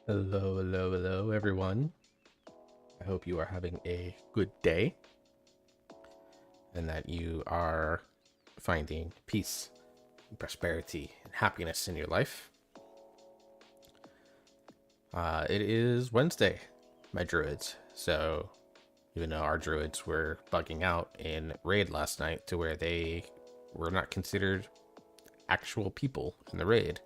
Hello, hello, hello, everyone. I hope you are having a good day and that you are finding peace, prosperity, and happiness in your life. It is Wednesday, my druids. So, even though our druids were bugging out in raid last night to where they were not considered actual people in the raid,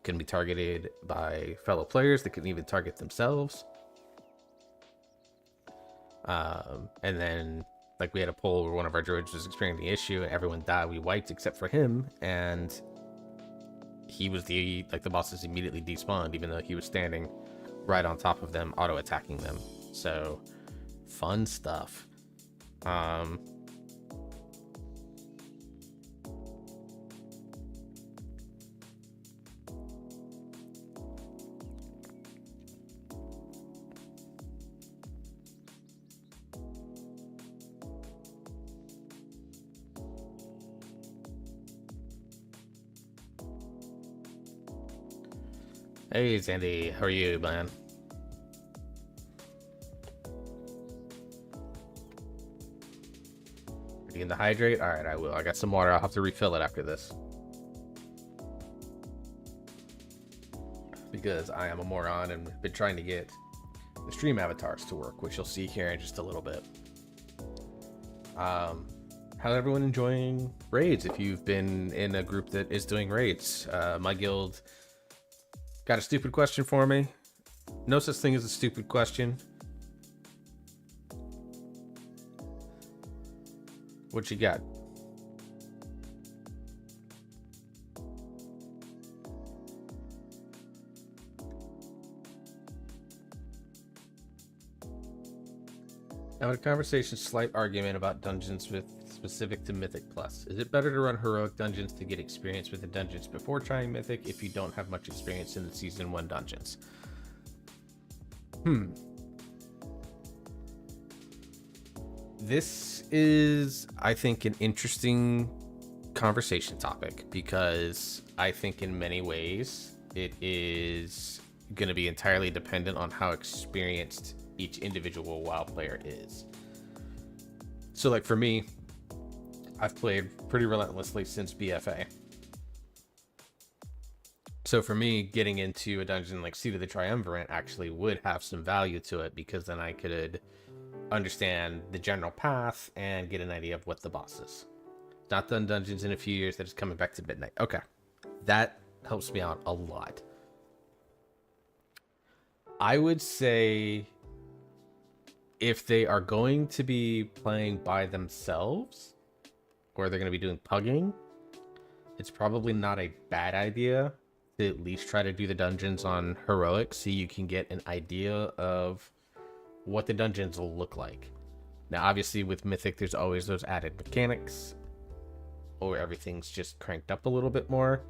can be targeted by fellow players, they can even target themselves. And then, like, we had a poll where one of our druids was experiencing the issue, and everyone died. We wiped except for him, and he was the bosses immediately despawned, even though he was standing right on top of them, auto attacking them. So, fun stuff. Um, hey, Sandy, how are you, man? You need to hydrate? All right, I will. I got some water. I'll have to refill it after this. Because I am a moron and been trying to get the stream avatars to work, which you'll see here in just a little bit. How's everyone enjoying raids? If you've been in a group that is doing raids, my guild got a stupid question for me. No such thing as a stupid question. What you got? I had a conversation, slight argument about dungeons with specific to Mythic Plus. Is it better to run heroic dungeons to get experience with the dungeons before trying Mythic if you don't have much experience in the Season 1 dungeons? This is, I think, an interesting conversation topic because I think in many ways it is going to be entirely dependent on how experienced each individual WoW player is. So, like, for me, I've played pretty relentlessly since BFA. So for me, getting into a dungeon like Seat of the Triumvirate actually would have some value to it because then I could understand the general path and get an idea of what the boss is. Not done dungeons in a few years, that is coming back to midnight. Okay, that helps me out a lot. I would say if they are going to be playing by themselves or they're going to be doing pugging, it's probably not a bad idea to at least try to do the dungeons on heroic so you can get an idea of what the dungeons will look like. Now, obviously, with Mythic, there's always those added mechanics, or everything's just cranked up a little bit more.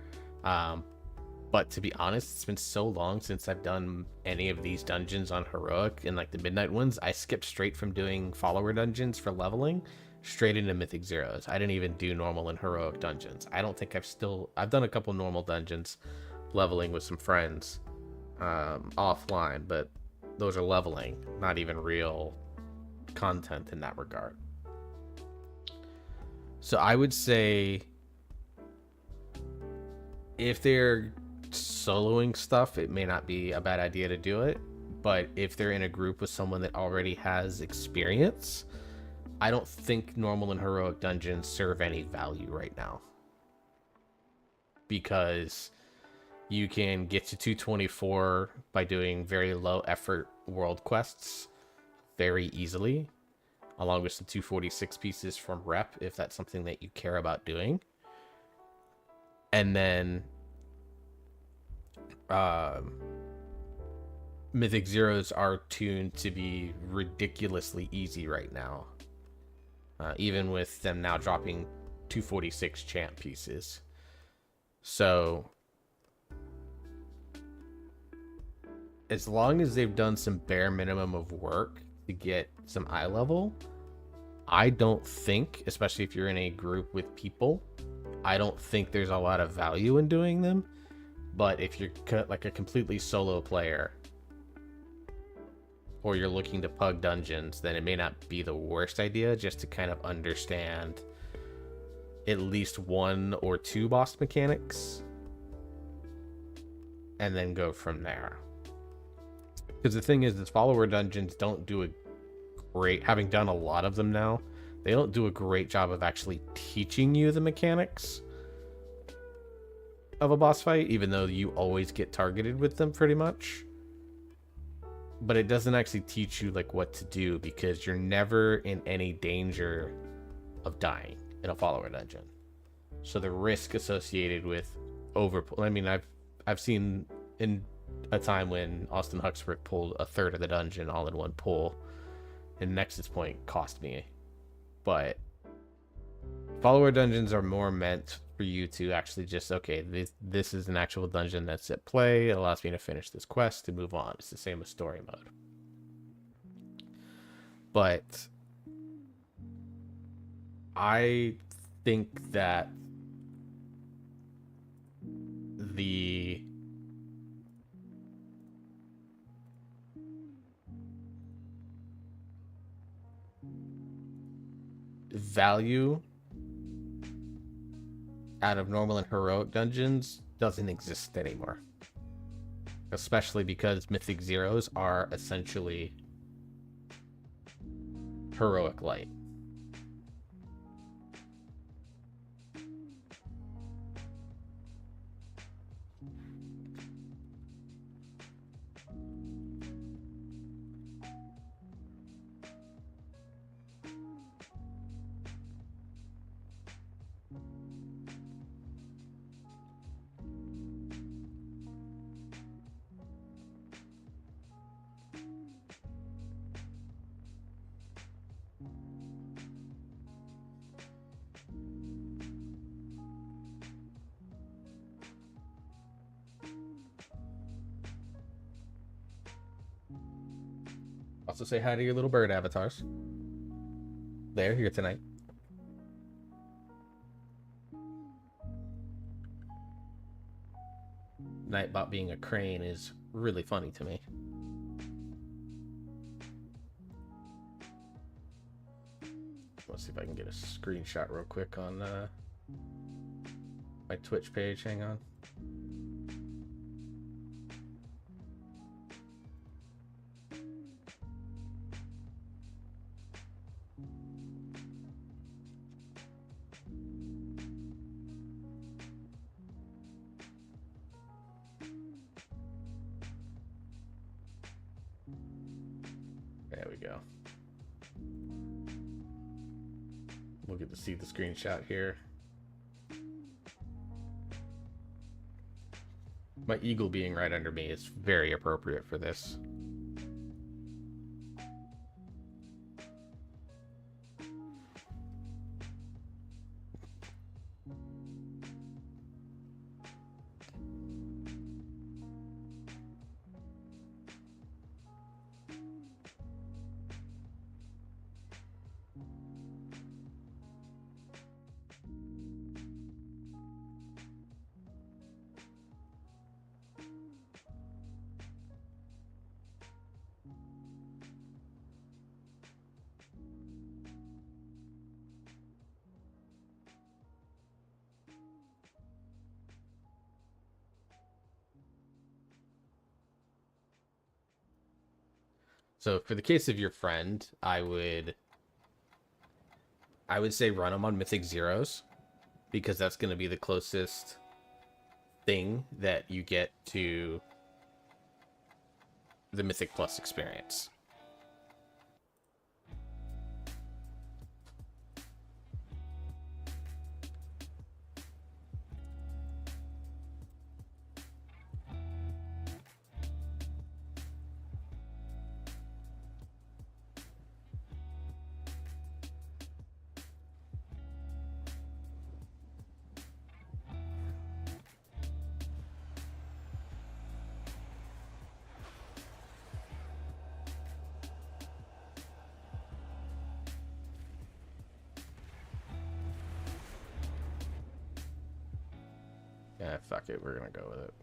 But to be honest, it's been so long since I've done any of these dungeons on heroic and like the midnight ones. I skipped straight from doing follower dungeons for leveling straight into Mythic Zeros. I didn't even do normal and heroic dungeons. I don't think I've done a couple normal dungeons leveling with some friends offline, but those are leveling, not even real content in that regard. So I would say if they're soloing stuff, it may not be a bad idea to do it. But if they're in a group with someone that already has experience, I don't think normal and heroic dungeons serve any value right now. Because you can get to 224 by doing very low effort world quests very easily, along with some 246 pieces from rep if that's something that you care about doing. And then Mythic Zeros are tuned to be ridiculously easy right now, even with them now dropping 246 champ pieces. So as long as they've done some bare minimum of work to get some eye level, I don't think, especially if you're in a group with people, I don't think there's a lot of value in doing them. But if you're like a completely solo player or you're looking to pug dungeons, then it may not be the worst idea just to kind of understand at least one or two boss mechanics and then go from there. Because the thing is follower dungeons don't do a great, having done a lot of them now, they don't do a great job of actually teaching you the mechanics of a boss fight, even though you always get targeted with them pretty much. But it doesn't actually teach you like what to do, because you're never in any danger of dying in a follower dungeon. So the risk associated with I mean, I've seen in a time when Austin Huxford pulled a third of the dungeon all in one pull, and Nexus Point cost me. But follower dungeons are more meant for you to actually just, okay, this is an actual dungeon that's at play. It allows me to finish this quest and move on. It's the same as story mode. But I think that the value out of normal and heroic dungeons doesn't exist anymore. Especially because Mythic Zeros are essentially heroic light. Also say hi to your little bird avatars. They're here tonight. Nightbot being a crane is really funny to me. Let's see if I can get a screenshot real quick on my Twitch page. Hang on. There we go. We'll get to see the screenshot here. My eagle being right under me is very appropriate for this. So for the case of your friend, I would say run them on Mythic Zeros, because that's going to be the closest thing that you get to the Mythic Plus experience. Yeah, fuck it, we're gonna go with it.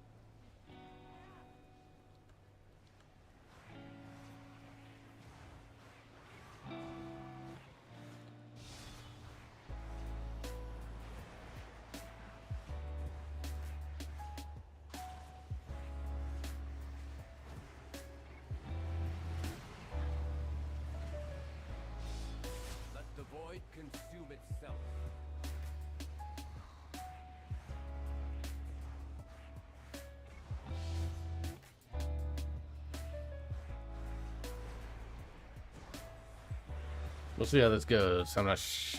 might consume itself. We'll see how this goes.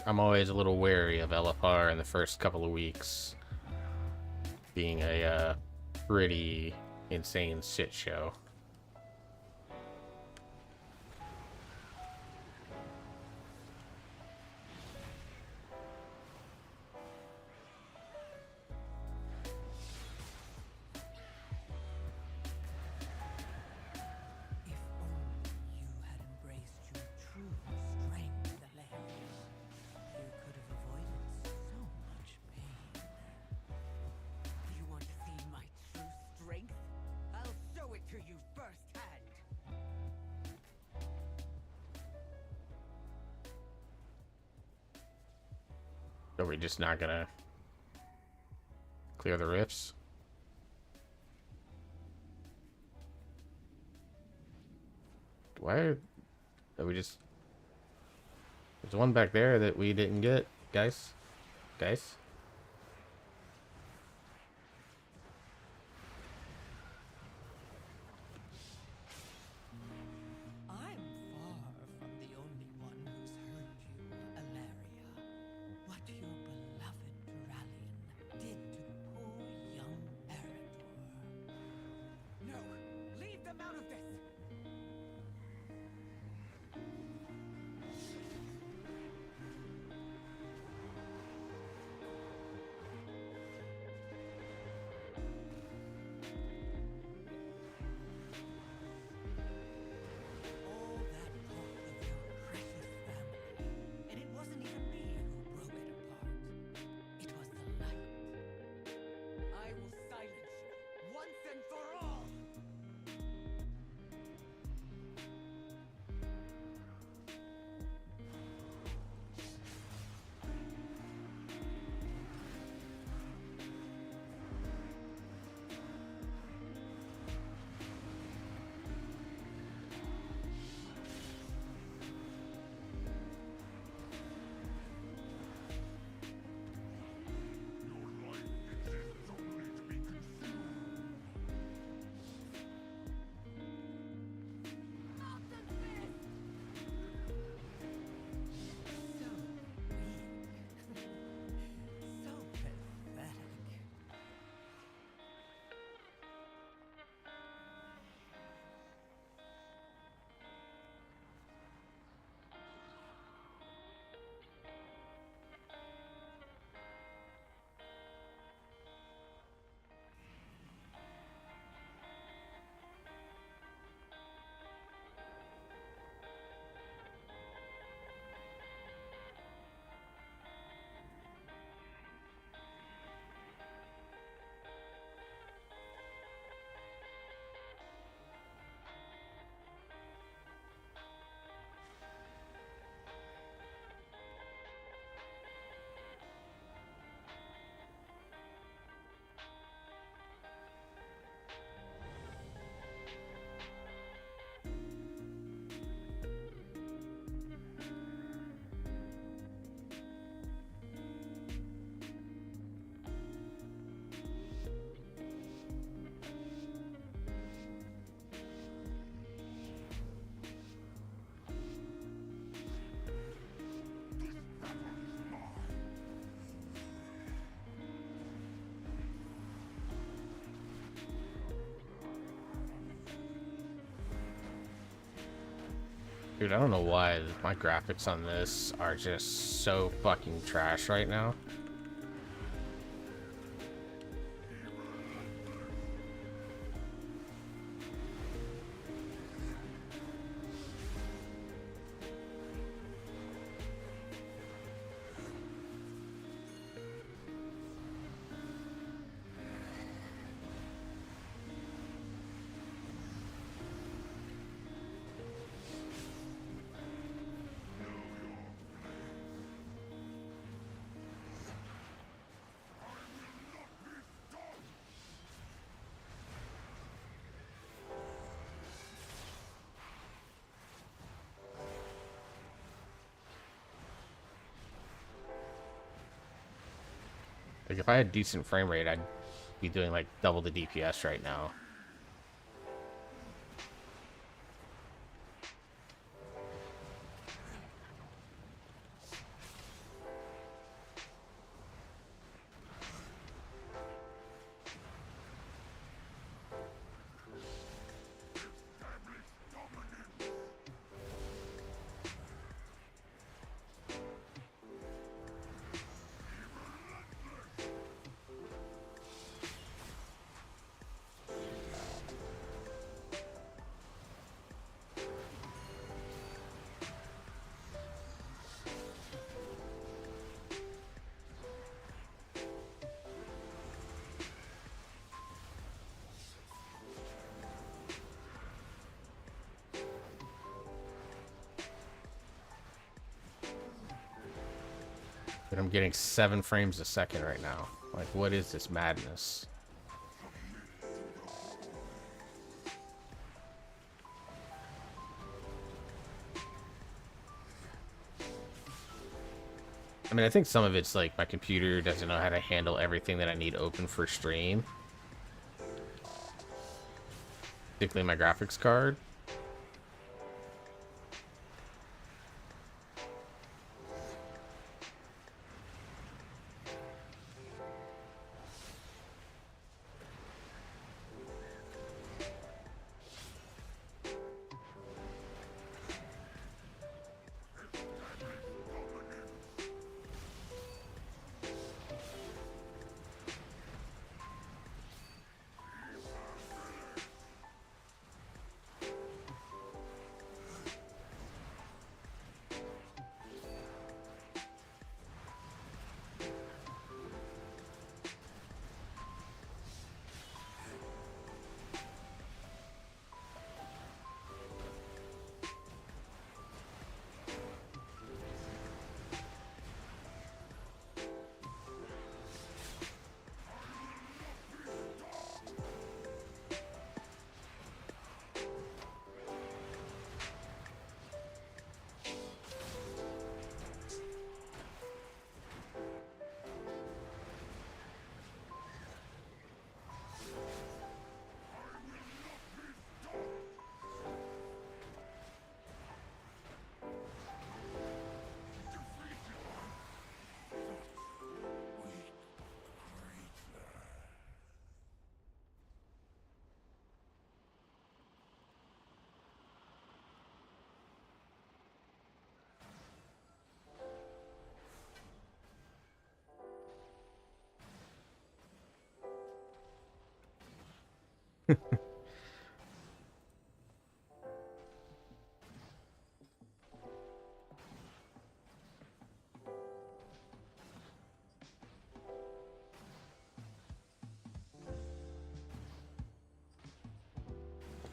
I'm always a little wary of LFR in the first couple of weeks, being a pretty insane shit show. Are we just not gonna clear the rifts? Why are we just... There's one back there that we didn't get, guys. Guys? Dude, I don't know why my graphics on this are just so fucking trash right now. Like if I had decent frame rate, I'd be doing like double the DPS right now. But I'm getting 7 frames a second right now. Like, what is this madness? I mean, I think some of it's like my computer doesn't know how to handle everything that I need open for stream. Particularly my graphics card.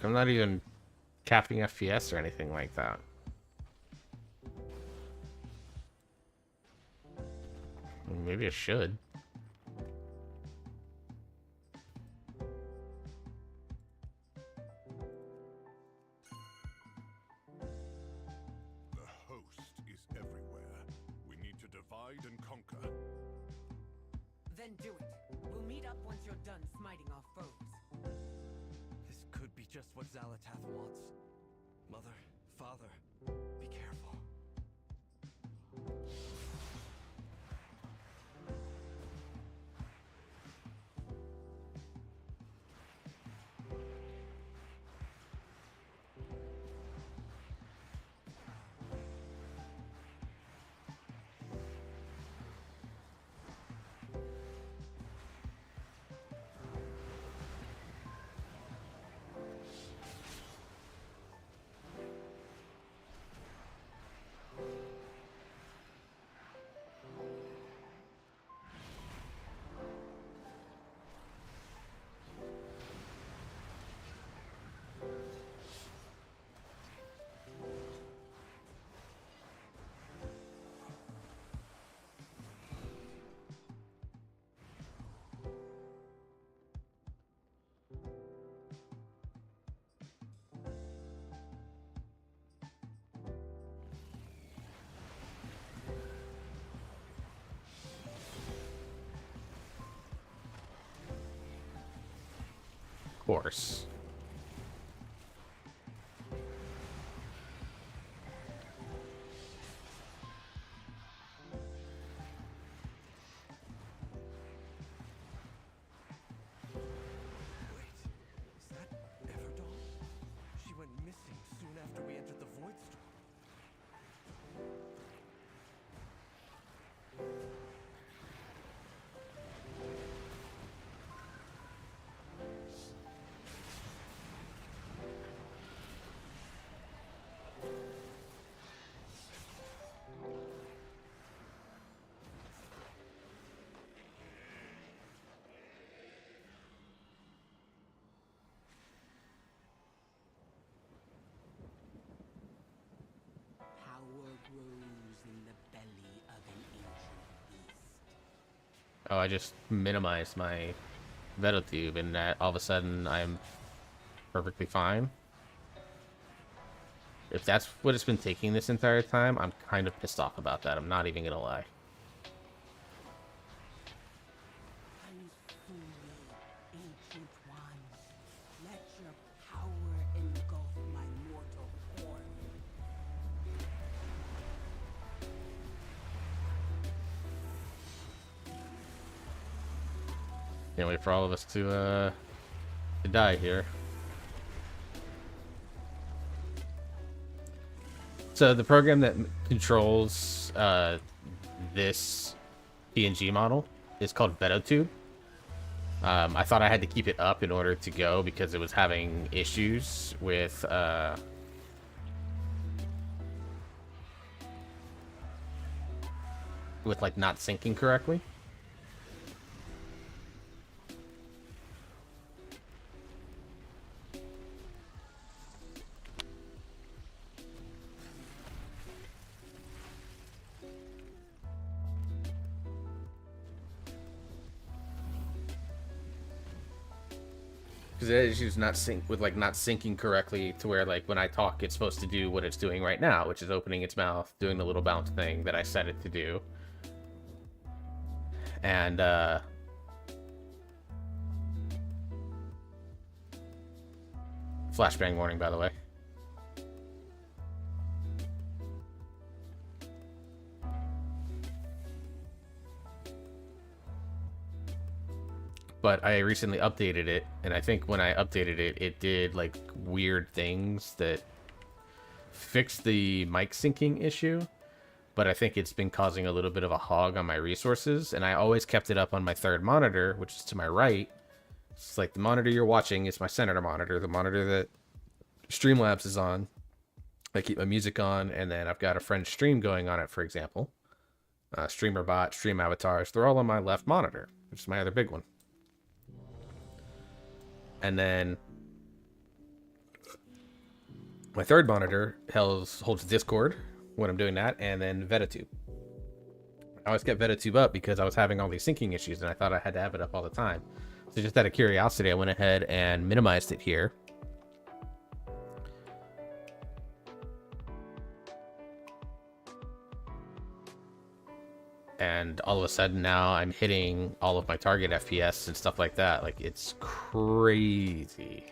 I'm not even capping FPS or anything like that. Maybe I should. The host is everywhere. We need to divide and conquer. Then do it. We'll meet up once you're done smiting our foes. This could be just what Xalatath wants. Mother, father, be careful. course. Wait, is that Everdol? She went missing soon after we entered the Void Storm. Power grows in the belly of an ancient beast. Oh, I just minimized my Vetotube, and that all of a sudden I'm perfectly fine. If that's what it's been taking this entire time, I'm kind of pissed off about that. I'm not even gonna lie. Consume me, ancient one. Let your power engulf my mortal form. Can't wait for all of us to die here. So the program that controls this PNG model is called Vetotube. I thought I had to keep it up in order to go because it was having issues with like not syncing correctly. Because it has issues not sync with like not syncing correctly to where like when I talk it's supposed to do what it's doing right now, which is opening its mouth, doing the little bounce thing that I set it to do. And flashbang warning, by the way. But I recently updated it, and I think when I updated it, it did like weird things that fixed the mic syncing issue. But I think it's been causing a little bit of a hog on my resources, and I always kept it up on my third monitor, which is to my right. It's like the monitor you're watching is my center monitor, the monitor that Streamlabs is on. I keep my music on, and then I've got a friend's stream going on it, for example. Streamer bot, stream avatars, they're all on my left monitor, which is my other big one. And then my third monitor holds Discord when I'm doing that, and then Vetotube. I always kept Vetotube up because I was having all these syncing issues, and I thought I had to have it up all the time. So just out of curiosity, I went ahead and minimized it here. And all of a sudden now I'm hitting all of my target FPS and stuff like that. Like, it's crazy.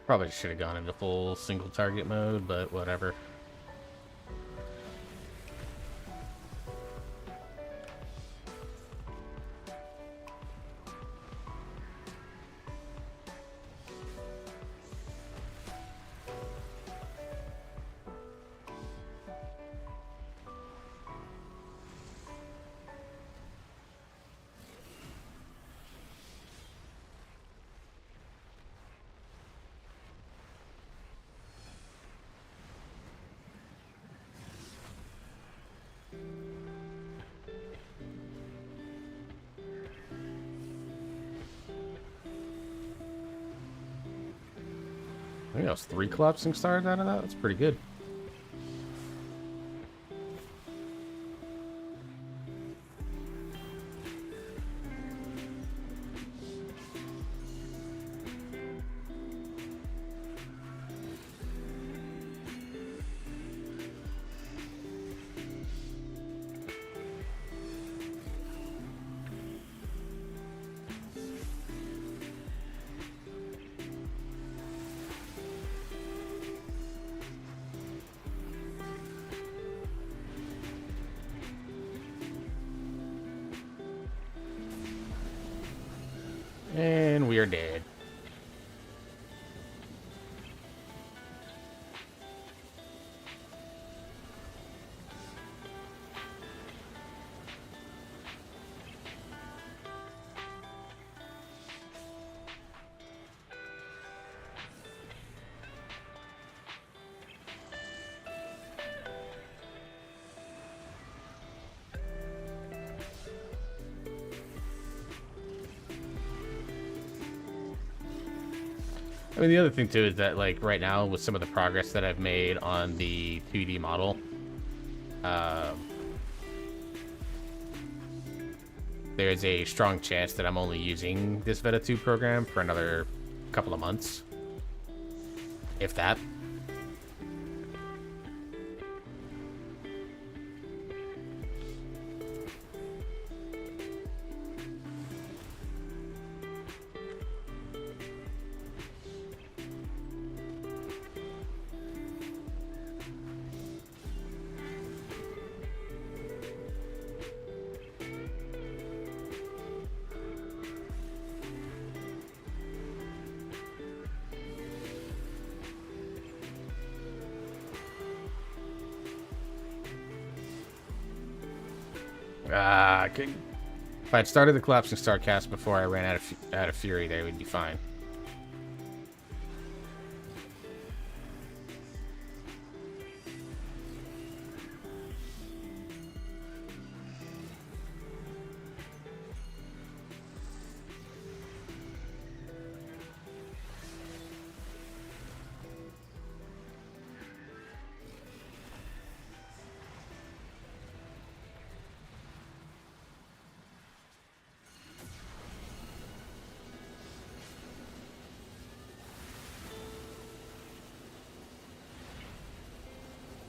Probably should have gone into full single target mode, but whatever. I think that was 3 collapsing stars out of that. That's pretty good. And we are dead. I mean, the other thing too is that, like, right now with some of the progress that I've made on the 2D model, there's a strong chance that I'm only using this Veta 2 program for another couple of months, if that. If I'd started the Collapsing Star cast before I ran out of fury, there would be fine.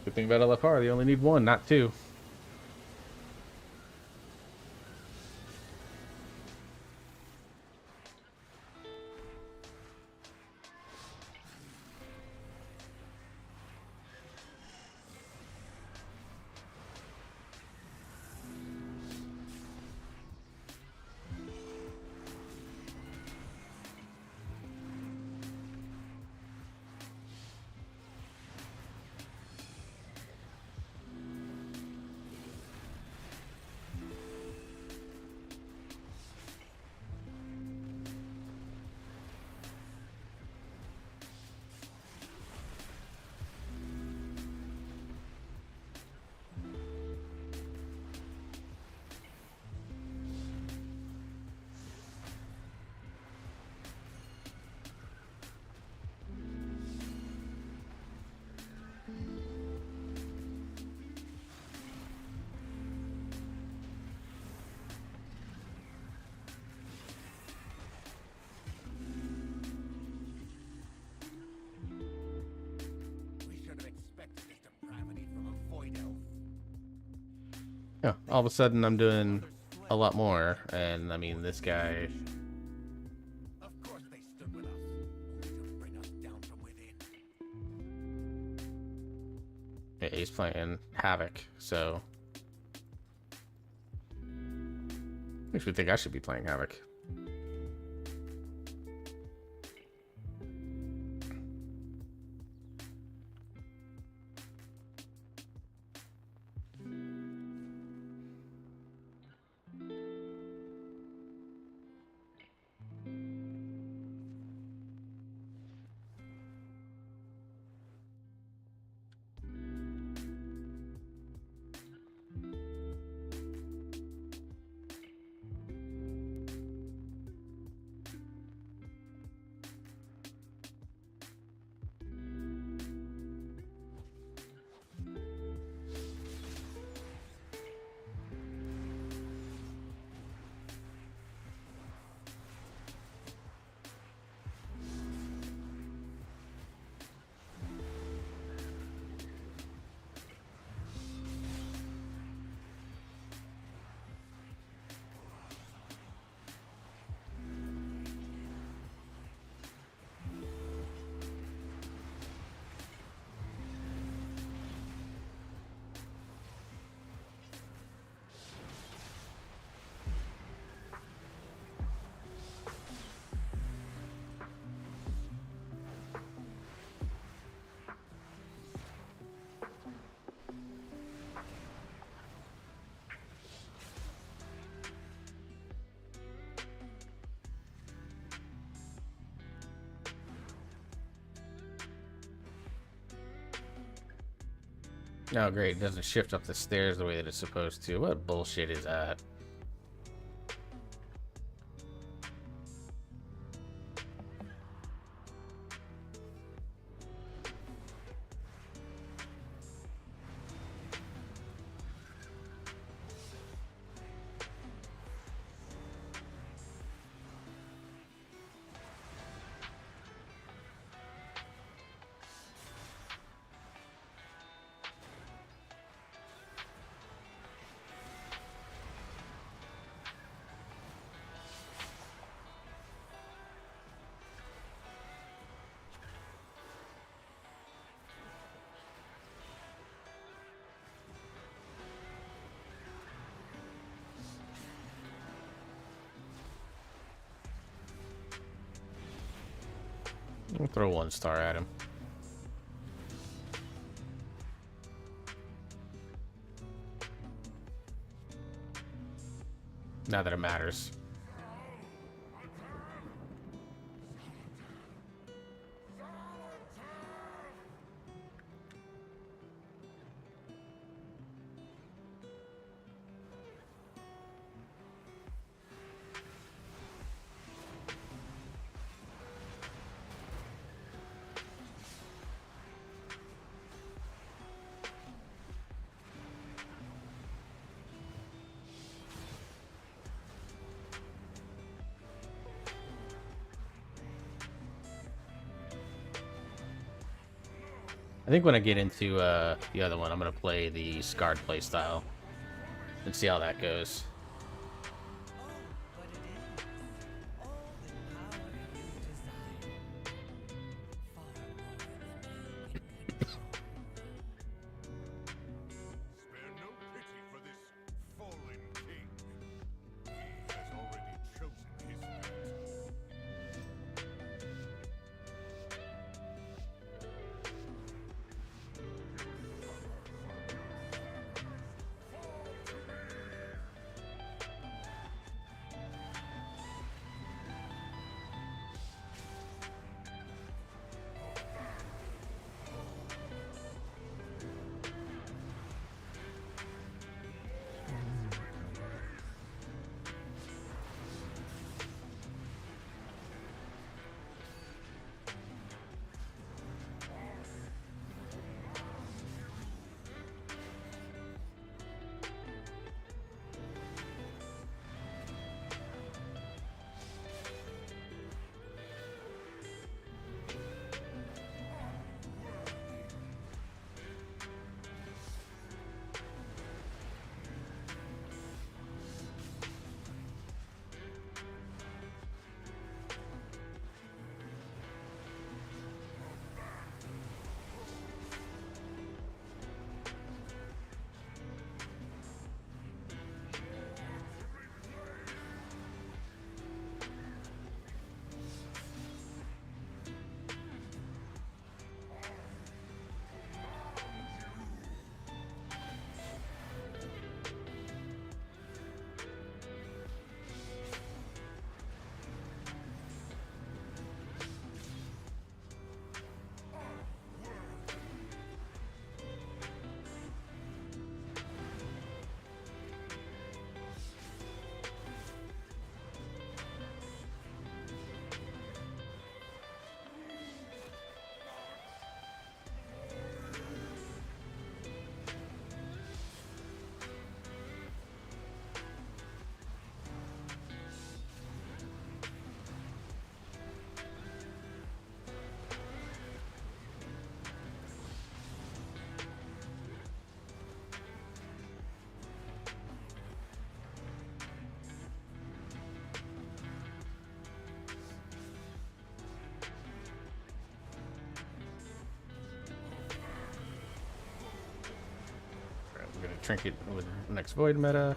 Good thing about LFR, they only need 1, not 2. We should have expected this depravity from a void elf. Yeah, all of a sudden I'm doing a lot more, and I mean, this guy... Of course they stood with us, only to bring us down from within. Yeah, he's playing Havoc, so... Makes me think I should be playing Havoc. Oh, great. It doesn't shift up the stairs the way that it's supposed to. What bullshit is that? I'll throw 1 star at him. Not that it matters. I think when I get into the other one, I'm going to play the scarred playstyle and see how that goes. But it is all the power you desire. Far more than you can control. Spare no pity for this fallen king. He has already chosen his fate. We're going to trinket with next void meta.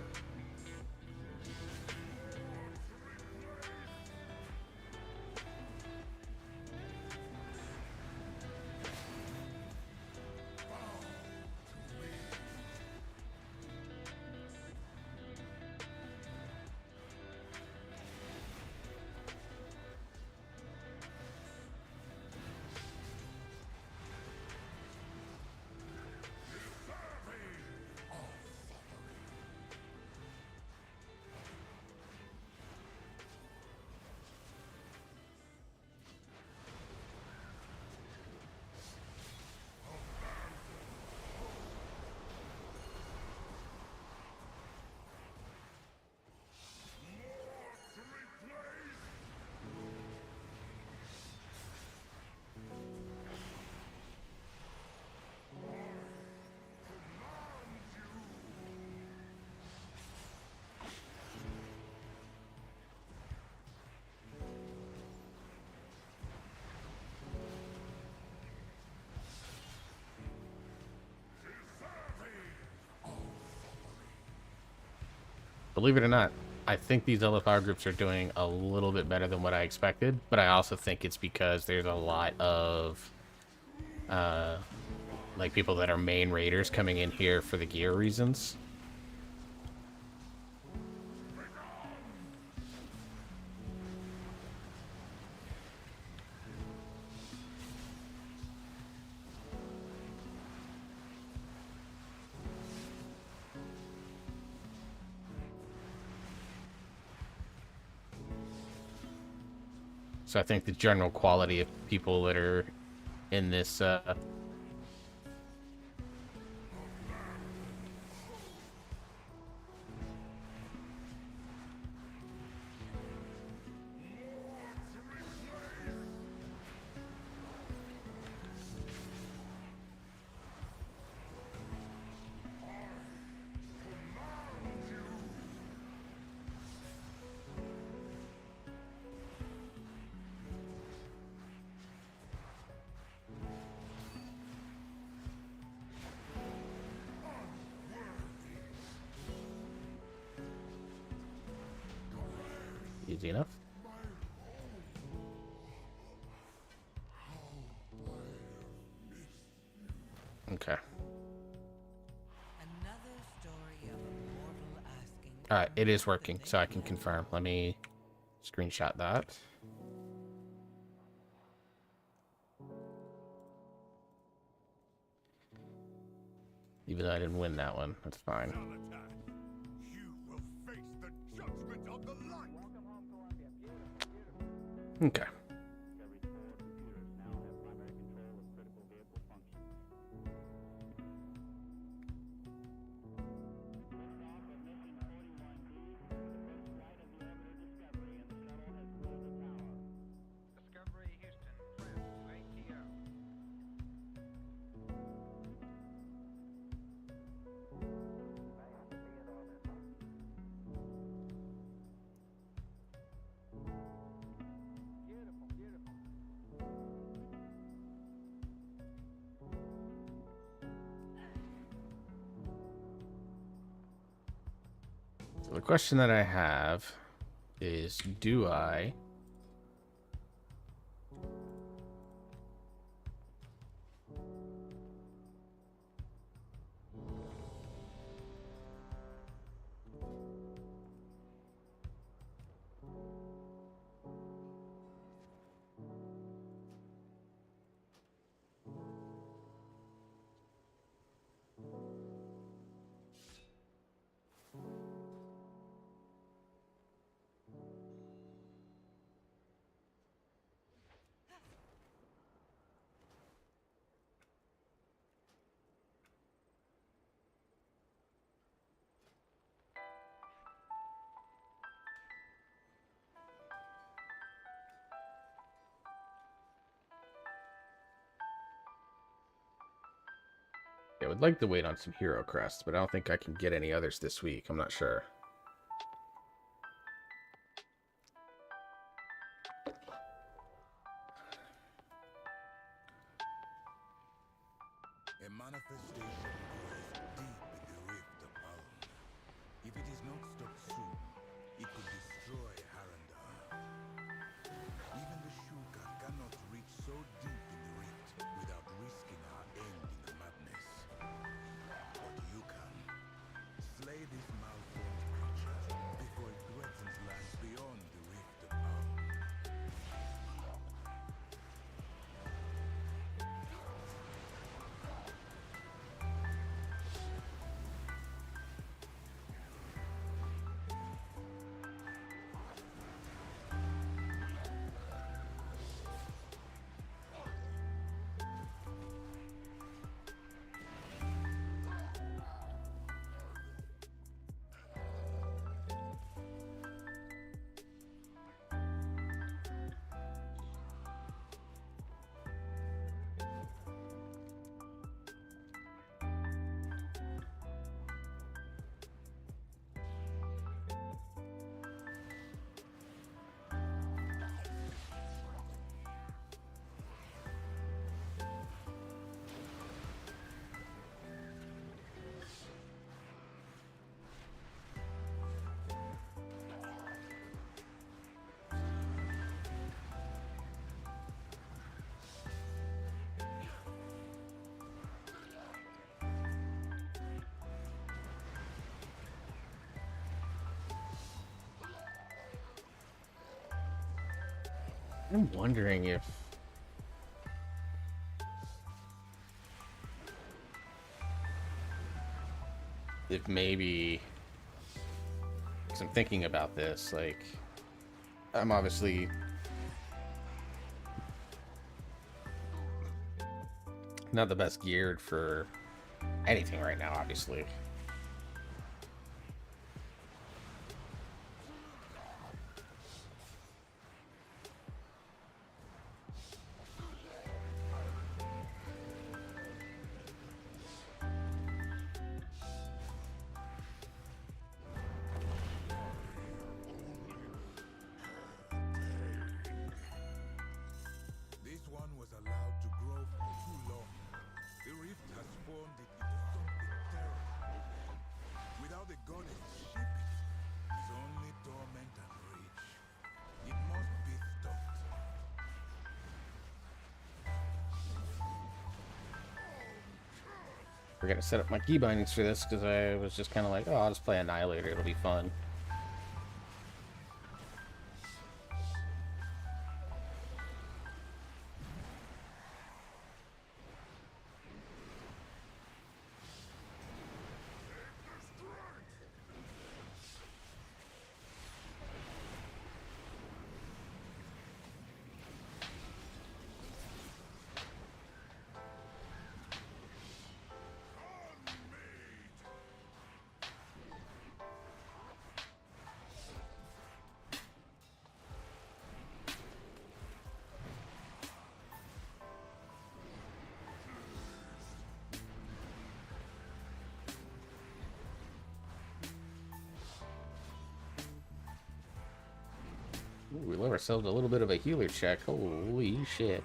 believe it or not, I think these LFR groups are doing a little bit better than what I expected, but I also think it's because there's a lot of like people that are main raiders coming in here for the gear reasons. So I think the general quality of people that are in this easy enough. Okay. Another story of a mortal asking. Alright, it is working, so I can confirm. Let me screenshot that. Even though I didn't win that one, that's fine. Galatan, you will face the judgment of the light. Okay. Discovery Houston, Prince, ATO. Beautiful, beautiful. So the question that I have is, do I I would like to wait on some hero crests, but I don't think I can get any others this week. I'm not sure. A manifestation grows deep in the rift of Alm. If it is not stopped soon, it could destroy Harandar. Even the Shuka cannot reach so deep in the rift without risking our end in the madness. But you can. Slay this malformed creature before it threatens lands beyond the rift of Alm. I'm wondering if maybe, because I'm thinking about this, like, I'm obviously not the best geared for anything right now, obviously. This one was allowed to grow for too long. The rift has formed it into something terrible. Without the goddess to shape it, it's only torment and rage. It must be stopped. We're gonna set up my key bindings for this because I was just kind of like, oh, I'll just play Annihilator. It'll be fun. Ooh, we love ourselves a little bit of a healer check. Holy shit.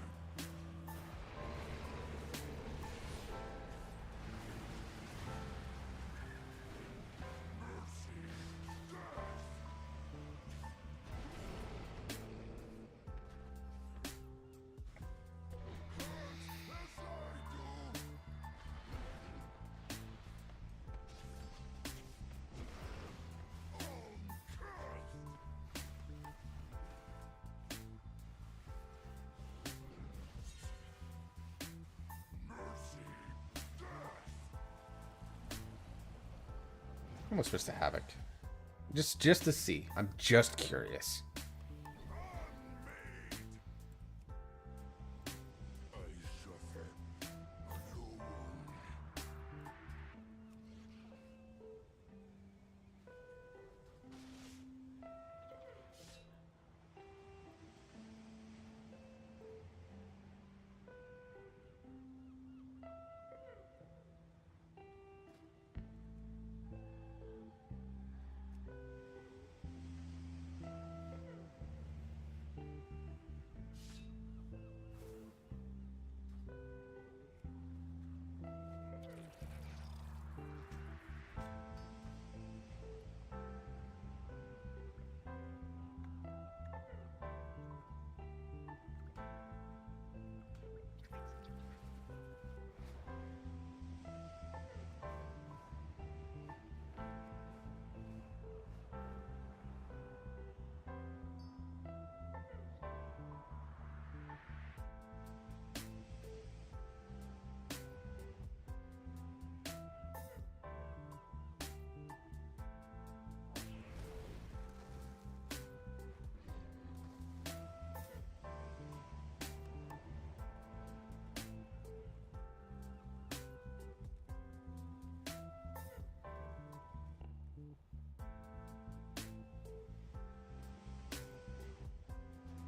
I'm almost supposed to Havoc. Just to see. I'm just curious.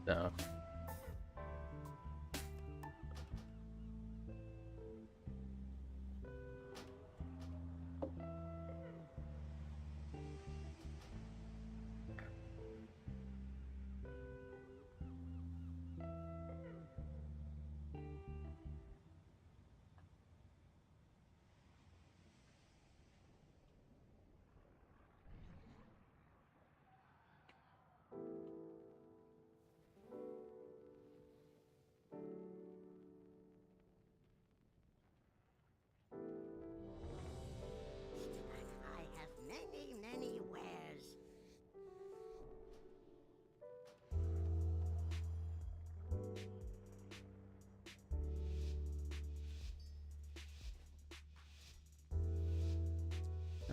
No.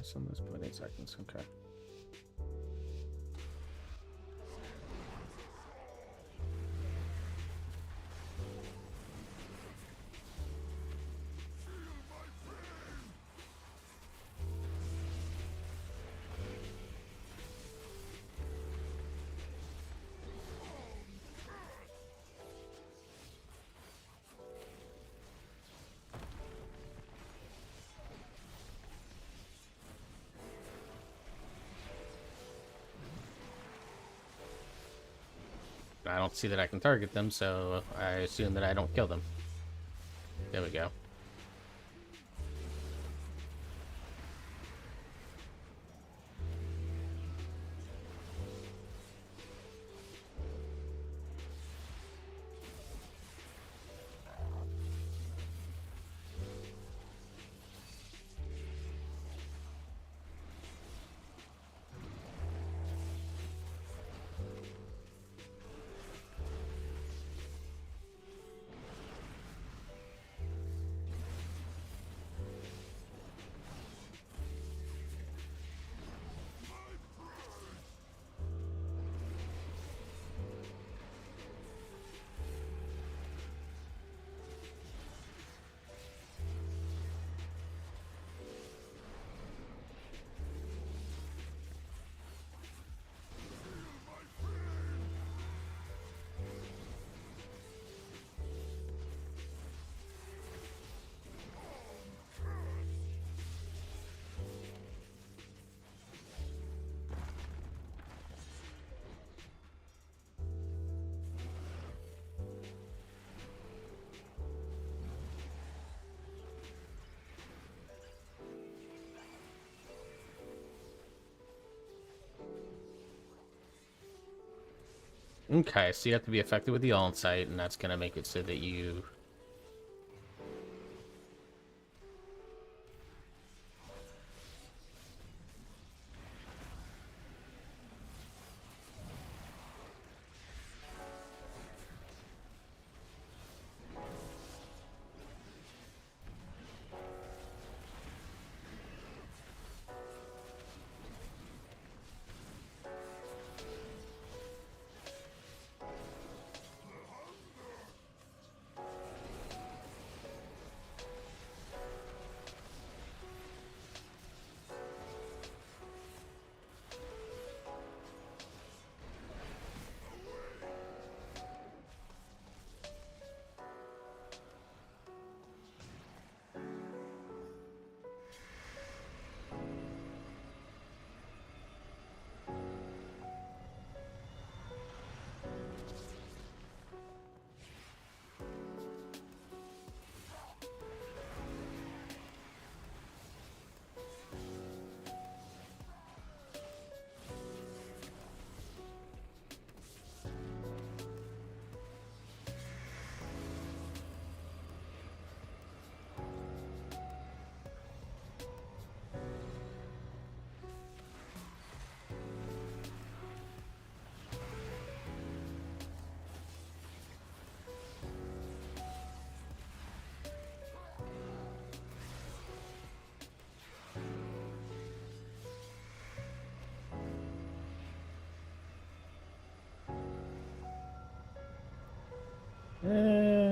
Press on this point 8 seconds. Okay. I don't see that I can target them, so I assume that I don't kill them. There we go. Okay, so you have to be effective with the on-site, and that's gonna make it so that you...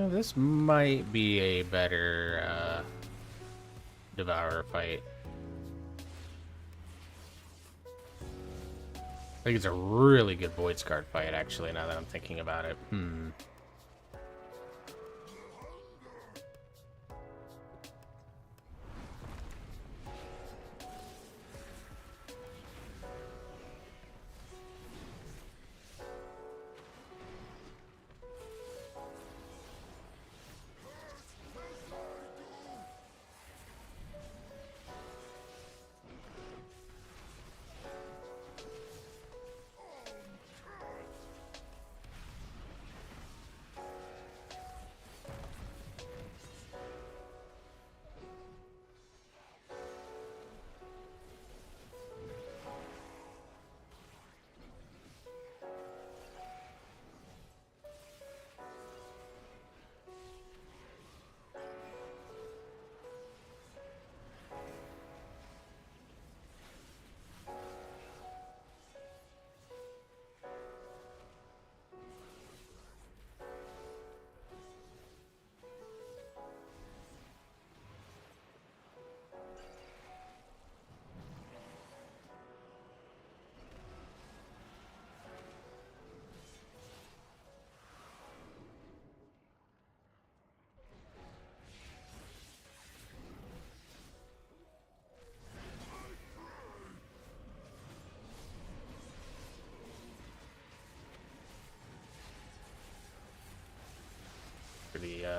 this might be a better, Devourer fight. I think it's a really good Void Scarred fight, actually, now that I'm thinking about it.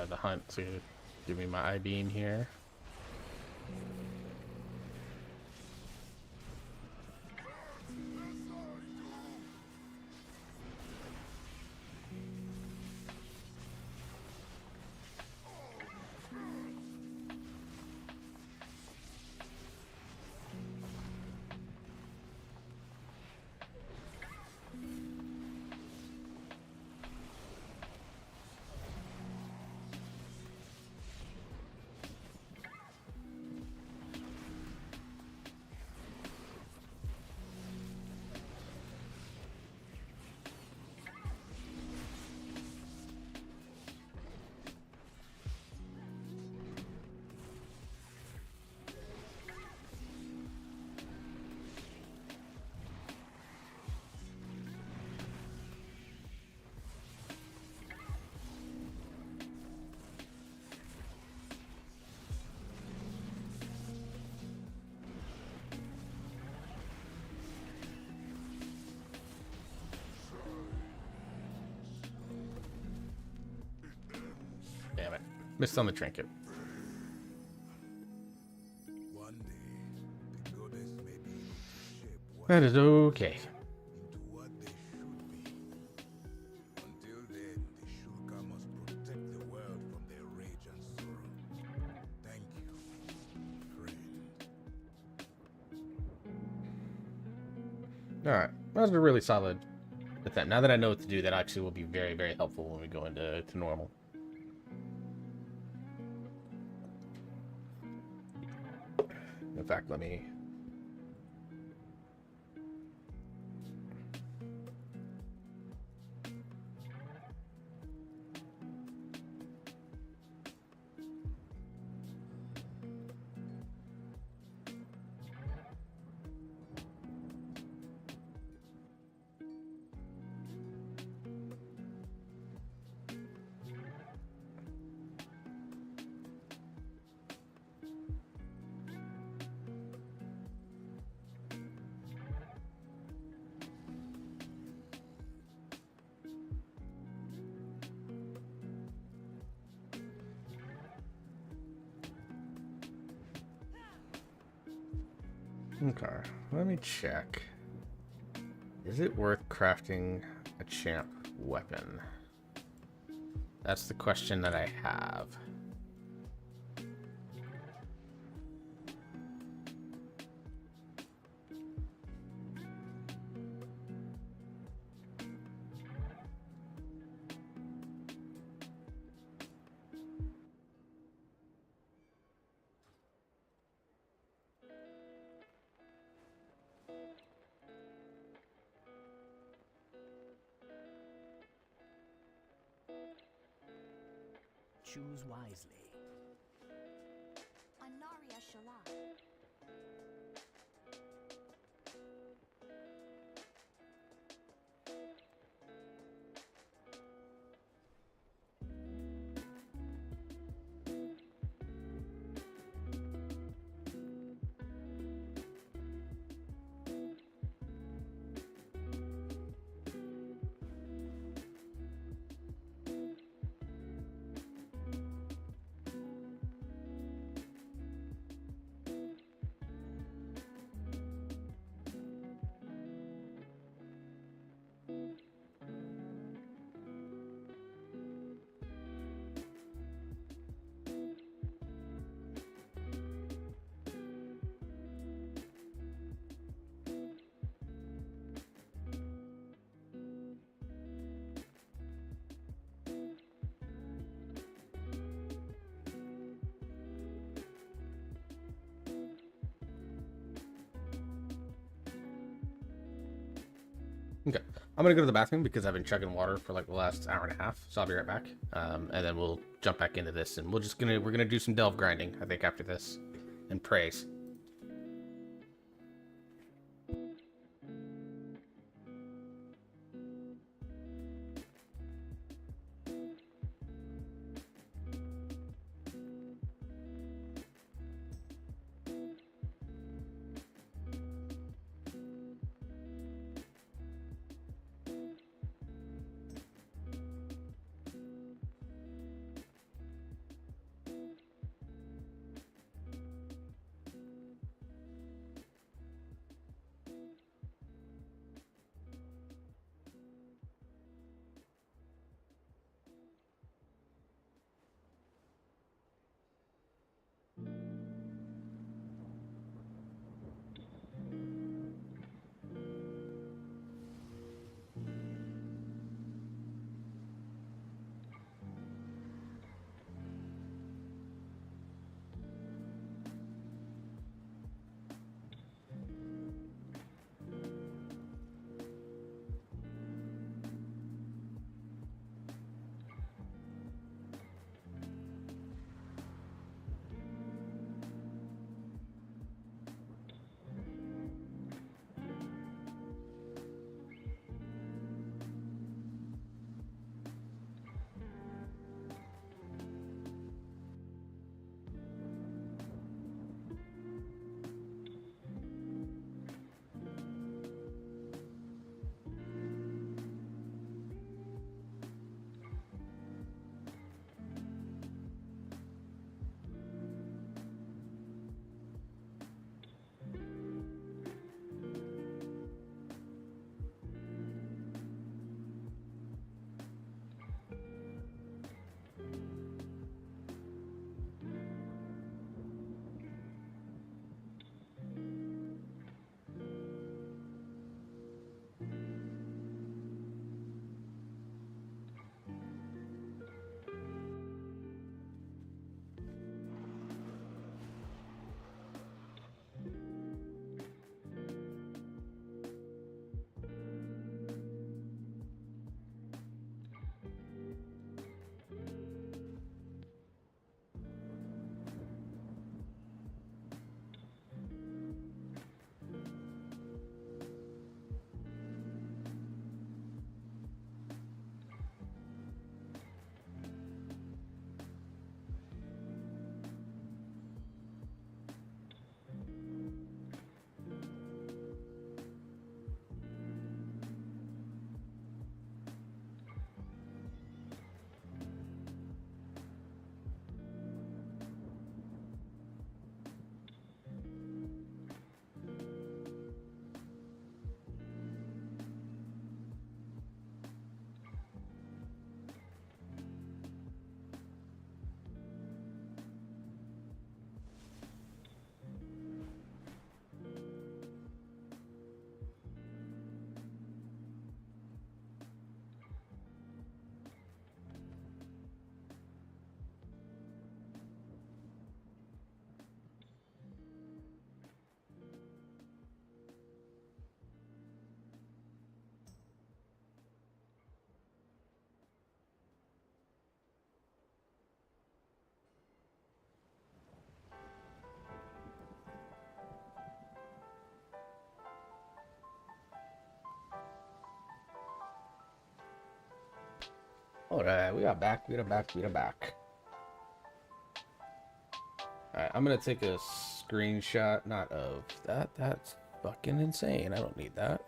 the hunt to give me my I-beam here. Damn it. Missed on the trinket. One day, the goddess may be able to shape what That is okay. into what they should be. Until then, the Shulka must protect the world from their rage and sorrow. Thank you, friend. Alright. That was a really solid attempt. Now that I know what to do, that actually will be very, very helpful when we go into normal. In fact, let me... Okay, let me check. Is it worth crafting a champ weapon? That's the question that I have. Choose wisely. Anaria Shala. Okay, I'm gonna go to the bathroom because I've been chugging water for like the last hour and a half, so I'll be right back. And then we'll jump back into this, and we're gonna do some delve grinding, I think, after this, and praise. Alright, we are back, we are back, we are back. Alright, I'm gonna take a screenshot, not of that. That's fucking insane. I don't need that.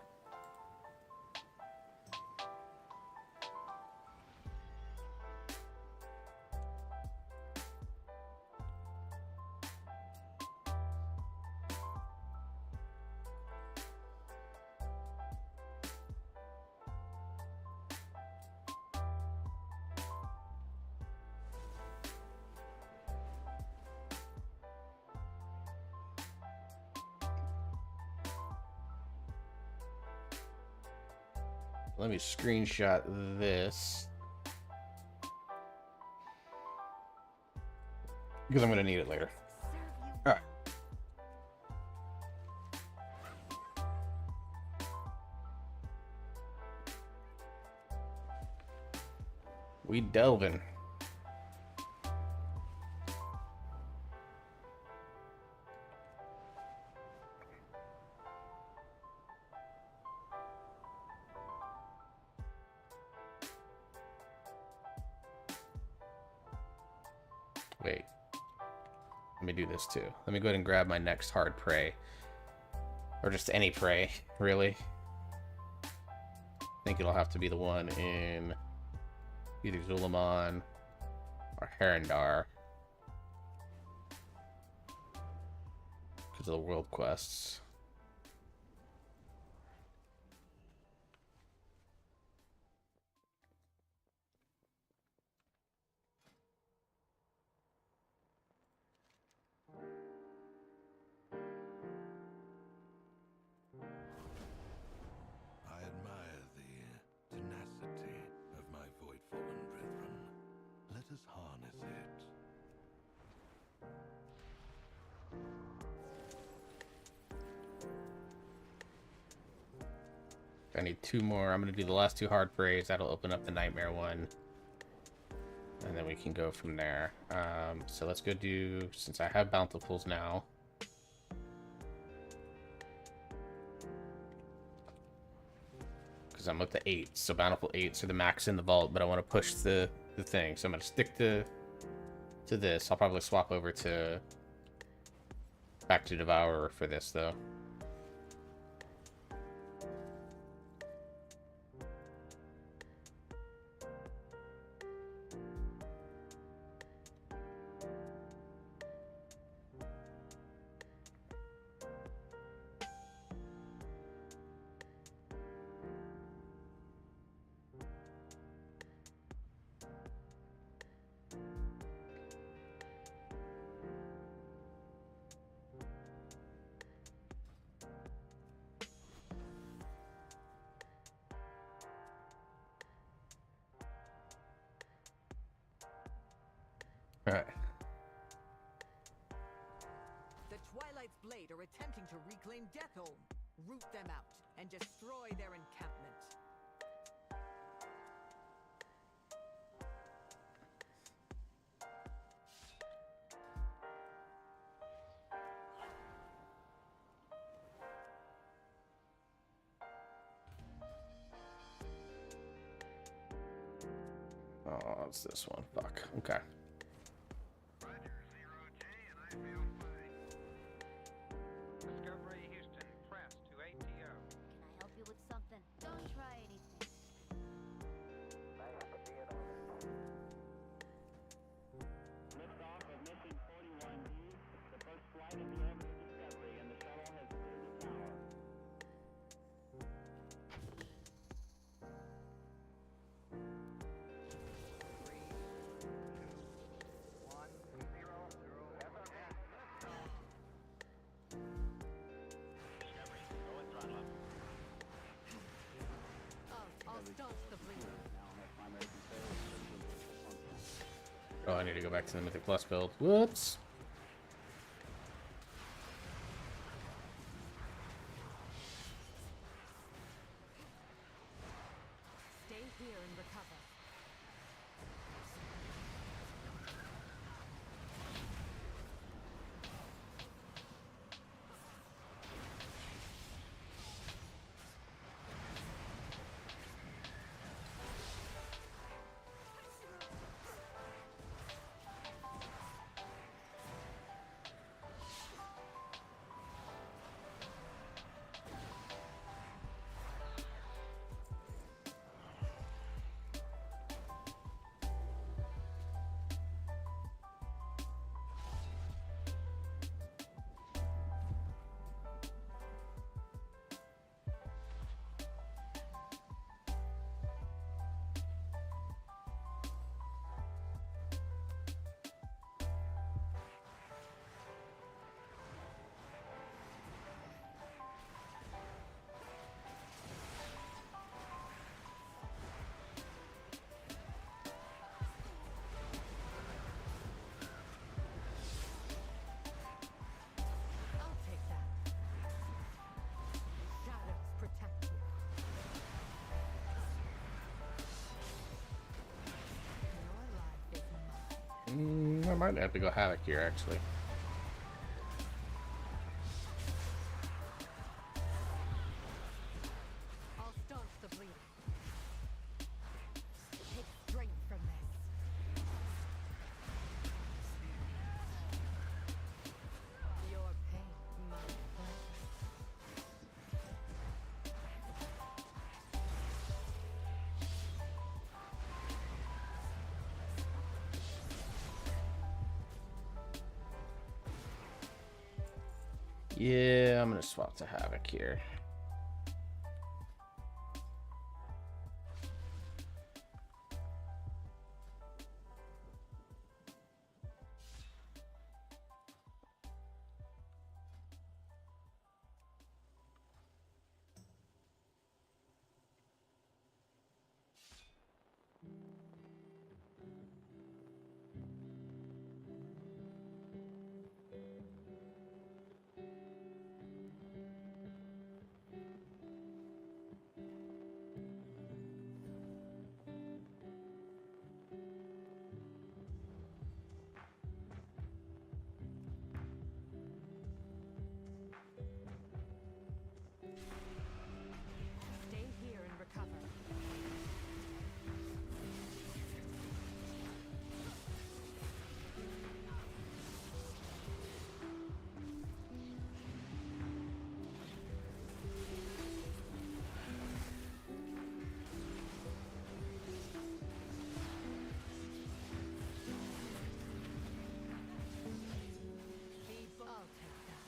Let me screenshot this. Because I'm going to need it later. All right. We delving. Wait. Let me do this too. Let me go ahead and grab my next hard prey. Or just any prey, really. I think it'll have to be the one in either Zulamon or Harandar. Because of the world quests. I admire the tenacity of my void-fallen brethren. Let us harness it. I need 2 more. I'm going to do the last 2 hard prays. That'll open up the nightmare one. And then we can go from there. So let's go do, since I have bountifuls now. Because I'm up to 8. So bountiful 8s are the max in the vault, but I want to push the thing. So I'm going to stick to this. I'll probably swap over to back to Devourer for this, though. Alright. The Twilight's Blade are attempting to reclaim Deathholm. Root them out and destroy their encampment. Oh, it's this one. Fuck. Okay. Roger, 0J, and I feel fine. Discovery Houston, press to ATO. Can I help you with something? Don't try anything. Liftoff of mission 41D, the first flight of the Orbit of Discovery, and the shuttle has cleared the tower. I'll start the bleeding. Oh, I need to go back to the Mythic Plus build. Whoops. Stay here and recover. might have to go Havoc here, actually. I'll staunch the bleeding. Take strength from this. Your pain, my pleasure. Yeah, I'm gonna swap to Havoc here. Stay here and recover. I'll take that.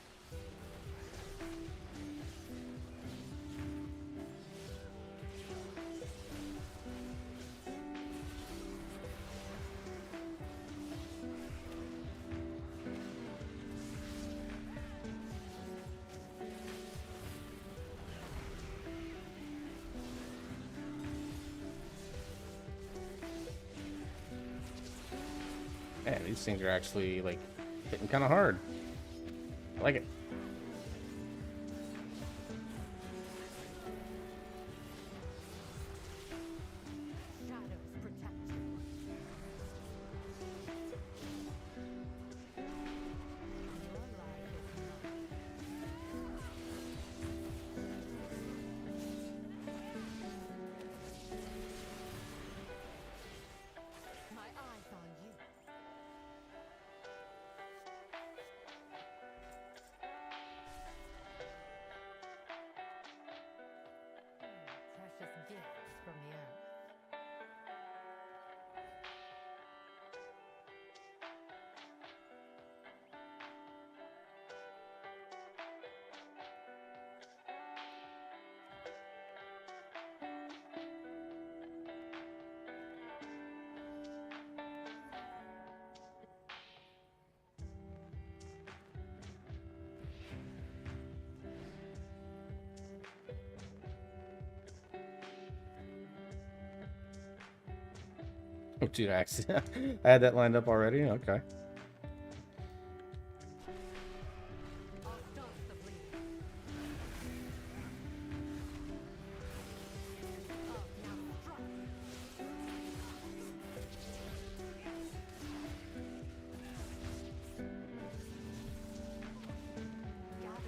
Man, these things are actually, like, hitting kind of hard. I like it. Shadows protect you. Your life is mine. My eyes on you. Precious gifts from the earth. Oh, dude, I had that lined up already. Okay. I'll staunch the bleeding. Oh, now strike. Gather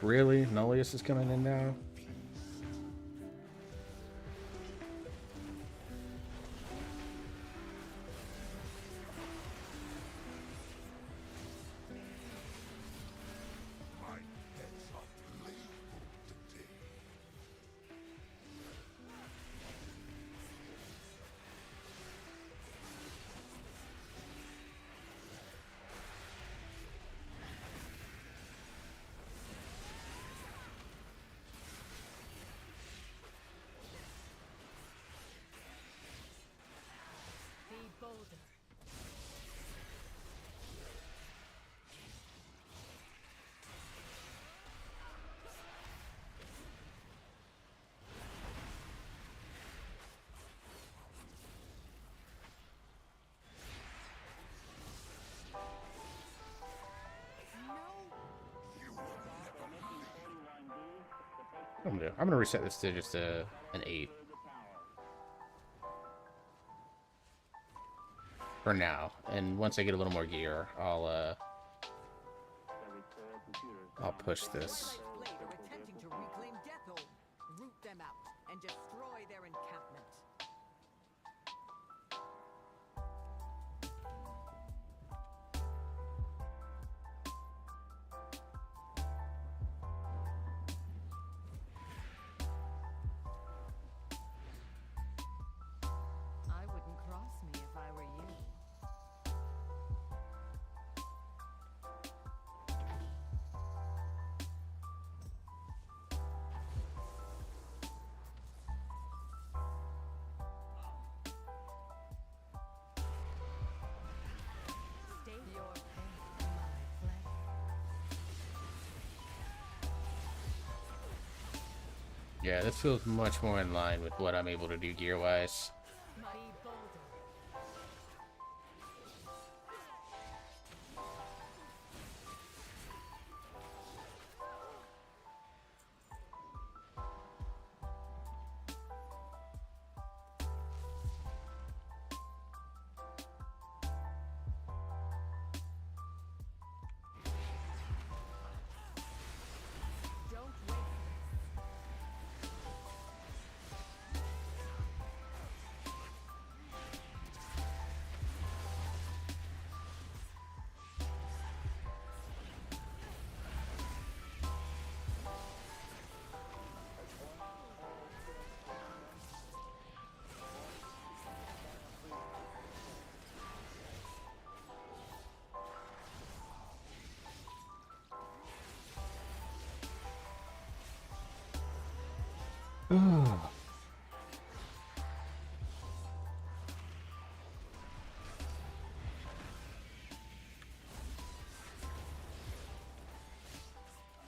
Really? Nullius is coming in now? My heads are labeled today. be bolder. I'm gonna reset this to just an 8. for now. And once I get a little more gear, I'll push this. Twilight's Blade are attempting to reclaim Deathhold. Root them out and destroy their encampment. I wouldn't cross me if I were you. Stay your pain, my flesh. Yeah, this feels much more in line with what I'm able to do gear-wise. Be bolder. Don't waste this.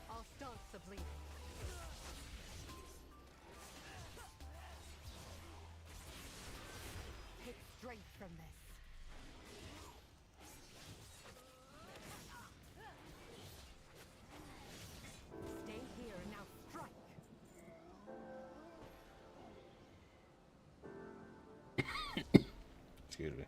I'll staunch the bleeding. Take strength from this. Stay here and now strike. Excuse me.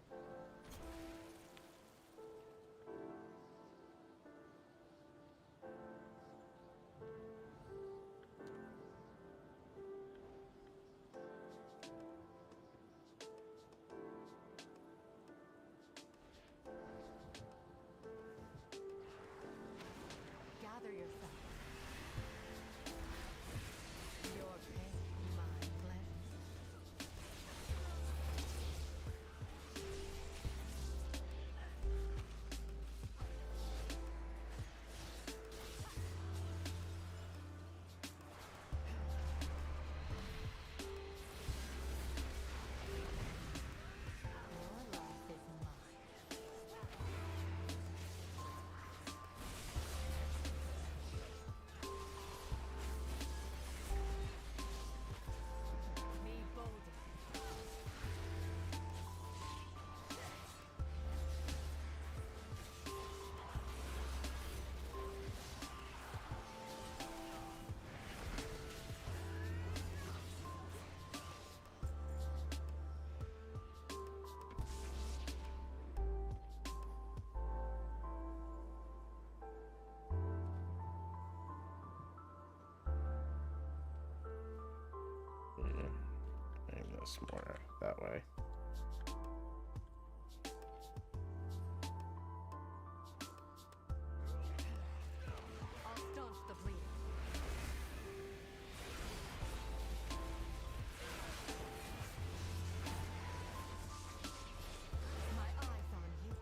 Gather yourself. Your pain, my flesh. Your life is mine. Be bolder. Aim this more that way. I'll staunch the bleeding. My eyes on you.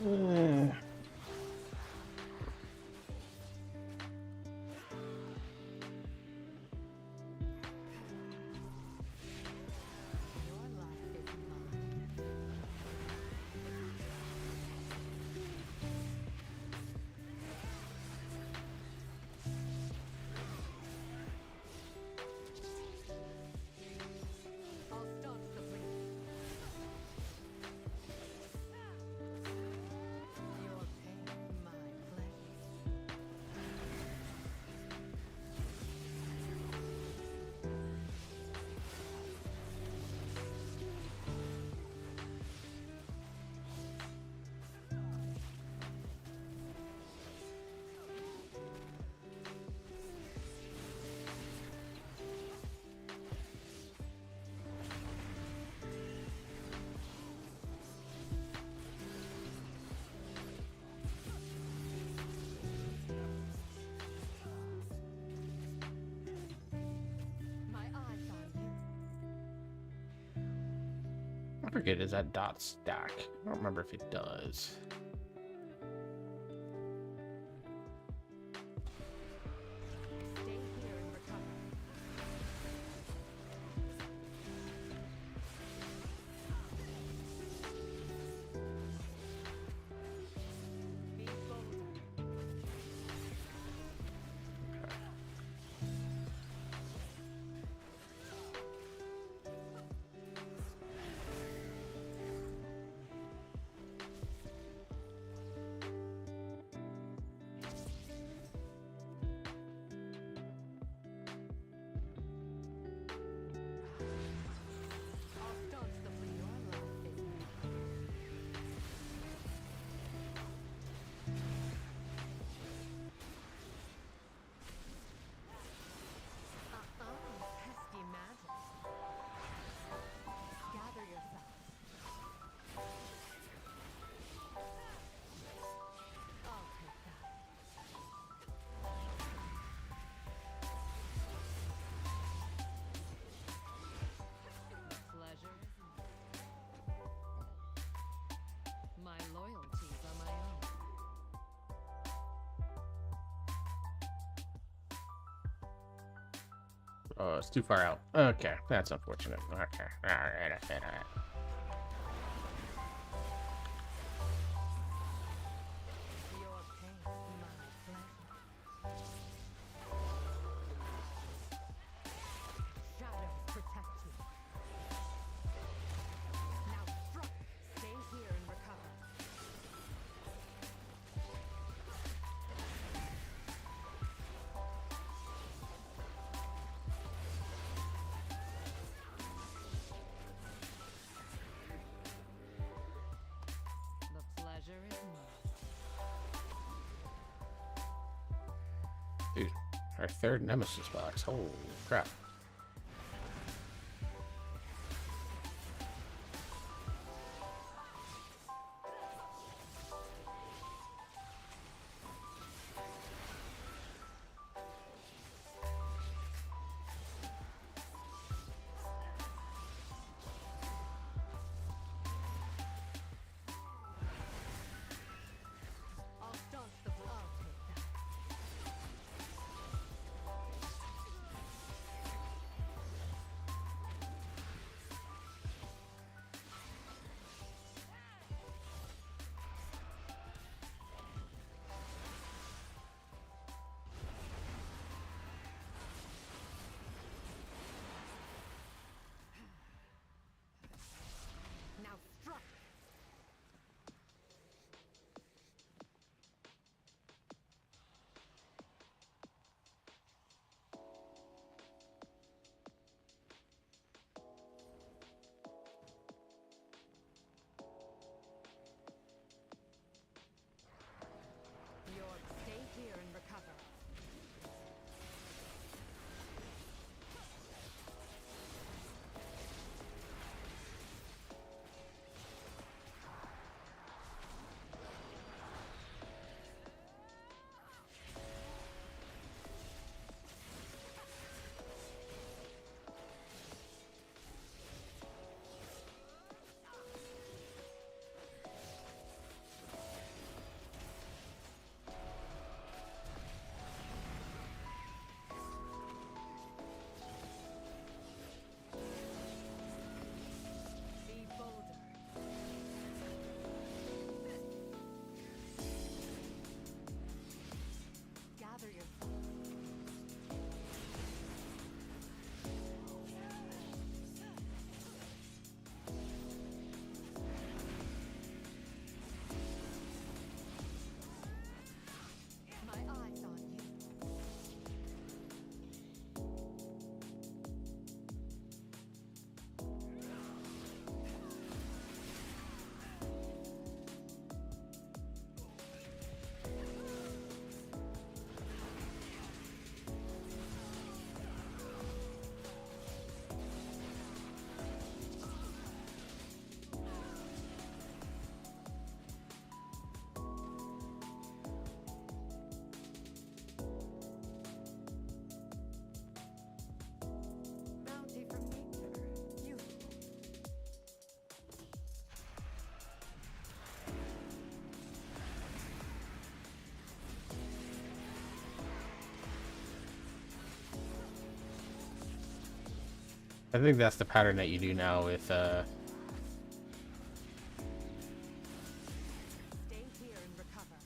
Your life is mine. I'll staunch the bleed. Your pain, my pleasure. My eyes on you. I forget, is that dot stack? I don't remember if it does. Stay here and recover. Be bolder. I'll staunch the bleed. Your life is mine. Pesky magic. Gather yourself. I'll take that. Pleasure is mine. My loyalties are my own. Oh, it's too far out. Okay, that's unfortunate. Okay, alright, alright. Your pain, my pleasure. Shadows protect you. Now strike. Stay here and recover. The pleasure is mine. Dude, our third nemesis box. Holy crap. I'll staunch the blood. I'll take that. I think that's the pattern that you do now with Stay here and recover.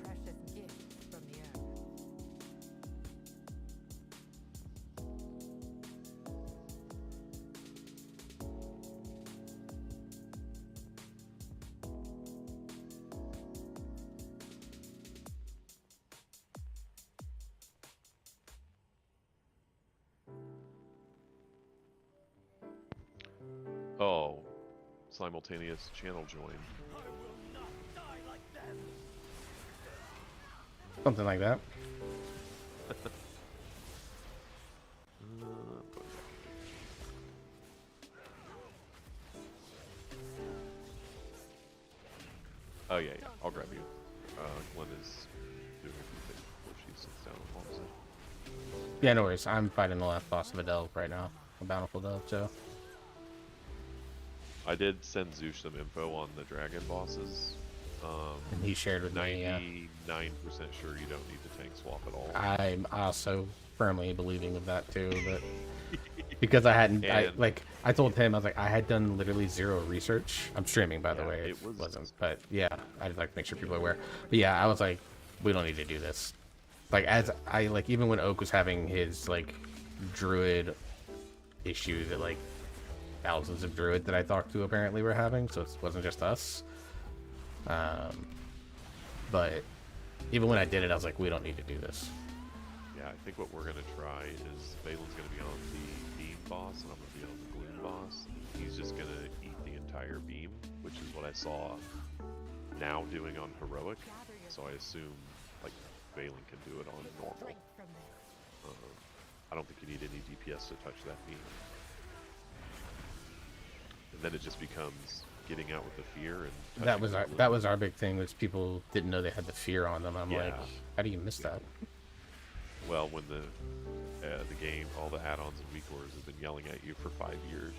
Precious gift from the earth. Oh, simultaneous channel join. something like that. Oh yeah, yeah. I'll grab you. Glenn is doing a few things before she sits down and logs in. Yeah, no worries. I'm fighting the last boss of a delve right now. A bountiful delve, so. I did send Zeus some info on the dragon bosses. And he shared with me, yeah. 99% sure you don't need to tank swap at all. I'm also firmly believing of that too, but because I hadn't, I told him, I was like, I had done literally zero research. I'm streaming, by the way. It wasn't, but yeah, I'd like to make sure people are aware. But yeah, I was like, we don't need to do this. Like, even when Oak was having his, like, druid issue that, like, thousands of druid that I talked to apparently were having, so it wasn't just us. But even when I did it, I was like, we don't need to do this. Yeah, I think what we're going to try is Valen's going to be on the beam boss, and I'm going to be on the gloom boss. He's just going to eat the entire beam, which is what I saw now doing on heroic. So I assume, like, Valen can do it on normal. I don't think you need any DPS to touch that beam. And then it just becomes getting out with the fear and that was our big thing, was people didn't know they had the fear on them. I'm like, how do you miss that? Well, when the game, all the add-ons and WeakCores have been yelling at you for 5 years,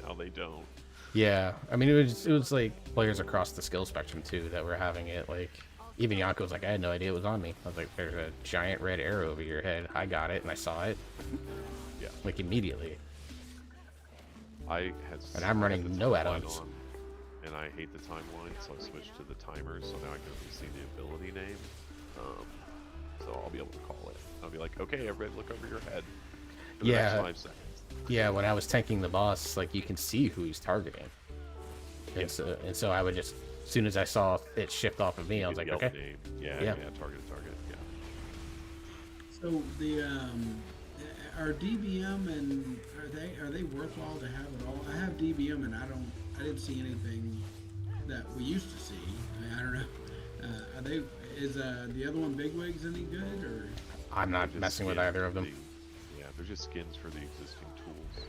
now they don't. Yeah, I mean, it was like players across the skill spectrum too that were having it. Like, even Yako was like, I had no idea it was on me. I was like, there's a giant red arrow over your head. I got it and I saw it. Yeah, like immediately. And I'm running no add-ons. And I hate the timeline, so I switched to the timer, so now I can only see the ability name. So I'll be able to call it. I'll be like, okay, everybody look over your head for the next 5 seconds. Yeah, when I was tanking the boss, like, you can see who he's targeting. And so I would just, as soon as I saw it shift off of me, I was like, okay. Name. Yeah, target, yeah. So the are DBM and are they worthwhile to have at all? I have DBM and I didn't see anything that we used to see. I don't know. Is the other one Bigwigs any good, or? I'm not messing with either of them. Yeah, they're just skins for the existing tools.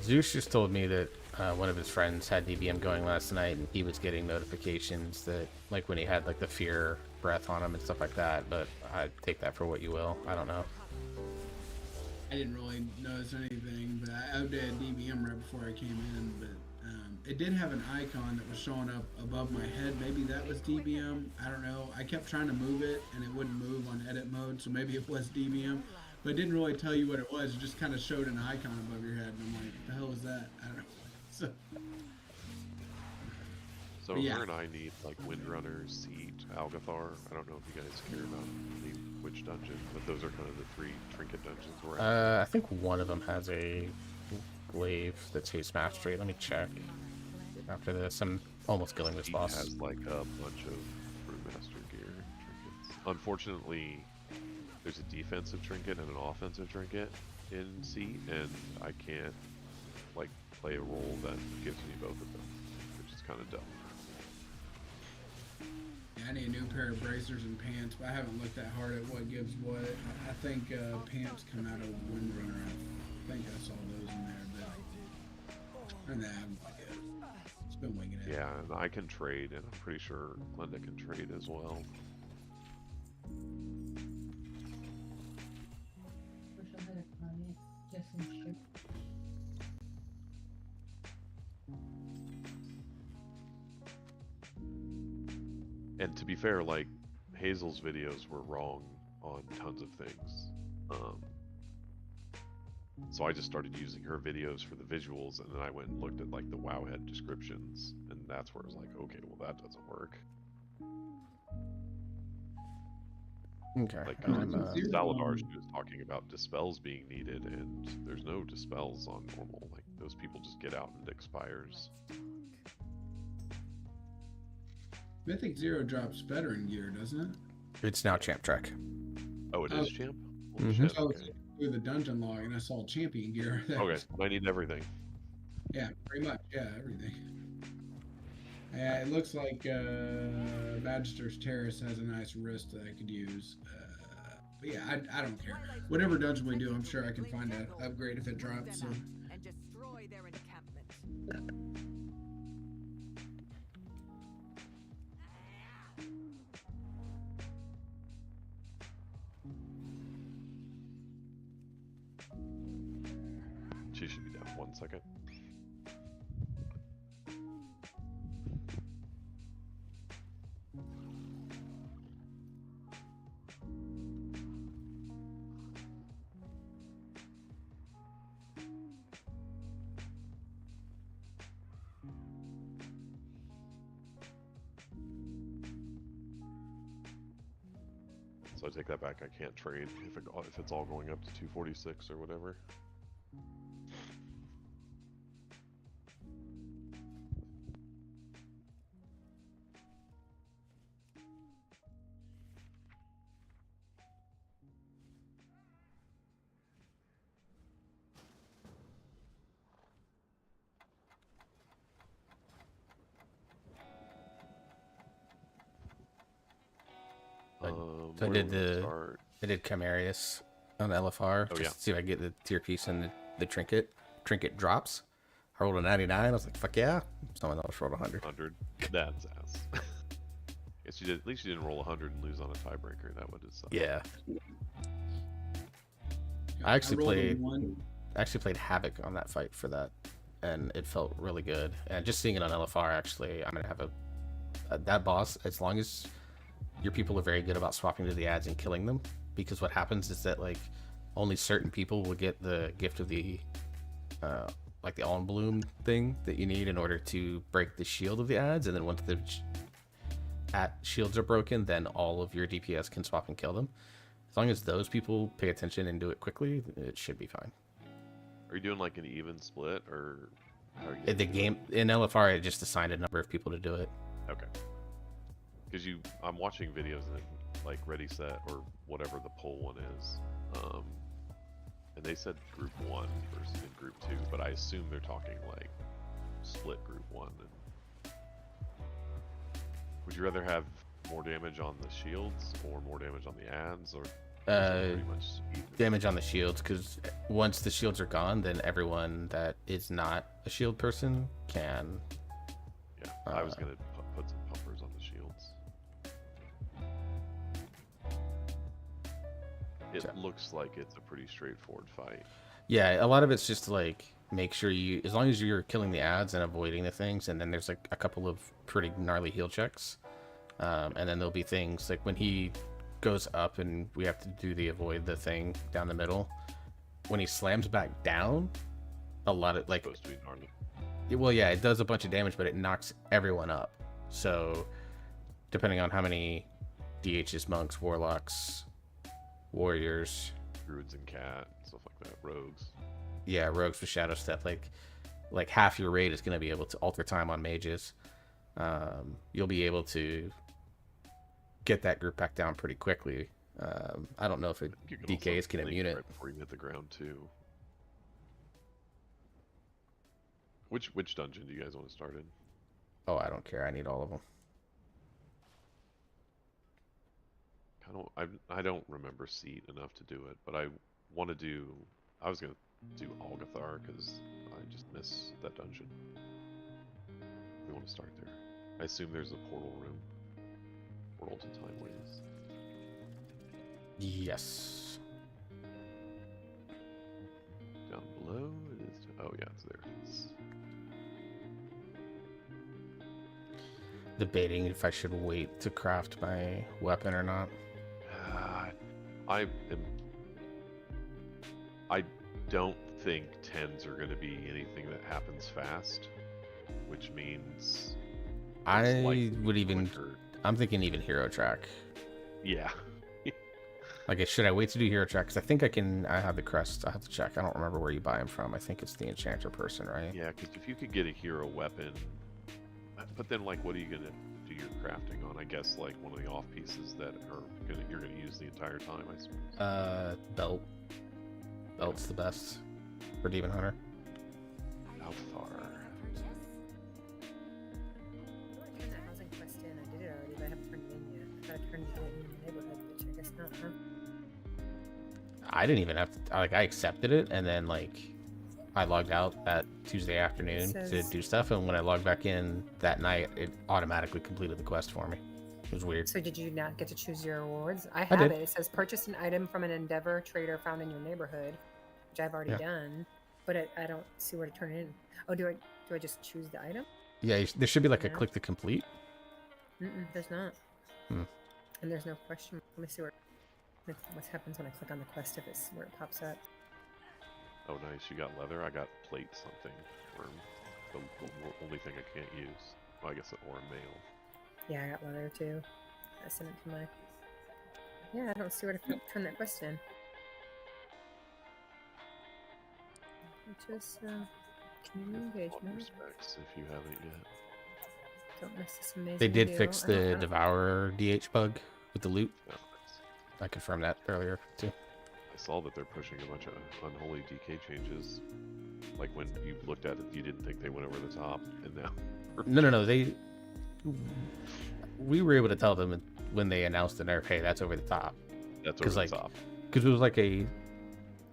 Zeus just told me that one of his friends had DBM going last night, and he was getting notifications that, like, when he had, like, the fear breath on him and stuff like that, but I take that for what you will. I don't know. I didn't really notice anything, but I updated DBM right before I came in, but it did have an icon that was showing up above my head. Maybe that was DBM. I don't know. I kept trying to move it, and it wouldn't move on edit mode, so maybe it was DBM. But it didn't really tell you what it was. It just kind of showed an icon above your head, and I'm like, the hell is that? I don't know. So her and I need, like, Windrunner, Seed, Algathar. I don't know if you guys care about which dungeon, but those are kind of the 3 trinket dungeons we're at. I think one of them has a glaive that's Haste Mastery. Let me check. After this, I'm almost killing this boss. Has, like, a bunch of Brewmaster gear trinkets. Unfortunately, there's a defensive trinket and an offensive trinket in Seed, and I can't, like, play a role that gives me both of them, which is kind of dumb. Yeah, I need a new pair of bracers and pants, but I haven't looked that hard at what gives what. I think pants come out of Windrunner. I think I saw those in there, but and that it's been winging it. Yeah, and I can trade, and I'm pretty sure Glenda can trade as well. And to be fair, like Hazel's videos were wrong on tons of things. So I just started using her videos for the visuals, and then I went and looked at like the Wowhead descriptions, and that's where it's like, okay, well that doesn't work. Okay. Like Zero, Saladar, she was talking about dispels being needed, and there's no dispels on normal. Like those people just get out and it expires. Mythic Zero drops better in gear, doesn't it? It's now champ track. Oh, it Oh. is champ? Holy Mhm. shit, I was okay. through the dungeon log and I saw champion gear. Okay, I need everything. Yeah, pretty much. Yeah, everything. Yeah, it looks like Magister's Terrace has a nice wrist that I could use. But yeah, I don't care. Whatever dungeon we do, I'm sure I can find an upgrade if it drops. So. And destroy their encampment. She should be down 1 second. So I take that back. I can't trade if it's all going up to 246 or whatever. So I Where did do we the start? I did Chimerius on LFR Oh, just yeah. to see if I get the tier piece and the trinket. Trinket drops. I rolled a 99. I was like, fuck yeah. Someone else rolled 100. 100. That's ass. Guess you did. At least you didn't roll 100 and lose on a tiebreaker. That would have sucked. Yeah. I actually rolled a played one. Havoc on that fight for that, and it felt really good. And just seeing it on LFR, actually, I'm gonna have that boss. As long as your people are very good about swapping to the ads and killing them, because what happens is that like only certain people will get the gift of the like the on bloom thing that you need in order to break the shield of the ads, and then once the shields are broken, then all of your DPS can swap and kill them. As long as those people pay attention and do it quickly, it should be fine. Are you doing like an even split, or how are you In the game in LFR, it just assigned a number of people to do it. Okay. Because I'm watching videos and like Ready Set or whatever the poll one is, and they said group 1 versus in group 2, but I assume they're talking like split group 1. And would you rather have more damage on the shields or more damage on the ads, or pretty much even? Damage on the shields, because once the shields are gone, then everyone that is not a shield person can. Yeah, I was gonna put some pumpers on the shields. It looks like it's a pretty straightforward fight. Yeah, a lot of it's just like make sure you, as long as you're killing the ads and avoiding the things, and then there's like a couple of pretty gnarly heal checks, and then there'll be things like when he goes up and we have to do the avoid the thing down the middle. When he slams back down, a lot of like, Supposed to be gnarly. well, yeah, it does a bunch of damage, but it knocks everyone up. So depending on how many DHs, monks, warlocks, warriors, Druids and cat, stuff like that, rogues. yeah, rogues with shadow step, like half your raid is going to be able to alter time on mages. You'll be able to get that group back down pretty quickly. I don't know if it DKs can immune it. Right before you hit the ground too. Which dungeon do you guys want to start in? Oh, I don't care. I need all of them. I don't remember Seat enough to do it, but I want to do. I was gonna do Algathar because I just miss that dungeon. We want to start there. I assume there's a portal room. Portal to Time Ways. Yes. Down below it is. Oh yeah, it's there. debating if I should wait to craft my weapon or not. I don't think 10s are going to be anything that happens fast, which means I would even. I'm thinking even hero track. Yeah. Like, should I wait to do hero track? Because I think I can. I have the crest. I have to check. I don't remember where you buy them from. I think it's the enchanter person, right? Yeah, because if you could get a hero weapon, but then like, what are you gonna do your crafting on? I guess like one of the off pieces that you're gonna use the entire time. I suppose. Belt. Belt's the best for Demon Hunter. How far? Turn that housing quest in. I did it already, but I haven't turned it in yet. I thought I turned it in the neighborhood, but I guess not, huh? I didn't even have to. Like, I accepted it, and then like, I logged out that Tuesday afternoon to do stuff, and when I logged back in that night, it automatically completed the quest for me. It was weird. So did you not get to choose your rewards? I have did. it. It says purchase an item from an Endeavor trader found in your neighborhood, which I've already done, but I don't see where to turn it in. Oh, do I just choose the item? Yeah, there should be like a click to complete. There's not. Hmm. And there's no question. Let me see what happens when I click on the quest if it's where it pops up. Oh, nice. You got leather. I got plate something. Or the only thing I can't use. Well, I guess or mail. Yeah, I got leather too. I sent it to my. Yeah, I don't see where to turn that quest in. Just community engagement. Respects if you haven't yet. Don't miss this amazing. They did video. fix the Devourer DH bug with the loot. Oh, nice. I confirmed that earlier too. I saw that they're pushing a bunch of unholy DK changes. Like when you looked at it, you didn't think they went over the top, and now. No. We were able to tell them when they announced the nerf, hey, that's over the top. That's over the top. Because it was like a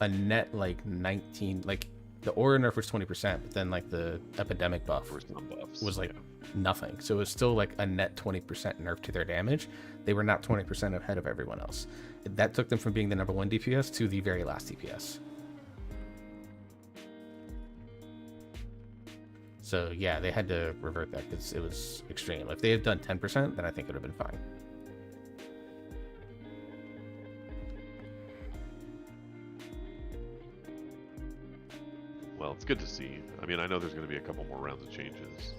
net like 19, like the aura nerf was 20%, but then like the epidemic buff was like nothing. So it was still like a net 20% nerf to their damage. They were not 20% ahead of everyone else. That took them from being the number 1 DPS to the very last DPS. So yeah, they had to revert that because it was extreme. If they had done 10%, then I think it would have been fine. Well, it's good to see. I mean, I know there's going to be a couple more rounds of changes.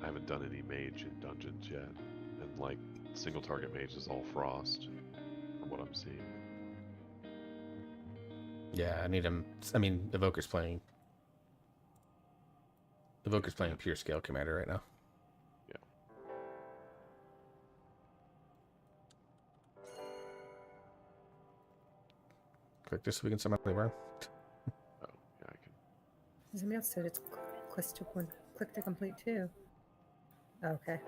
I haven't done any mage in dungeons yet. And, like, single target mage is all frost, from what I'm seeing. Yeah, I need him. I mean, Evoker's playing pure scale commander right now. Click this so we can somehow play around. Oh, yeah, I can. Somebody else said it's click to complete too. Okay.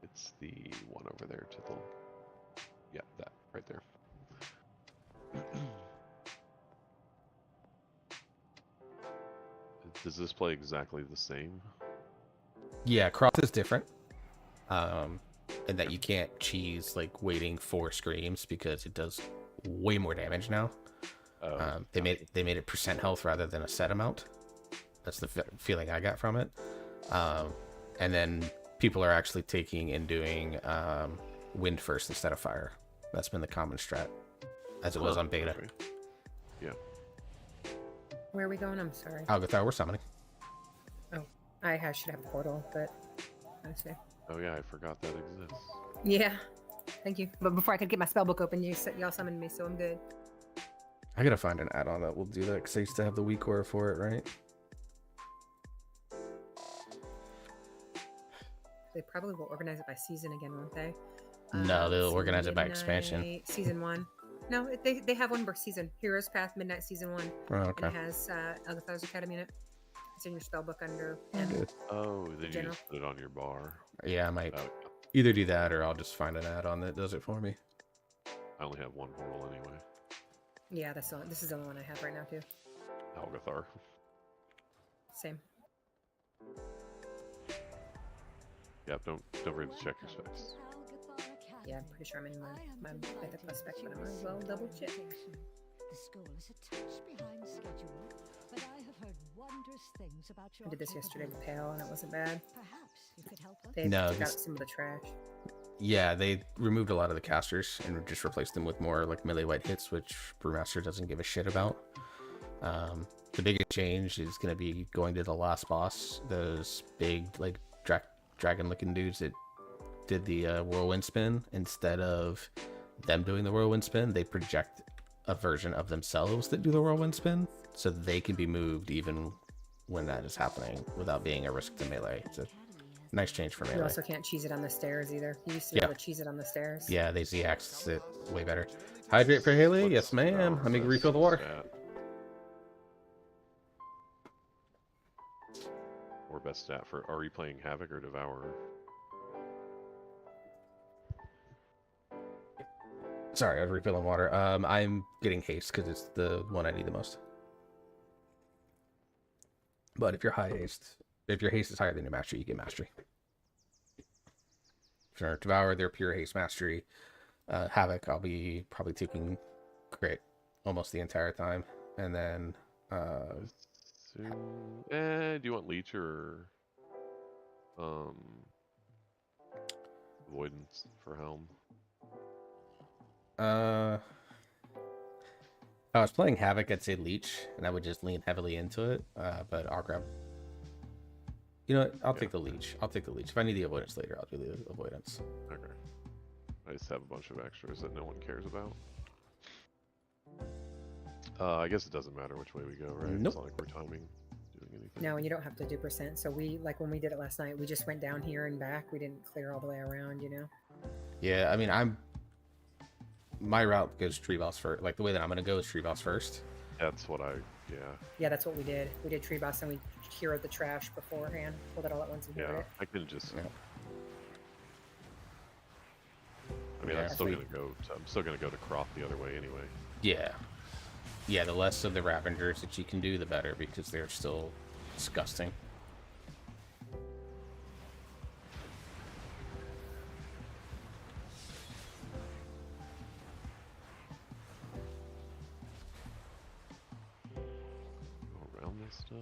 It's the one over there to the... Yeah, that, right there. Does this play exactly the same? Yeah, cross is different. And that you can't cheese like waiting for screams because it does way more damage now. They made it percent health rather than a set amount. That's the feeling I got from it. And then people are actually taking and doing wind first instead of fire. That's been the common strat, as it was on beta. Okay. Yeah. Where are we going? I'm sorry. Algathar, we're summoning. Oh, I should have portal, but honestly. Oh yeah, I forgot that exists. Yeah, thank you. But before I could get my spellbook open, y'all summoned me, so I'm good. I gotta find an add-on that will do that because I used to have the weak aura for it, right? They probably will organize it by season again, won't they? No, they'll organize it by expansion. Season 1. No, they have one per season. Heroes Path Midnight Season 1. Oh, okay. And it has Algathar's Academy in it. It's in your spellbook under Good. Oh, then you General. just put it on your bar. Yeah, I might Oh, either do that or I'll just find an add-on that does it for me. I only have one portal anyway. Yeah, this is the only one I have right now too. Algathar. Same. Yep, don't forget to check your specs. Yeah, I'm pretty sure I'm in my mythical spec, but I might as well double check. The school is a touch behind schedule, but I have heard wondrous things about your I did this yesterday with capabilities. Pale, and it wasn't bad. Perhaps you could help us. They No, took out this- some of the trash. Yeah, they removed a lot of the casters and just replaced them with more like melee white hits, which Brewmaster doesn't give a shit about. The biggest change is going to be going to the last boss. Those big like dragon-looking dudes that did the whirlwind spin. Instead of them doing the whirlwind spin, they project a version of themselves that do the whirlwind spin, so they can be moved even when that is happening without being a risk to melee. It's a nice change for You melee. also can't cheese it on the stairs either. You used to be able to cheese it on the stairs. Yeah, they Z-axis it way better. Hydrate for Haley? Yes, ma'am. Let me refill the water. Or best stat for, are you playing Havoc or Devourer? Sorry, I was refilling water. I'm getting haste because it's the one I need the most. But if you're high haste, if your haste is higher than your mastery, you get mastery. For Devour, they're pure haste mastery. Havoc, I'll be probably taking crit almost the entire time. And then do you want Leech or Avoidance for Helm? If I was playing Havoc, I'd say Leech, and I would just lean heavily into it. But I'll grab. You know what? I'll take the Leech. I'll take the Leech. If I need the Avoidance later, I'll do the Avoidance. Okay. I just have a bunch of extras that no one cares about. I guess it doesn't matter which way we go, right? Nope. It's not like we're timing doing anything. No, you don't have to do percent. So we, like when we did it last night, we just went down here and back. We didn't clear all the way around, you know? Yeah, I mean, my route goes tree boss first. Like the way that I'm gonna go is tree boss first. That's what Yeah, that's what we did. We did tree boss and we cured the trash beforehand. Pulled it all at once and cured yeah. it. I can just. Yeah. I mean, Yeah, I'm still we- gonna go. I'm still gonna go to Croft the other way anyway. Yeah. Yeah, the less of the Ravengers that you can do, the better, because they're still disgusting. Go around this stuff.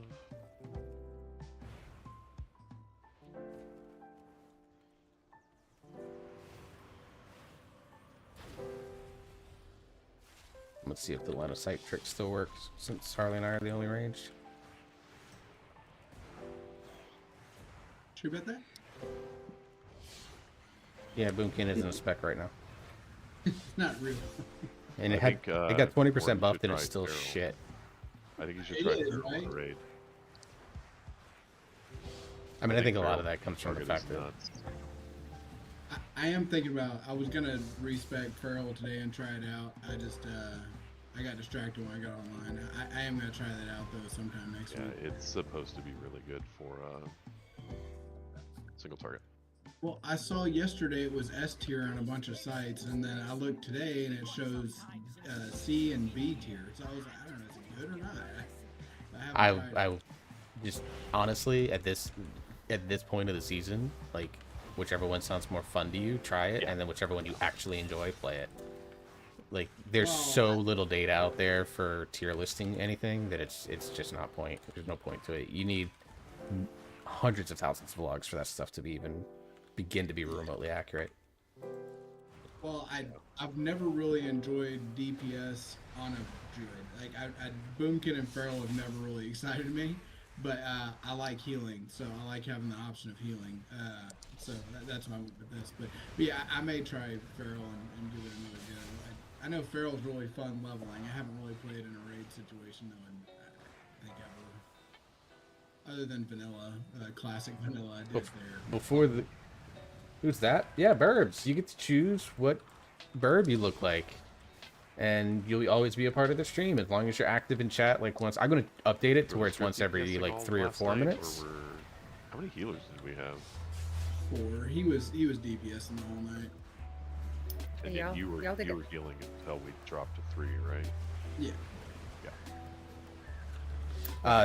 Let's see if the line of sight trick still works, since Harley and I are the only ranged. Sure about that? Yeah, Boomkin isn't a spec right now. It's not real. And it I think, it got 20% Gordon buffed should and it's try still Feral. shit. I think you should It try is, Feral on right? the raid. I mean, I think a lot Feral of that comes from the target is fact that nuts. I am thinking about. I was gonna respec Feral today and try it out. I just I got distracted when I got online. I am gonna try that out though sometime next Yeah, week. it's supposed to be really good for single target. Well, I saw yesterday it was S tier on a bunch of sites, and then I looked today and it shows C and B tier. So I was like, I don't know, is it good or not? I haven't tried it. I just honestly at this point of the season, like whichever one sounds more fun to you, try it, and then whichever one you actually enjoy, play it. Like there's so little data out there for tier listing anything that it's just not point. There's no point to it. You need hundreds of thousands of logs for that stuff to be even begin to be remotely accurate. Well, I've never really enjoyed DPS on a druid. Like Boomkin and Feral have never really excited me, but I like healing, so I like having the option of healing. So that's my with this. But yeah, I may try Feral and give it another go. I know Feral's really fun leveling. I haven't really played in a raid situation though, and I think ever. Other than vanilla, classic vanilla, I did there. Before the who's that? Yeah, Burbs. You get to choose what burb you look like, and you'll always be a part of the stream as long as you're active in chat. Like once I'm gonna update it to where it's once every like 3 or 4 minutes. How many healers did we have? 4. He was DPS in the whole night. And Yeah, then you were y'all did it. healing until we dropped to 3, right? Yeah. Yeah.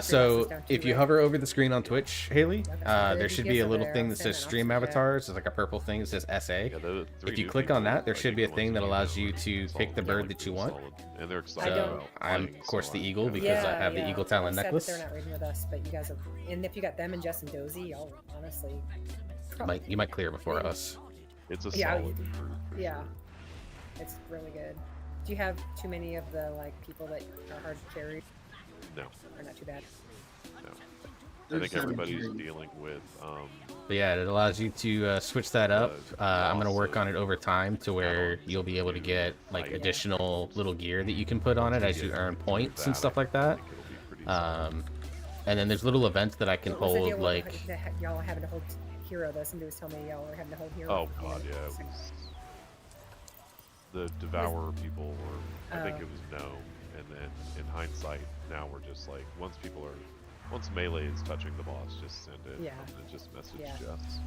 So down too, if you right? hover over the screen on Twitch, Haley, Okay. there should be a over little there. thing I'll that send says it. I'll stream check. avatars. There's like a purple thing that says SA. Yeah, the three If you new click on people, that, there like, should be a even the thing ones that we allows know you are to solid, pick the they're, bird like, that you pretty want. solid. And they're excited don't- about I'm playing, of course so the I eagle kinda- because I Yeah, have the yeah. eagle I'm talon sad necklace. that they're not raiding with us, but you guys have. And if you got them and Justin Dozy, y'all honestly. You might clear before us. It's a Yeah, solid group. for Yeah, sure. it's really good. Do you have too many of the like people that are hard to carry? No, Or not too bad? no. I They're think just everybody's having dealing with But yeah, it allows you to switch that up. I'm gonna loss work on of it over time to where add-ons you'll be able to get like items. additional little gear that you can put on it as you earn points and stuff like that. I think it'll be pretty solid. And then there's little events that I can What was the hold deal with like y'all having to hold hero though? Somebody was telling me y'all were having to hold hero. Oh for the god, end. yeah, it was the Devourer people were. I think Oh. it was no, and then in hindsight, now we're just like once melee is touching the boss, just send it, Yeah. and then just message Yeah. Jess.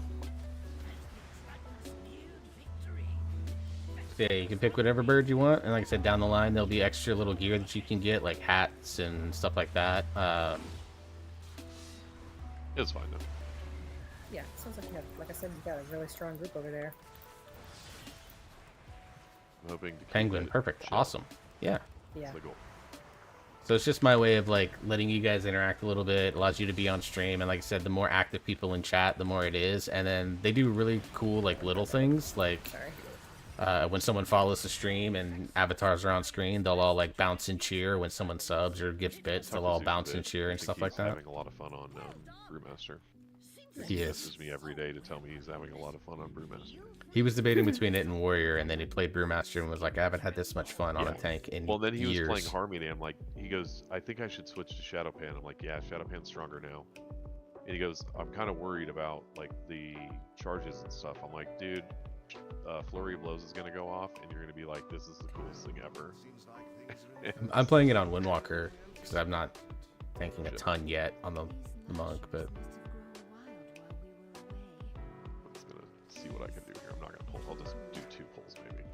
yeah, you can pick whatever bird you want, and like I said, down the line there'll be extra little gear that you can get, like hats and stuff like that. It's fine though. Yeah, it sounds like you have, like I said, you got a really strong group over there. I'm hoping to keep Penguin, it perfect, chill. awesome, yeah. Yeah. That's the goal. So it's just my way of like letting you guys interact a little bit. It allows you to be on stream, and like I said, the more active people in chat, the more it is. And then they do really cool like little things, like when someone follows the stream and avatars are on screen, they'll all like bounce and cheer. When someone subs or gives bits, they'll all bounce and cheer and stuff like He's that. having a lot of fun on Brewmaster. He is. Messages me every day to tell me he's having a lot of fun on Brewmaster. He was debating between it and Warrior, and then he played Brewmaster and was like, I haven't had this much fun on a tank in Well, then he years. was playing Harmony, and I'm like, he goes, I think I should switch to Shadowpan. I'm like, yeah, Shadowpan's stronger now. And he goes, I'm kind of worried about like the charges and stuff. I'm like, dude, Flurry of Blows is gonna go off, and you're gonna be like, this is the coolest thing ever. I'm playing it on Windwalker because I'm not tanking a ton yet on the monk, but I'm just gonna see what I can do here. I'm not gonna pull. I'll just do 2 pulls maybe.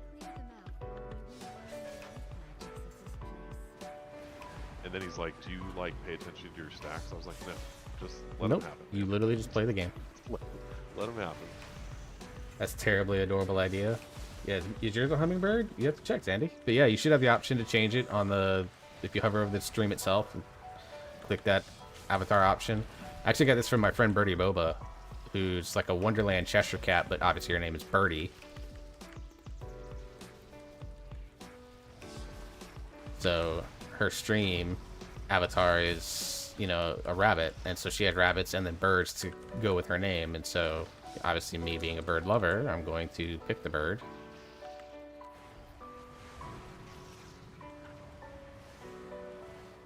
And then he's like, do you like pay attention to your stacks? I was like, no, just let nope. him happen. You literally just play the game. Let him happen. That's a terribly adorable idea. Yeah, is yours a hummingbird? You have to check, Sandy. But yeah, you should have the option to change it on the if you hover over the stream itself and click that avatar option. I actually got this from my friend Birdie Boba, who's like a Wonderland Cheshire cat, but obviously her name is Birdie. So her stream avatar is, you know, a rabbit, and so she had rabbits and then birds to go with her name, and so obviously me being a bird lover, I'm going to pick the bird.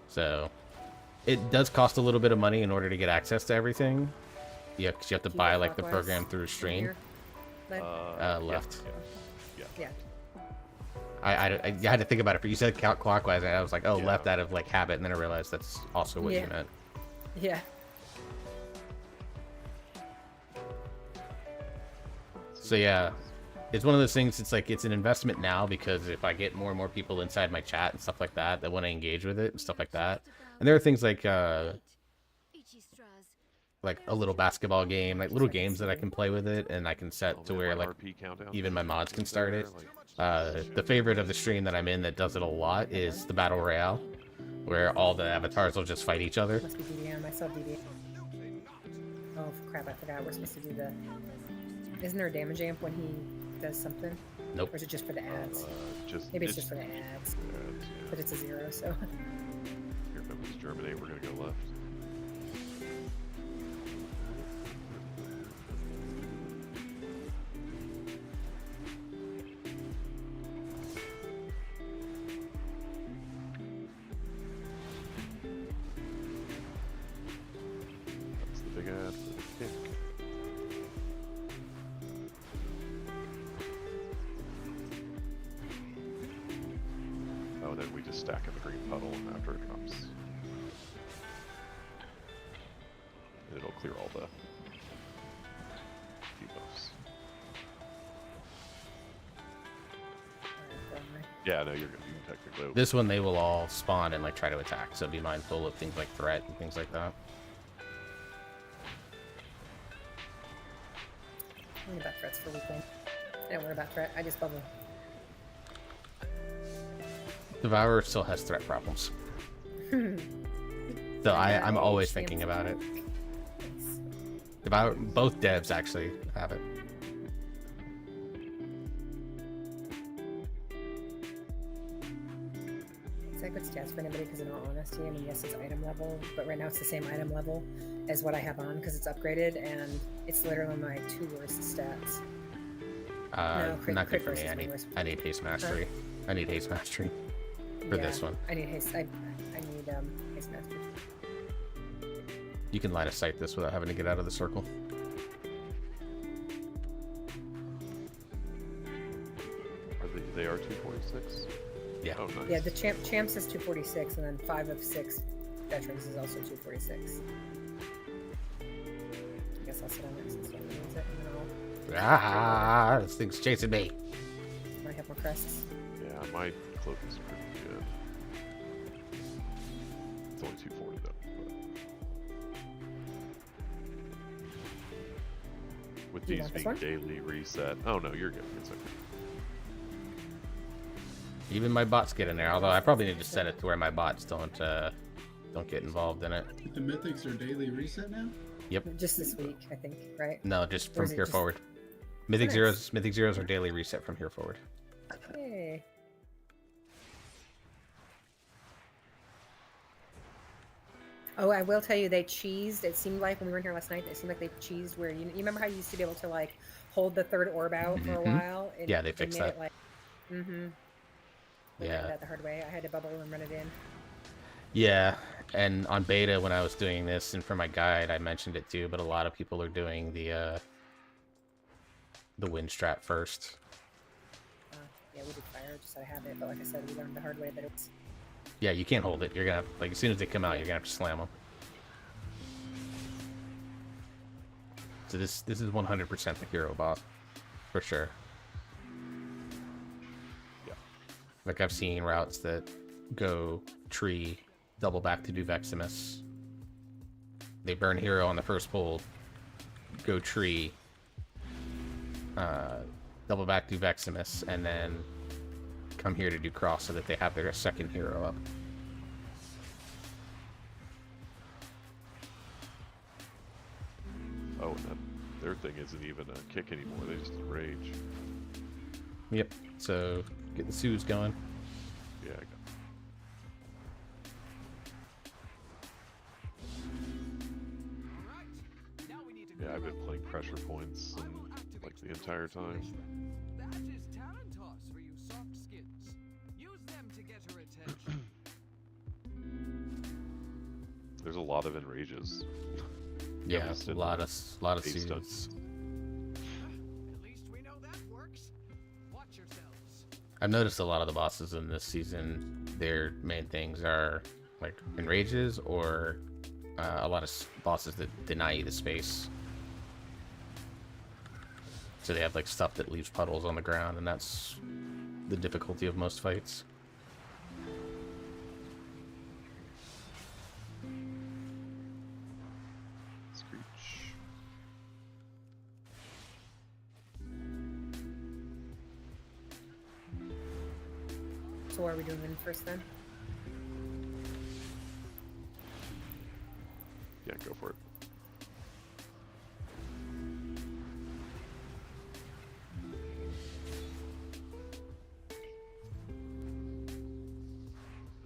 So it does cost a little bit of money in order to get access to everything. Yeah, because you have to Can you buy go like the clockwise program through from stream. here? Led? Left. Yeah. I had to think about it, but you said clockwise, and I was like, oh, Yeah. left out of like habit, and then I realized that's also what you Yeah. meant. Yeah. So yeah, it's one of those things. It's like it's an investment now because if I get more and more people inside my chat and stuff like that that want to engage with it and stuff like that, and there are things like a little basketball game, like little games that I can play with it, and I can set to where like RP countdown. even my mods can start it. The favorite of the stream that I'm in that does it a lot is the Battle Royale, where all the avatars will just fight each other. Must be DDM. I saw DDM. Oh crap! I forgot. We're supposed to do the. Isn't there a damage amp when he does something? Nope. Or is it just for the ads? It's Maybe it's just for the ads. But it's a 0, so. Here comes Germinate. We're gonna go left. That's the big ad for the kick. Oh, and then we just stack in the green puddle after it drops. And it'll clear all the debuffs. Alright, Yeah, no, you're good. You can technically. This one, they will all spawn and like try to attack, so be mindful of things like threat and things like that. I worry about threats for weekend. I don't worry about threat. I just bubble. Devourer still has threat problems. So I'm always thinking about it. Devourer, both devs actually have it. It's a good stats for anybody because in all honesty, I mean, yes, it's item level, but right now it's the same item level as what I have on because it's upgraded and it's literally my 2 worst stats. No, Not good for me. versus I need haste mastery. I need haste mastery for this one. I need haste. I need haste mastery. You can line of sight this without having to get out of the circle. They are 246? Yeah. Oh, nice. Yeah, the champs is 246, and then 5 of 6 veterans is also 246. I guess I'll sit on that since I don't use it, and then I'll. This thing's chasing me. I have more crests. Yeah, my cloak is pretty good. It's only 240 though. But... With You these want this being one? daily reset. Oh no, you're good. It's okay. Even my bots get in there, although I probably need to set it to where my bots don't get involved in it. The mythics are daily reset now? Yep. Just this week, I think, right? No, just Or from is it here just- forward. Mythic Nice. zeros are daily reset from here forward. Hey. Oh, I will tell you, they cheesed. It seemed like when we were in here last night, it seemed like they cheesed where you remember how you used to be able to like hold the third orb out for a while? Yeah, they fixed made that. It like, mm-hmm. We Yeah. learned that the hard way. I had to bubble and run it in. Yeah, and on beta when I was doing this, and for my guide, I mentioned it too. But a lot of people are doing the wind strat first. Yeah, we did fire just so I have it, but like I said, we learned the hard way that it's. Yeah, you can't hold it. You're gonna have, like as soon as they come out, you're gonna have to slam them. So this is 100% the hero boss, for sure. Yeah. Like I've seen routes that go tree, double back to do Veximus. They burn hero on the first pull, go tree, double back do Veximus, and then come here to do cross so that they have their second hero up. Oh, and that, their thing isn't even a kick anymore. They just rage. Yep. So get the Sues going. Yeah, I got. Yeah, I've been playing pressure points and, like the entire time. That is talent toss for you soft skins. Use them to get her attention. There's a lot of enrages. Yeah, Just a in lot of base Sues. stunts. At least we know that works. Watch yourselves. I've noticed a lot of the bosses in this season, their main things are like enrages or a lot of bosses that deny you the space. So they have like stuff that leaves puddles on the ground, and that's the difficulty of most fights. Screech. So are we doing wind first then? Yeah, go for it.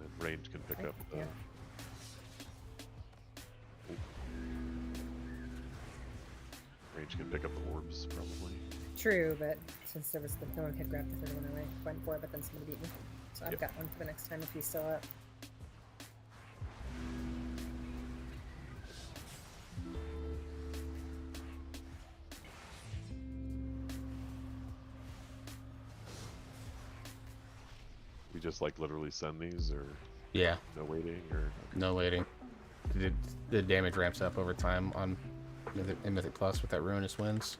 And range can pick up. Yeah. Range can pick up the orbs, probably. True, but since there was no one had grabbed the third one away, went for it, but then somebody beat me. So I've Yep. got one for the next time if he's still up. We just like literally send these, or Yeah, no waiting, or no waiting. The damage ramps up over time on Mythic Plus with that Ruinous Winds.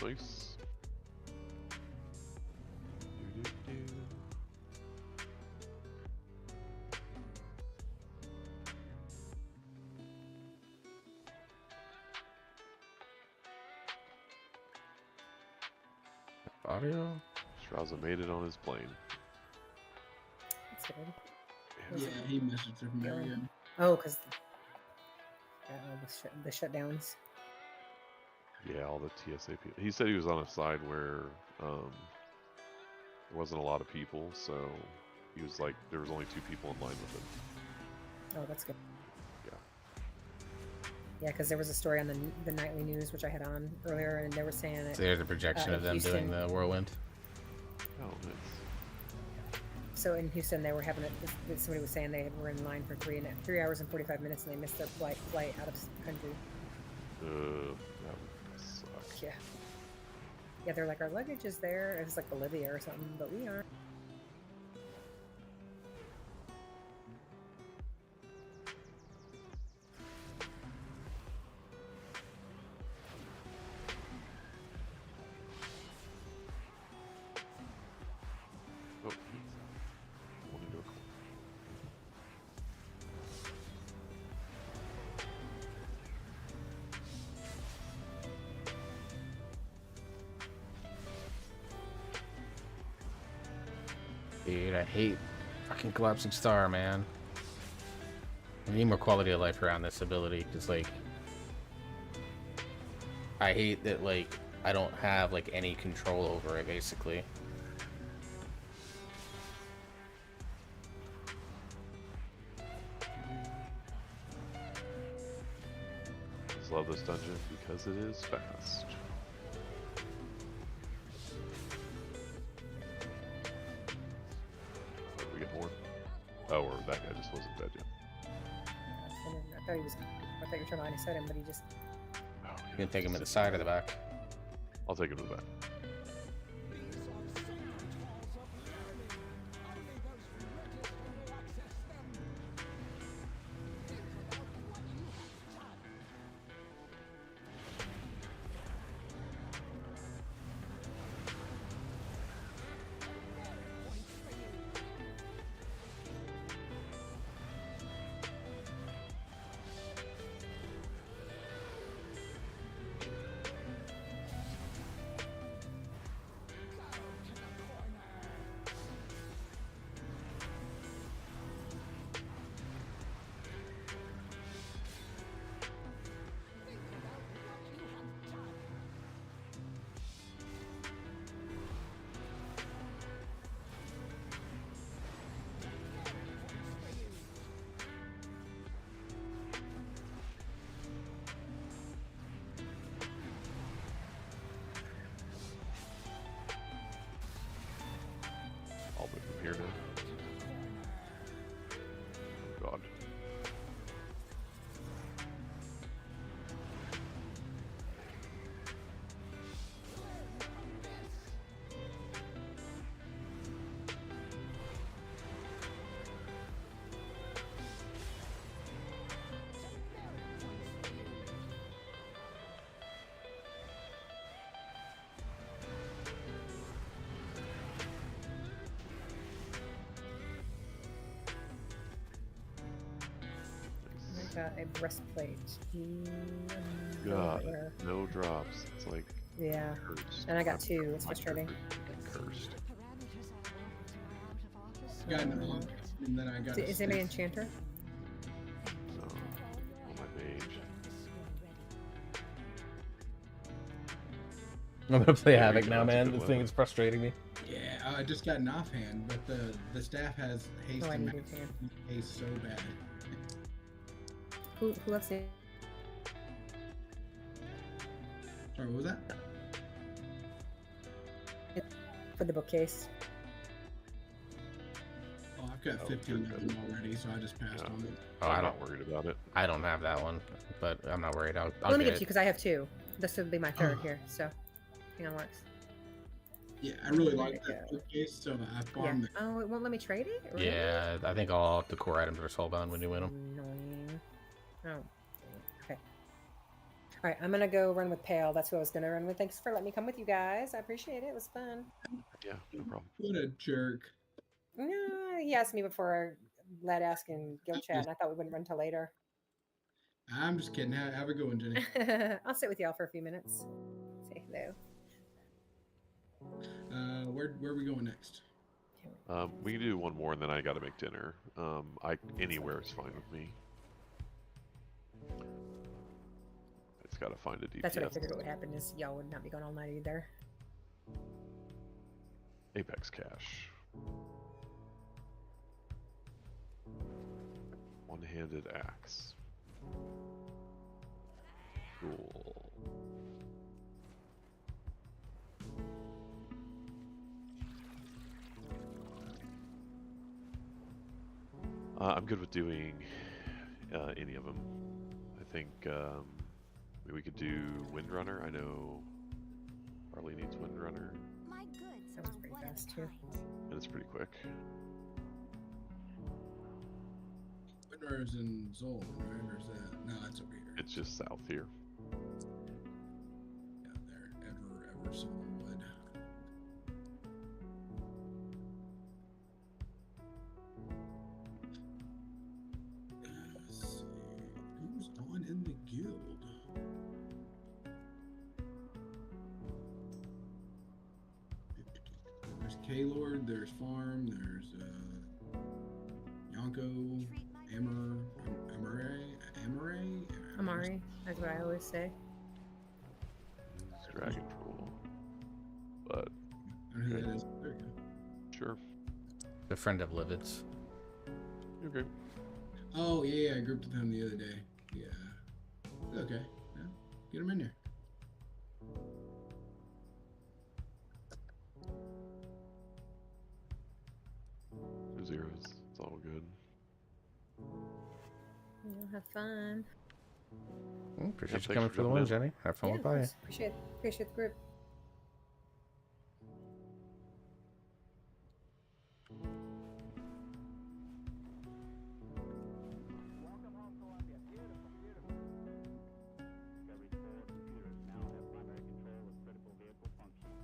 Nice. Do-do-do. Audio? Shraza made it on his plane. That's good. Yeah, he messaged her from there again. Oh, because the shutdowns. Yeah, all the TSA people. He said he was on a side where there wasn't a lot of people, so he was like, there was only 2 people in line with him. Oh, that's good. Yeah. Yeah, because there was a story on the nightly news, which I had on earlier, and they were saying it. So there's a projection of them doing the whirlwind. Oh, nice. So in Houston, they were having it. Somebody was saying they were in line for 3 hours and 45 minutes, and they missed their flight out of country. That would suck. Yeah. Yeah, they're like, our luggage is there. It's like Bolivia or something, but we aren't. Oh, I want to do a call. Dude, I hate fucking collapsing star, man. I need more quality of life around this ability, because like I hate that like I don't have like any control over it basically. Just love this dungeon because it is fast. Did we get more? Oh, or that guy just wasn't dead yet. I thought you were trying to line his head in, but he just. Oh, You can take him to the side or the back. I'll take him to the back. I'll move him here now. God. I got a breastplate. God, no drops. It's like Yeah. cursed. And I got 2. It's frustrating. Cursed. Got an off, and then I got. Is anybody enchanter? No. Oh, my mage. I'm gonna play Yeah, Havoc you now, can, that's a man. good This thing weapon. is frustrating me. Yeah, I just got an offhand, but the staff has haste Oh, I and need max offhand. haste so bad. Who else? Sorry, what was that? For the bookcase. Oh, I've got 15 of them already, so I just passed on it. Oh, I'm not worried about it. I don't have that one, but I'm not worried. I'll Let me get get you because I have 2. This would be my 3rd here, so hang on, works. Yeah, I really There like we that go. bookcase, so I Yeah. farmed it. Oh, it won't let me trade it? Really? Yeah, I think all the core items are soulbound when you win them. Annoying. Oh, okay. All right, I'm gonna go run with Pale. That's who I was gonna run with. Thanks for letting me come with you guys. I appreciate it. It was fun. Yeah, no problem. What a jerk. No, he asked me before Led ask in guild chat, and I thought we wouldn't run till later. I'm just kidding. Have a good one, Jenny. I'll sit with y'all for a few minutes. Say hello. Where are we going next? We can do one more, and then I gotta make dinner. Anywhere is fine with me. It's gotta find a DPS. That's what I figured would happen is y'all would not be going all night either. Apex Cash. One-handed axe. Cool. I'm good with doing any of them. I think maybe we could do Windrunner. I know Harley needs Windrunner. My goods Sounds are pretty one of fast a too. kind. And it's pretty quick. Windrunner's in Zolan, right? Or is that? No, it's over here. It's just south here. Yeah, there. Everson Wood. Let's see. Who's on in the guild? There's K-Lord, there's Farm, there's Yonko, Amari, that's what I always say. It's Dragon Troll. But I don't know who that is. There you go. sure. A friend of Livid's. Okay. Oh yeah, I grouped with him the other day. Yeah. Okay. Yeah. Get him in there. For zeros. It's all good. You'll have fun. Appreciate you thanks coming for for the jumping win, in. Jenny. Have fun Yeah, with of Baya. course. Appreciate the group. Welcome home, Columbia. Beautiful, beautiful. Discovery's 4 computers now have primary control of critical vehicle functions.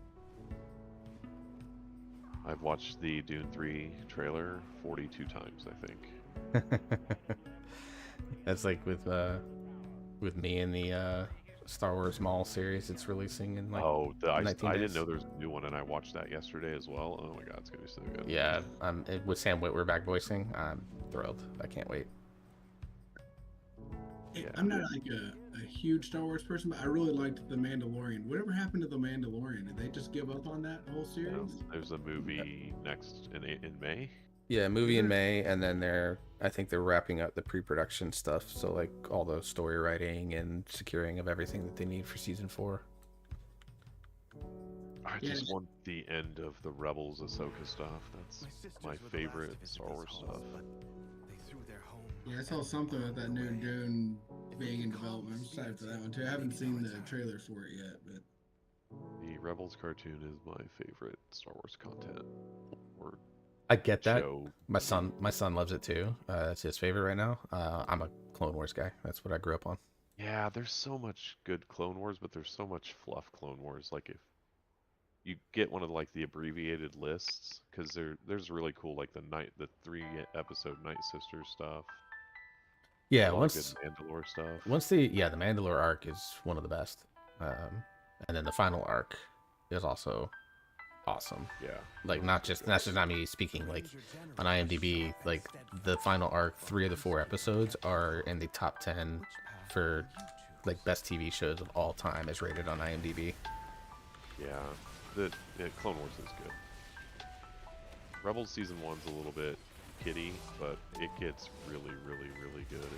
I've watched the Dune 3 trailer 42 times, I think. That's like with me and the Star Wars Mall series. It's releasing in like I 19 didn't days. know there was a new one, and I watched that yesterday as well. Oh my god, it's gonna be so good. Yeah, with Sam Witwer back voicing, I'm thrilled. I can't wait. Yeah. I'm not like a huge Star Wars person, but I really liked The Mandalorian. Whatever happened to The Mandalorian? Did they just give up on that whole series? There's a movie next in May. Yeah, movie in May, and then I think they're wrapping up the pre-production stuff. So like all the story writing and securing of everything that they need for season 4. I just want the end of the Rebels Ahsoka stuff. That's my favorite Star Wars stuff. Yeah, I saw something about that new Dune being in development. I'm excited for that one too. I haven't seen the trailer for it yet, but The Rebels cartoon is my favorite Star Wars content. Or I get that. show. My son loves it too. That's his favorite right now. I'm a Clone Wars guy. That's what I grew up on. Yeah, there's so much good Clone Wars, but there's so much fluff Clone Wars. Like if you get one of like the abbreviated lists, because there's really cool like the 3-episode Night Sisters stuff. Yeah, a lot once of good Mandalore stuff. once the Mandalore arc is one of the best, and then the final arc is also awesome. Yeah, like that's just not me speaking. Like on IMDb, like the final arc, 3 of the 4 episodes are in the top 10 for like best TV shows of all time, as rated on IMDb. Yeah, Clone Wars is good. Rebels season 1's a little bit kiddie, but it gets really, really, really good in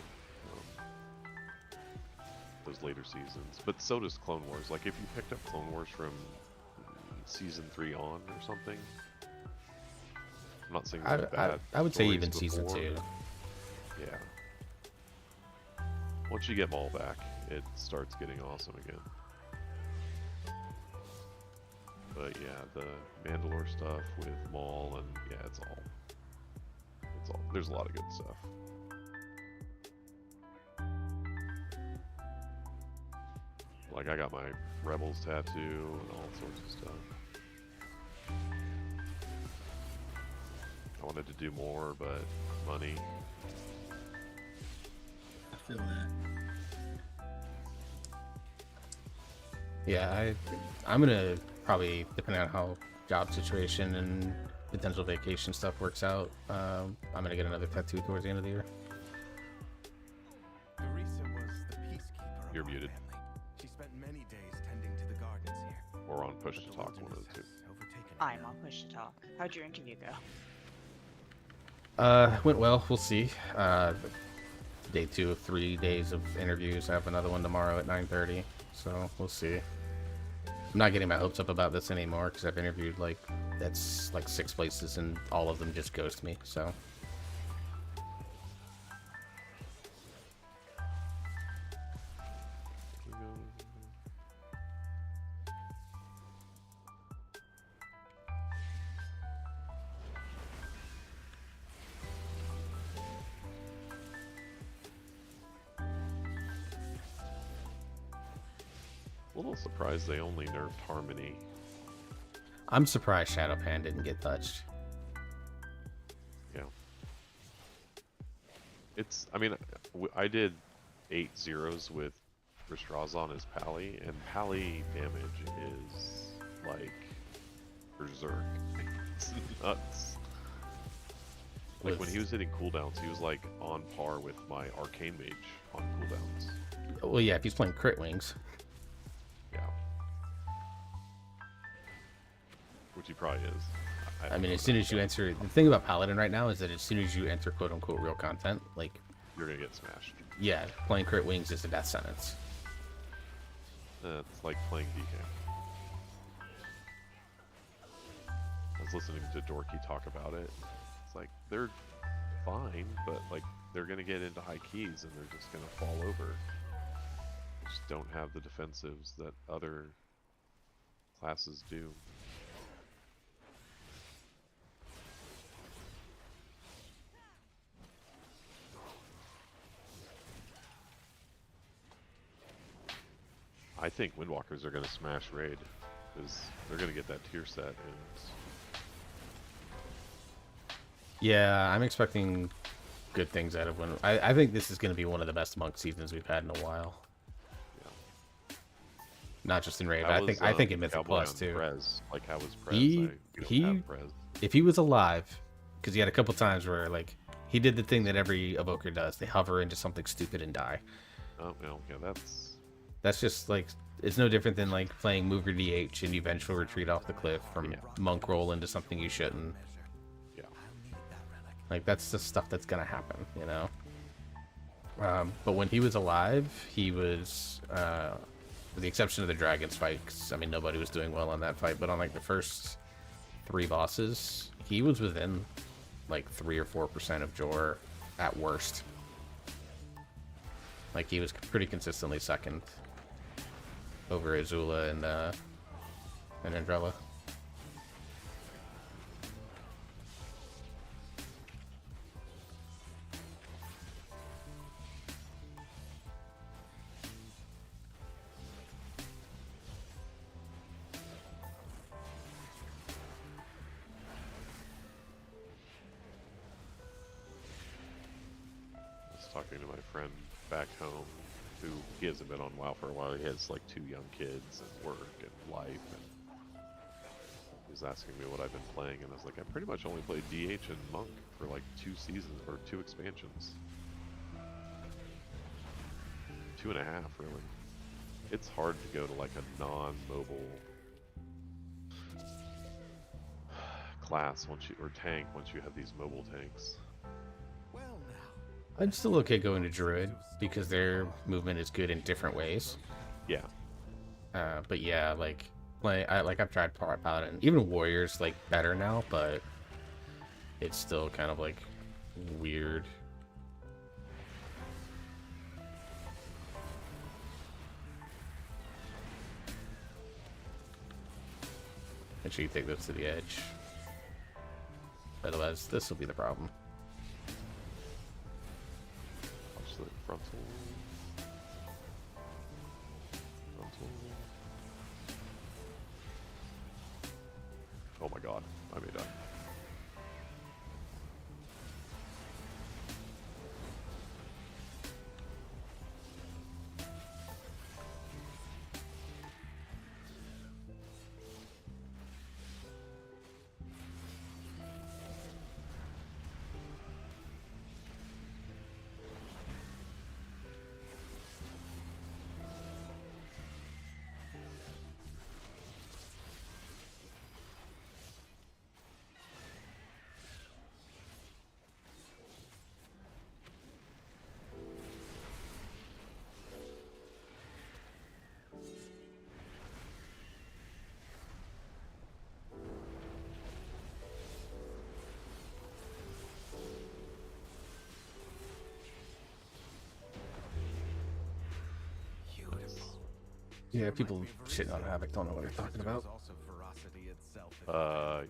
those later seasons. But so does Clone Wars. Like if you picked up Clone Wars from season 3 on or something, I'm not saying it's bad. I would say stories even season before. 2. Yeah. Once you get Maul back, it starts getting awesome again. But yeah, the Mandalore stuff with Maul and yeah, it's all. There's a lot of good stuff. Like, I got my Rebels tattoo and all sorts of stuff. I wanted to do more, but money. I feel that. Yeah, I'm gonna probably, depending on how job situation and potential vacation stuff works out, I'm gonna get another tattoo towards the end of the year. Teresa was the peacekeeper. You're of our muted. family. She spent many days tending to the gardens here. Or on push But to the talk, one of wilderness the two. has overtaken it I'm now. on push to talk. How'd your interview go? Went well. We'll see. Day 2 of 3 days of interviews. I have another one tomorrow at 9:30. So we'll see. I'm not getting my hopes up about this anymore because I've interviewed like 6 places and all of them just ghost me. So. A little surprised they only nerfed Harmony. I'm surprised Shadowpan didn't get touched. Yeah. It's, I mean, I did 8 zeros with Ristrazon as Pally, and Pally damage is like berserk. It's nuts. Like when he was hitting cooldowns, he was like on par with my Arcane Mage on cooldowns. Well, yeah, if he's playing crit wings. Yeah. Which he probably is. I mean, as soon as you enter, the thing about Paladin right now is that as soon as you enter quote unquote real content, like, you're gonna get smashed. Yeah, playing crit wings is a death sentence. It's like playing DK. I was listening to Dorky talk about it. It's like, they're fine, but like, they're gonna get into high keys and they're just gonna fall over. They just don't have the defensives that other classes do. I think Windwalkers are going to smash Raid, because they're going to get that tier set. And yeah, I'm expecting good things out of Wind. I think this is going to be one of the best Monk seasons we've had in a while. Yeah. Not just in Raid, but I think in Mythic Plus too. Prez. Like, how was Prez? If he was alive, because he had a couple times where like he did the thing that every evoker does: they hover into something stupid and die. Oh no, yeah, that's just like, it's no different than like playing Mover DH and you eventually retreat off the cliff from Monk roll into something you shouldn't. Yeah. Like, that's the stuff that's gonna happen, you know? But when he was alive, he was, with the exception of the Dragon's fight, 'cause, I mean, nobody was doing well on that fight, but on like the first 3 bosses, he was within like 3 or 4% of Jor at worst. Like, he was pretty consistently second over Azula and Andrella. I was talking to my friend back home, who he hasn't been on WoW for a while. He has like 2 young kids and work and life, and he was asking me what I've been playing, and I was like, I pretty much only played DH and Monk for like 2 seasons or 2 expansions. 2.5 really. It's hard to go to like a non-mobile class or tank once you have these mobile tanks. I'm still okay going to Druid because their movement is good in different ways. Yeah. But yeah, like I've tried Paladin, even Warrior's like better now, but it's still kind of like weird. Make sure you take those to the edge. Otherwise, this will be the problem. Watch the frontal. Oh my god, I may die. Yeah, people shitting on Havoc don't know what they're talking about. I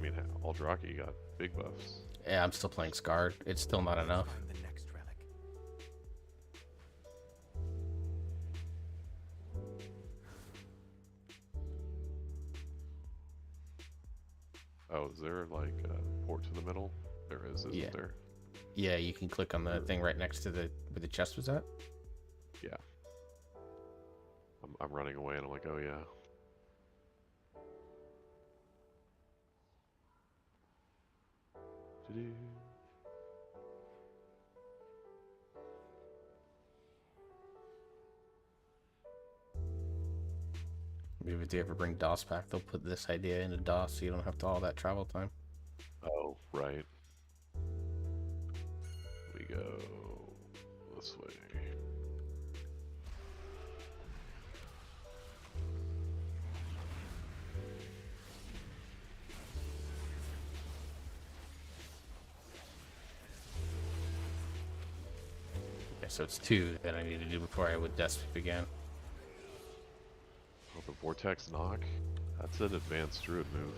mean, Aldraki got big buffs. Yeah, I'm still playing Scarred. It's still not enough. Oh, is there like a port to the middle? There is, isn't there? Yeah, you can click on the thing right next to the where the chest was at. Yeah. I'm running away and I'm like, oh yeah. Doo-doo. Maybe if they ever bring DOS back, they'll put this idea into DOS so you don't have to all that travel time. Oh, right. We go this way. Yeah, so it's 2 that I need to do before I would death sweep again. Oh, the Vortex Knock? That's an advanced druid move,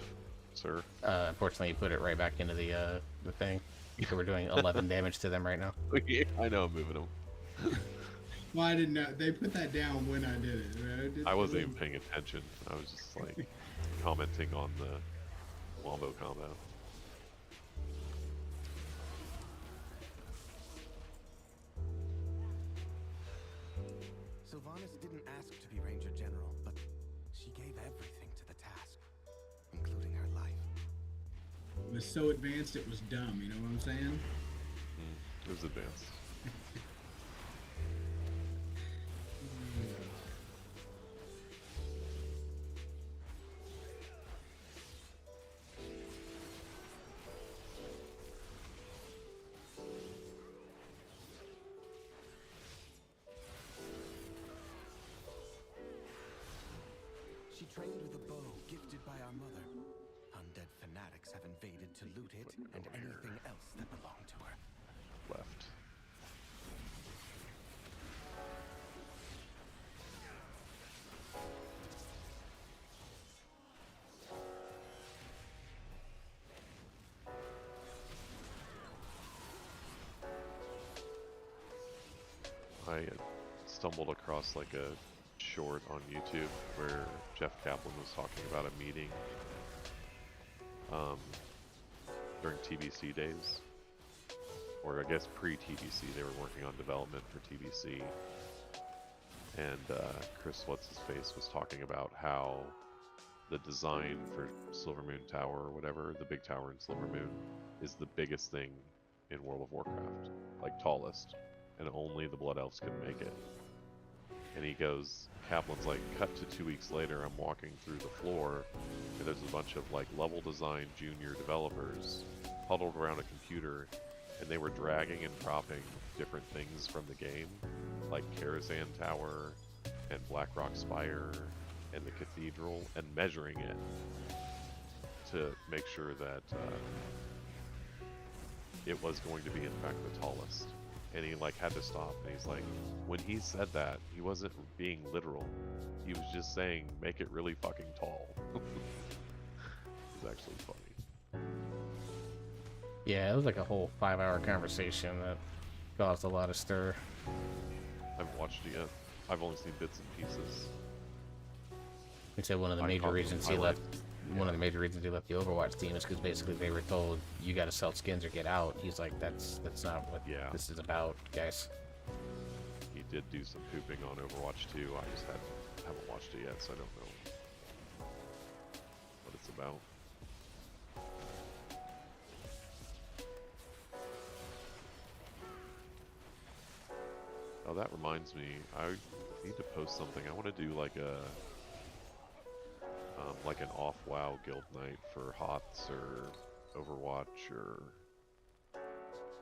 sir. Unfortunately, you put it right back into the thing. So we're doing 11 damage to them right now. Yeah, I know, I'm moving them. Well, I didn't know. They put that down when I did it. Right? I wasn't even paying attention. I was just like commenting on the wombo combo. Sylvanas didn't ask to be Ranger General, but she gave everything to the task, including her life. It was so advanced, it was dumb. You know what I'm saying? It was advanced. She trained with a bow gifted by our mother. Undead fanatics have invaded to loot it and anything else that belonged to her. Left. I stumbled across like a short on YouTube where Jeff Kaplan was talking about a meeting during TBC days, or I guess pre-TBC. They were working on development for TBC, and Chris What's-His-Face was talking about how the design for Silvermoon Tower or whatever, the big tower in Silvermoon, is the biggest thing in World of Warcraft, like tallest, and only the Blood Elves can make it. And he goes, Kaplan's like, cut to 2 weeks later, I'm walking through the floor, and there's a bunch of like level design junior developers huddled around a computer, and they were dragging and dropping different things from the game, like Karazhan Tower, and Blackrock Spire, and the Cathedral, and measuring it to make sure that it was going to be in fact the tallest. And he like had to stop, and he's like, when he said that, he wasn't being literal. He was just saying, make it really fucking tall. It's actually funny. Yeah, it was like a whole 5-hour conversation that caused a lot of stir. I haven't watched it yet. I've only seen bits and pieces. He said one of the major reasons he left. One of the major reasons he left the Overwatch team is because basically they were told you got to sell skins or get out. He's like, that's not what this is about, guys. He did do some pooping on Overwatch 2. I just haven't watched it yet, so I don't know what it's about. Oh, that reminds me. I need to post something. I want to do like an off-WoW guild night for HOTS or Overwatch, or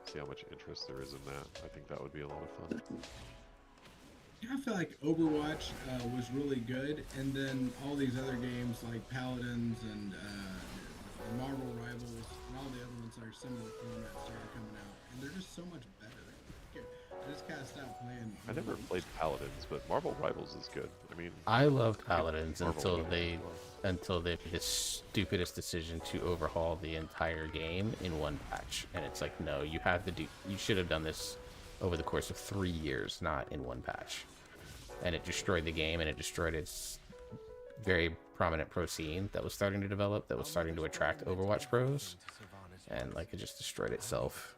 see how much interest there is in that. I think that would be a lot of fun. Yeah, I feel like Overwatch was really good, and then all these other games like Paladins and Marvel Rivals and all the other ones that are similar format started coming out, and they're just so much better. I just kind of stopped playing. I never played Paladins, but Marvel Rivals is good. I mean, I loved Paladins until they made the stupidest decision to overhaul the entire game in one patch, and it's like, no, you should have done this over the course of 3 years, not in one patch. And it destroyed the game, and it destroyed its very prominent pro scene that was starting to develop, that was starting to attract Overwatch pros, and like it just destroyed itself.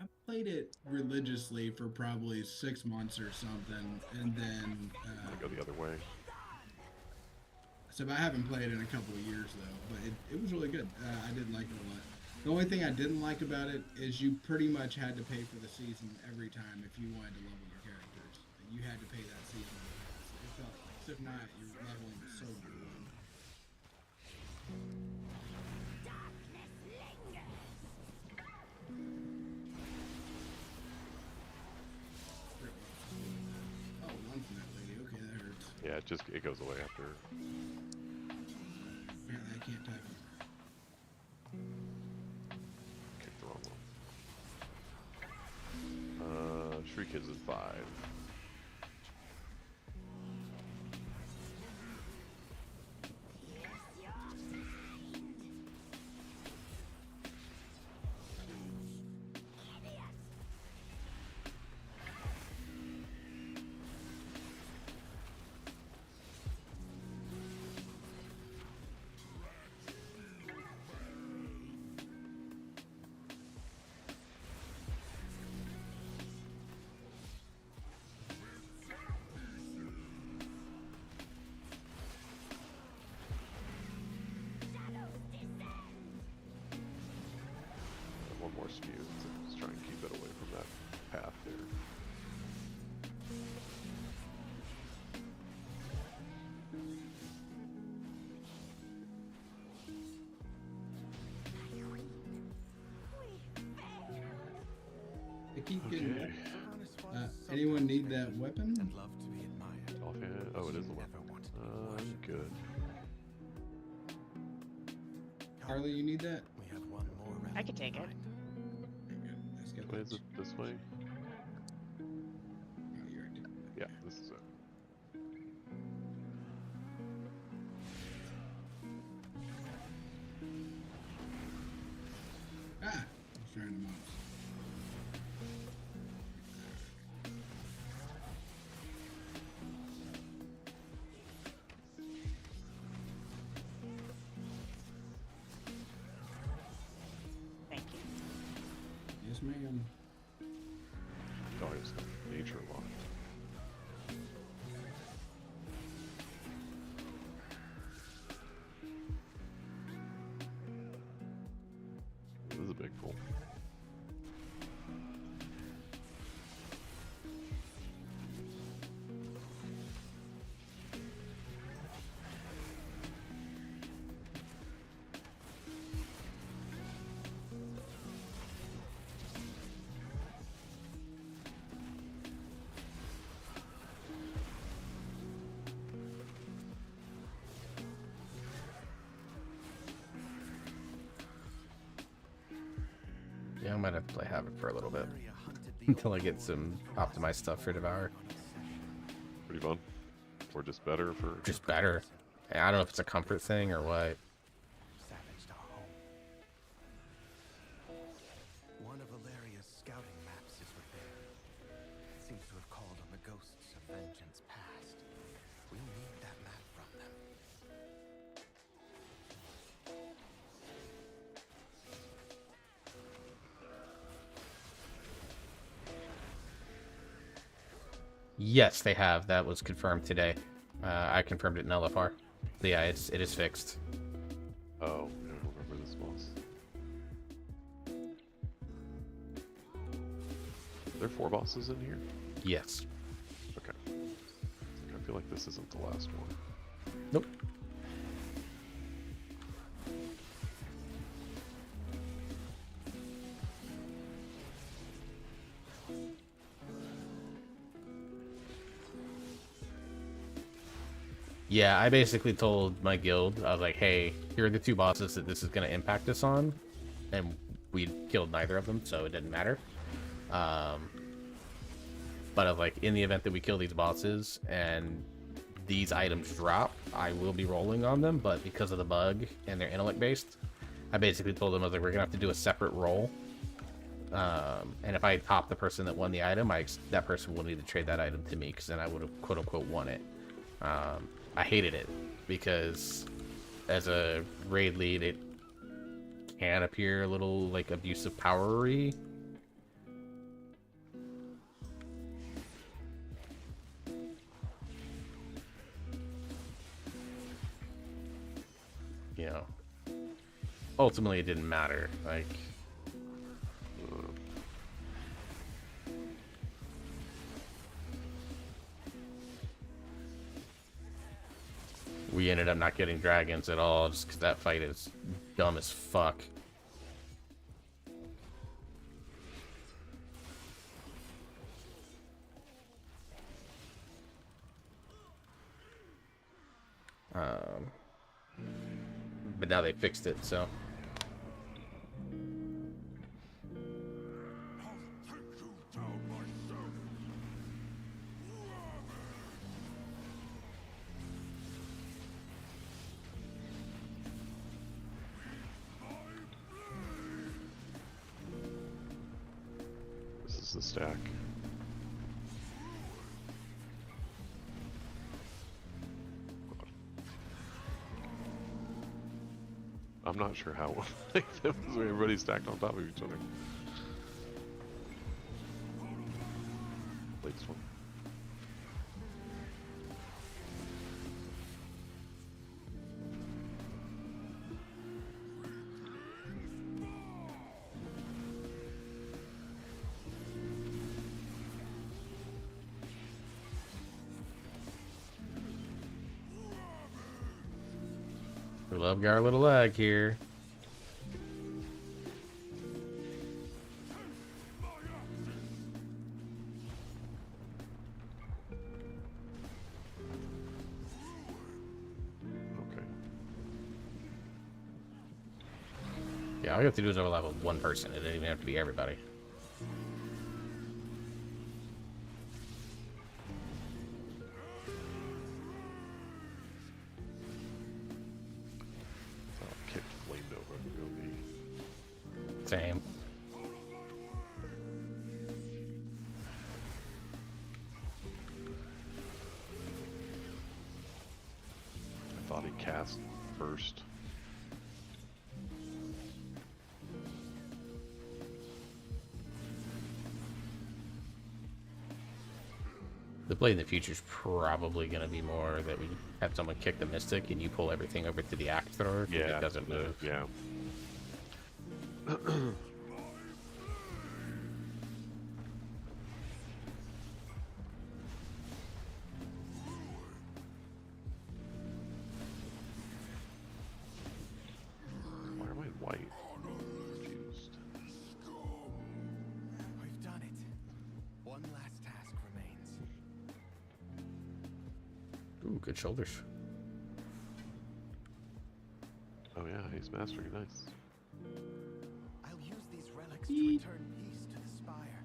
I played it religiously for probably 6 months or something, and then go the other way. So I haven't played it in a couple of years though, but it was really good. I did like it a lot. The only thing I didn't like about it is you pretty much had to pay for the season every time if you wanted to level your characters. You had to pay that season. So it felt like, if not, your leveling was so good. Yeah, it goes away after. Apparently I can't type it. Kicked the wrong one. Shriek is at 5. One more spew. Just try and keep it away from that path there. I keep getting. Anyone need that weapon? Offhand? Oh, it is a weapon. I'm good. Harley, you need that? I can take it. Which way is it? This way? Yeah, this is it. Ah! I was trying to mouse. Thank you. Yes, ma'am. Oh, it's nature locked. This is a big pool. Yeah, I might have to play Havoc for a little bit until I get some optimized stuff for Devour. Pretty fun. Or just better for... Just better. I don't know if it's a comfort thing or what. One of Valeria's scouting maps is repaired. It seems to have called on the ghosts of vengeance past. We need that map from them. Yes, they have. That was confirmed today. I confirmed it in LFR. But yeah, it is fixed. Oh, I don't remember this boss. Are there 4 bosses in here? Yes. Okay. I feel like this isn't the last one. Nope. Yeah, I basically told my guild, I was like, hey, here are the 2 bosses that this is going to impact us on. And we killed neither of them, so it didn't matter. But I was like, in the event that we kill these bosses and these items drop, I will be rolling on them. But because of the bug and they're intellect-based, I basically told them, I was like, we're going to have to do a separate roll. And if I top the person that won the item, that person will need to trade that item to me, because then I would have quote-unquote won it. I hated it because as a raid lead, it can appear a little like abusive powery. You know, ultimately it didn't matter. Like, we ended up not getting dragons at all just because that fight is dumb as fuck. But now they fixed it, so. This is the stack. I'm not sure how like everybody's stacked on top of each other. Latest one. We love our little lag here. Okay. Yeah, all you have to do is overlap with one person. It doesn't even have to be everybody. Kicked flamed over. Same. I thought he cast first. The play in the future is probably going to be more that we have someone kick the Mystic and you pull everything over to the Axe Thrower. Yeah, It doesn't move. Yeah. Why am I white? Confused. We've done it. One last task remains. Ooh, good shoulders. Oh yeah, he's mastering. Nice. I'll use these relics to return peace to the spire.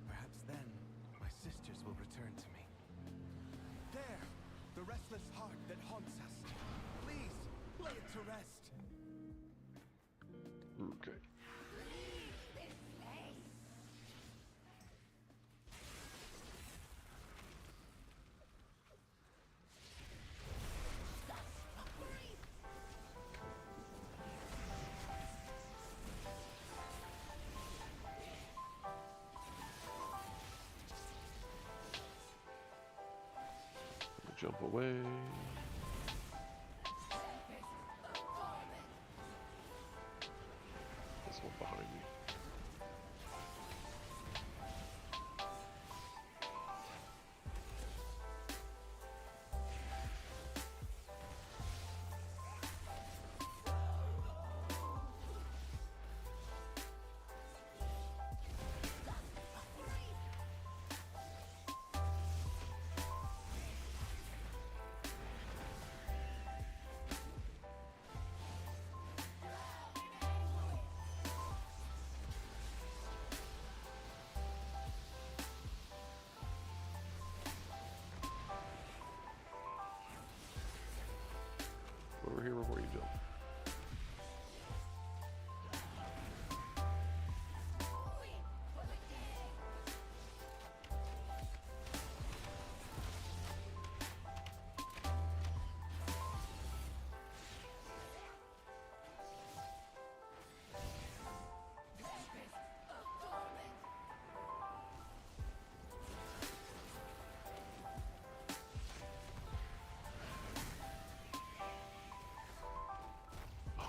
Perhaps then my sisters will return to me. There, the restless heart that haunts us. Please, lay it to rest. Okay. jump away. This one behind me. Over here before you jump.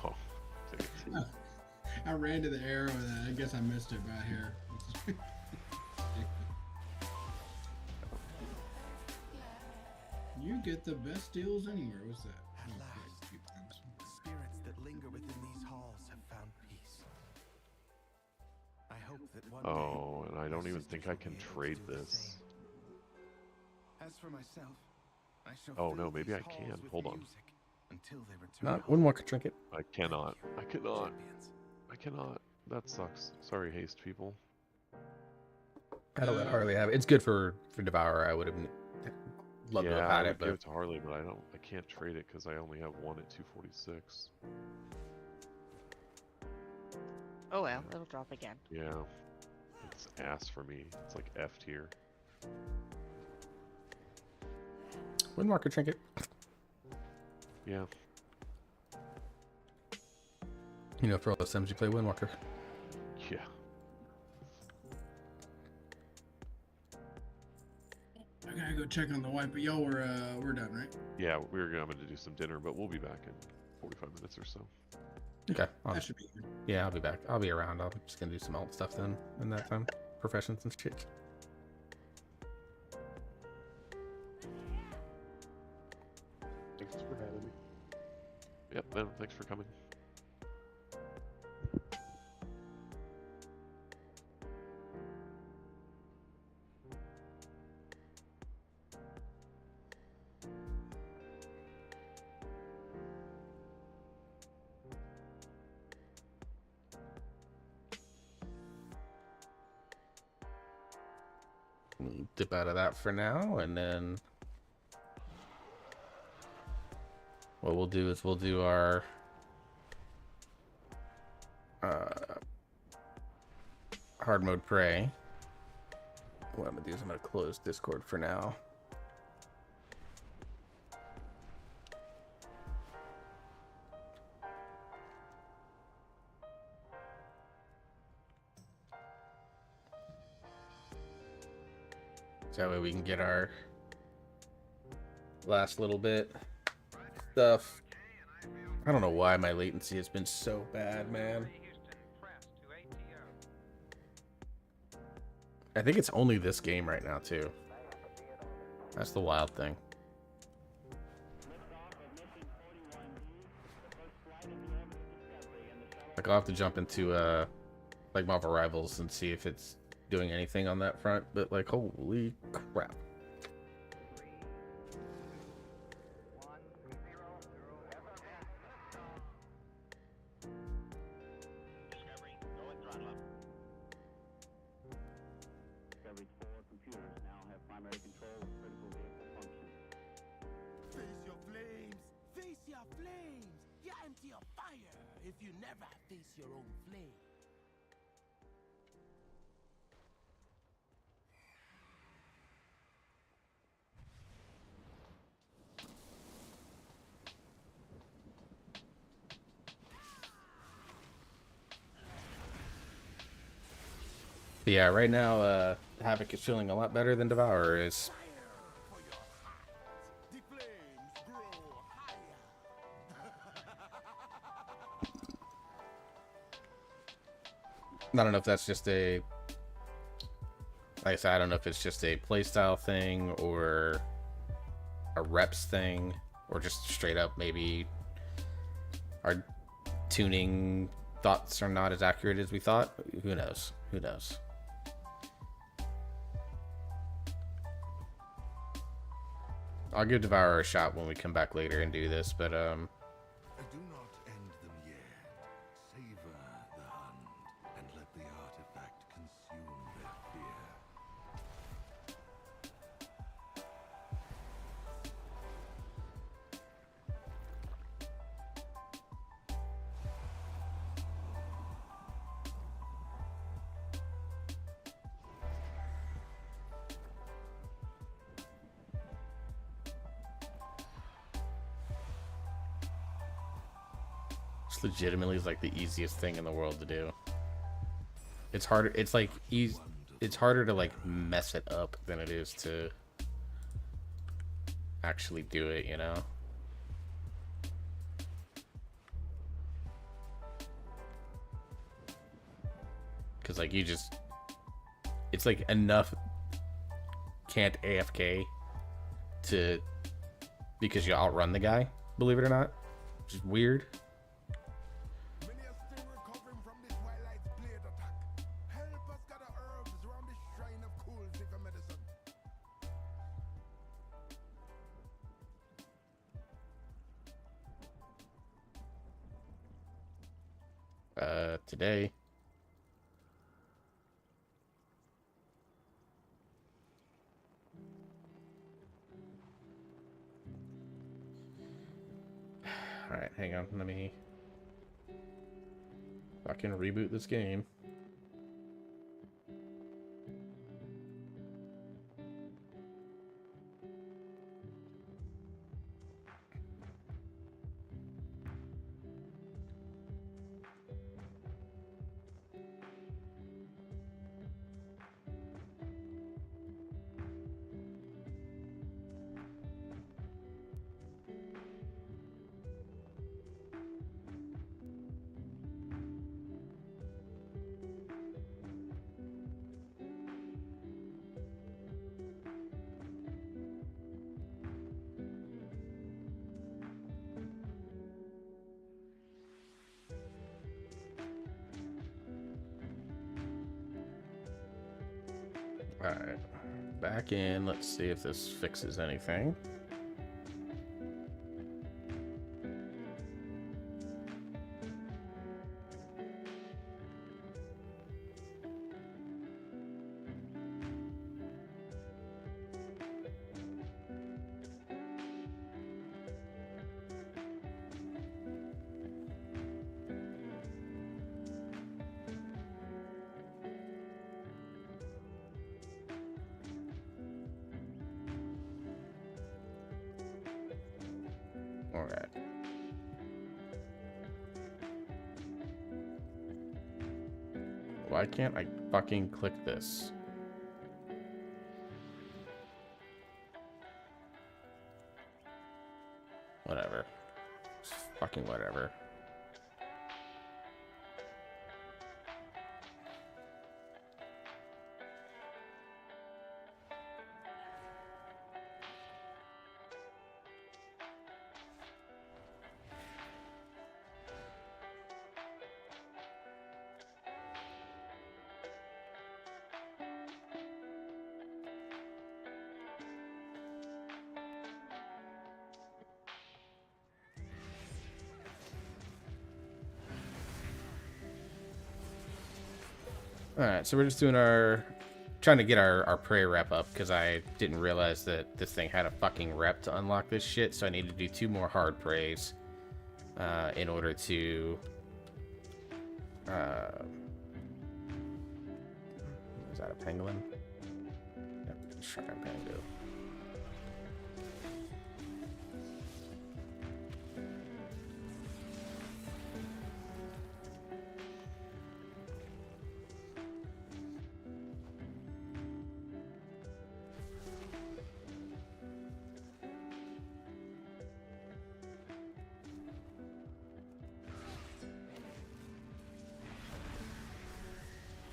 Oh, take it. I ran to the arrow and I guess I missed it right here. You get the best deals anywhere. What's that? At last, spirits that linger within these halls have found peace. I hope that one Oh, day and I don't my even sisters think I will can be able to trade do the this. same. As for myself, I shall Oh fill no, maybe these I halls can. with Hold on. music until they return Not home. Windwalker trinket. I cannot. I cannot. Champions. I cannot. That sucks. Sorry, haste people. I'd let Harley have it. It's good for Devourer. I would have loved to Yeah, have I had would it, give but it to Harley, but I can't trade it because I only have one at 246. Oh well, it'll drop again. Yeah. It's ass for me. It's like F tier. Windwalker trinket. Yeah. You know, for all the Sims, you play Windwalker. Yeah. I gotta go check on the wife, but y'all we're done, right? Yeah, we're going to do some dinner, but we'll be back in 45 minutes or so. Okay. That should be good. Yeah, I'll be back. I'll be around. I'm just gonna do some alt stuff then in that time. Professions and shit. Thanks for having me. Yep, man, thanks for coming. We'll dip out of that for now, and then what we'll do is we'll do our hard mode prey. What I'm gonna do is I'm gonna close Discord for now. So that way we can get our last little bit stuff. I don't know why my latency has been so bad, man. I think it's only this game right now, too. That's the wild thing. Like, I'll have to jump into, like, Marvel Rivals and see if it's doing anything on that front, but, like, holy crap. Discovery 4 computers now have primary control of critical vehicle function. Face your flames! Face your flames! You're empty of fire if you never face your own flame. But yeah, right now, Havoc is feeling a lot better than Devourer is. I don't know if that's just a, like I said, I don't know if it's just a playstyle thing or a reps thing or just straight up maybe our tuning thoughts are not as accurate as we thought. Who knows? Who knows? I'll give Devourer a shot when we come back later and do this, but Do not end them yet. Savor the hunt and let the artifact consume their fear. it's legitimately like the easiest thing in the world to do. It's harder. It's like easy. It's harder to like mess it up than it is to actually do it, you know? Because like you just, it's like enough can't AFK to, because you outrun the guy, believe it or not, which is weird. Many are still recovering from the Twilight's blade attack. Help us gather herbs around the shrine of Cool's for medicine. Today. Alright, hang on, let me fucking reboot this game. Alright, back in. Let's see if this fixes anything. Alright. Why can't I fucking click this? Whatever. Just fucking whatever. Alright, so we're just doing trying to get our prey rep up, because I didn't realize that this thing had a fucking rep to unlock this shit, so I need to do 2 more hard preys in order to is that a pangolin? Yep, shrine pango.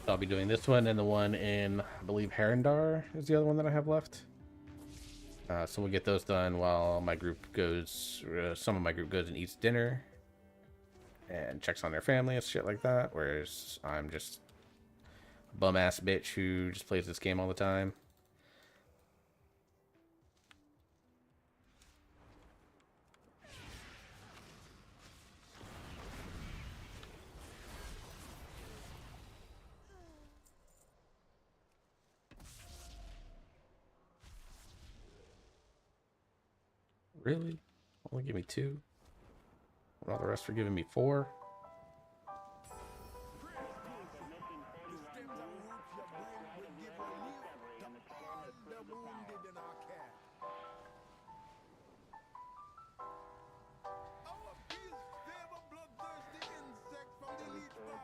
I'll be doing this one and the one in, I believe, Harendar is the other one that I have left. So we'll get those done while my group goes, some of my group goes and eats dinner and checks on their family and shit like that. Whereas I'm just a bum ass bitch who just plays this game all the time. Really? Only give me 2? All the rest are giving me 4?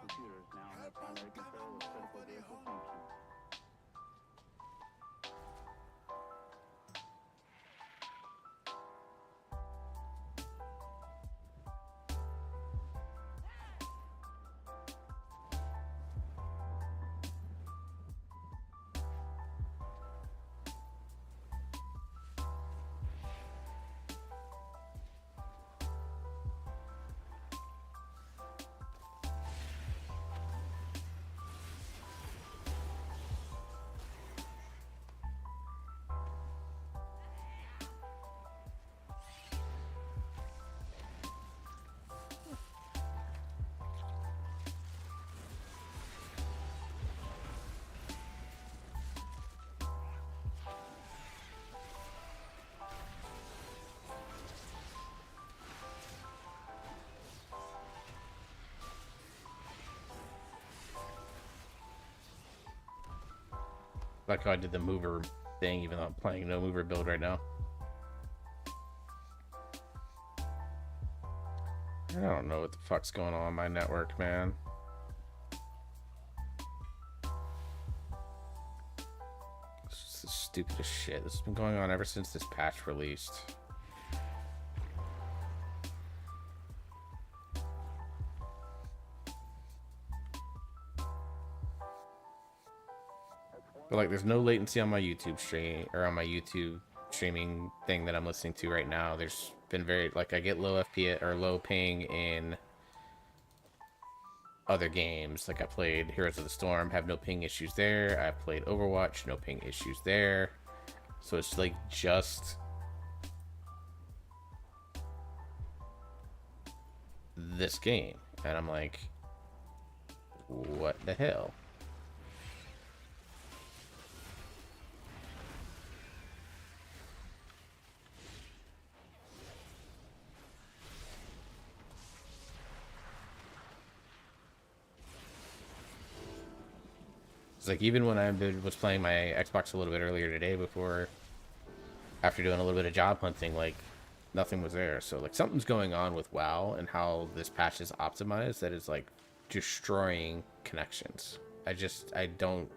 computers now have primary control of critical vehicle functions. Like how I did the mover thing, even though I'm playing no mover build right now. I don't know what the fuck's going on my network, man. This is stupid as shit. This has been going on ever since this patch released. But like, there's no latency on my YouTube stream or on my YouTube streaming thing that I'm listening to right now. There's been very, like, I get low FPS or low ping in other games. Like I played Heroes of the Storm, have no ping issues there. I played Overwatch, no ping issues there. So it's like just this game, and I'm like, what the hell? It's like, even when I was playing my Xbox a little bit earlier today, after doing a little bit of job hunting, like, nothing was there. So like, something's going on with WoW and how this patch is optimized that is like destroying connections. I don't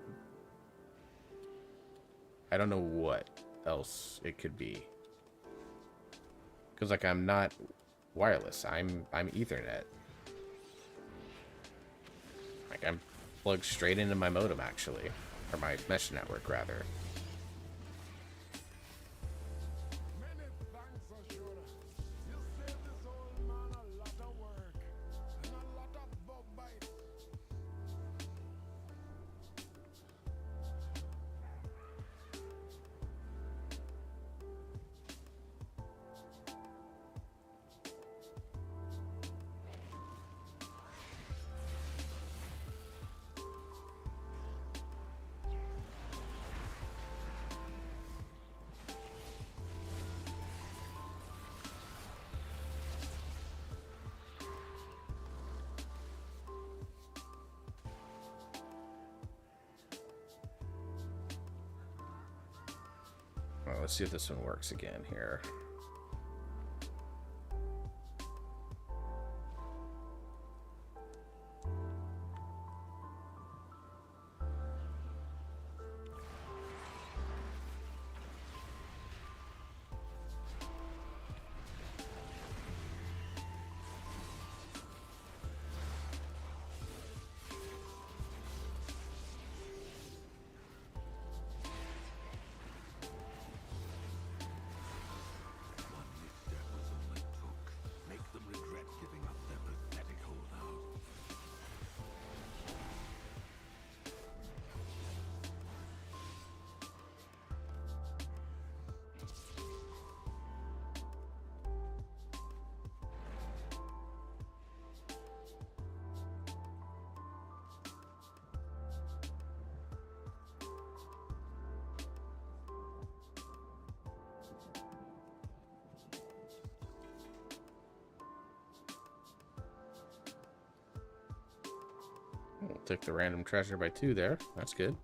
know what else it could be, because like, I'm not wireless, I'm Ethernet. Like, I'm plugged straight into my modem, actually, or my mesh network rather. Well, let's see if this one works again here. took the random treasure by 2 there. That's good.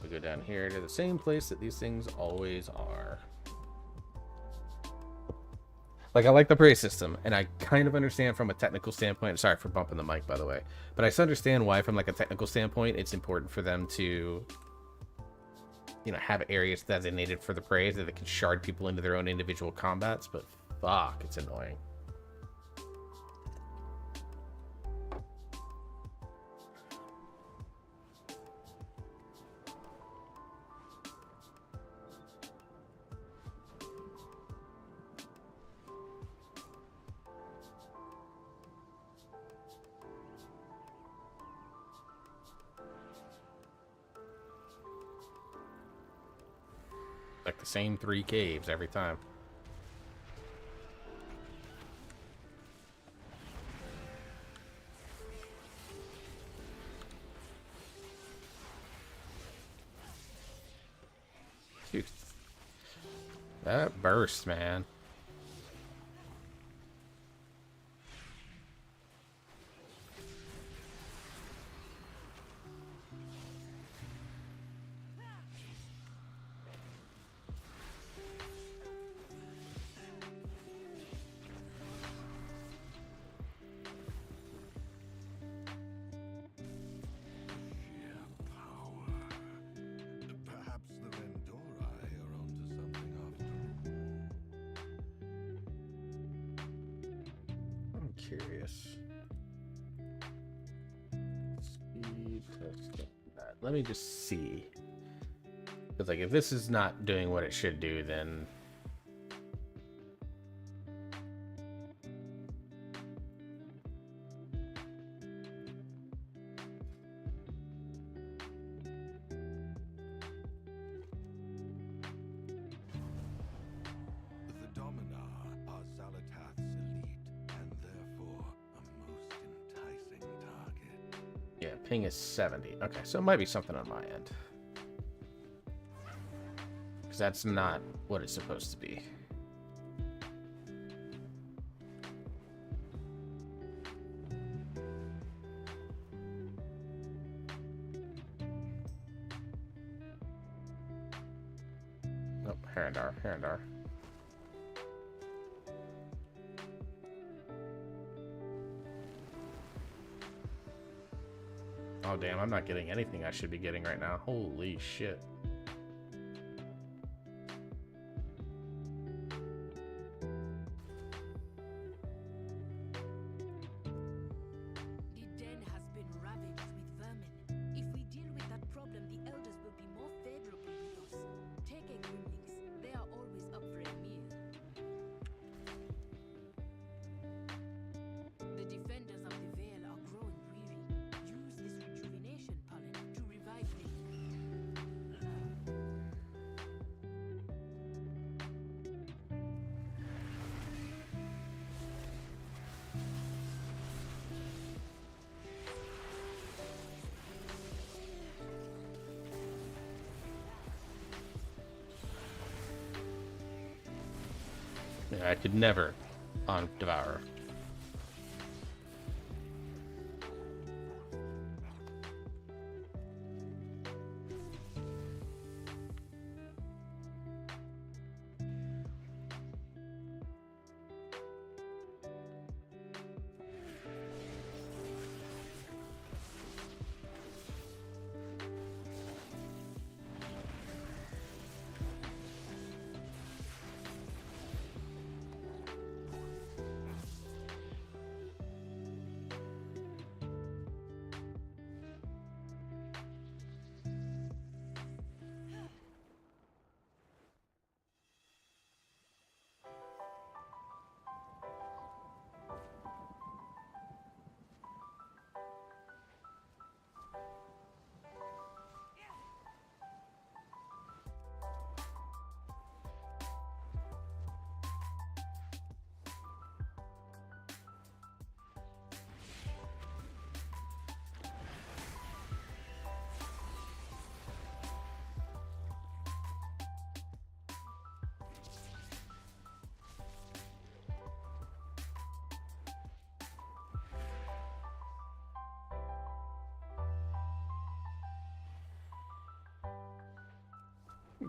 We go down here to the same place that these things always are. Like, I like the praise system, and I kind of understand from a technical standpoint. Sorry for bumping the mic, by the way. But I understand why, from like a technical standpoint, it's important for them to, you know, have areas designated for the praise that they can shard people into their own individual combats. But fuck, it's annoying. Like the same 3 caves every time. Dude, that burst, man. Perhaps the Vendorai are onto something after all. I'm curious. Speed test. Let me just see. Because, like, if this is not doing what it should do, then The Dominar are Zalatath's elite, and therefore a most enticing target. yeah, ping is 70. Okay, so it might be something on my end. Because that's not what it's supposed to be. Oh, Herondar. Oh, damn, I'm not getting anything I should be getting right now. Holy shit. The den has been ravaged with vermin. If we deal with that problem, the elders will be more favorable with us. Take a Grimlings. They are always up for a meal. The defenders of the Vale are growing weary. Use this rejuvenation pollen to revive them. Yeah, I could never on Devour.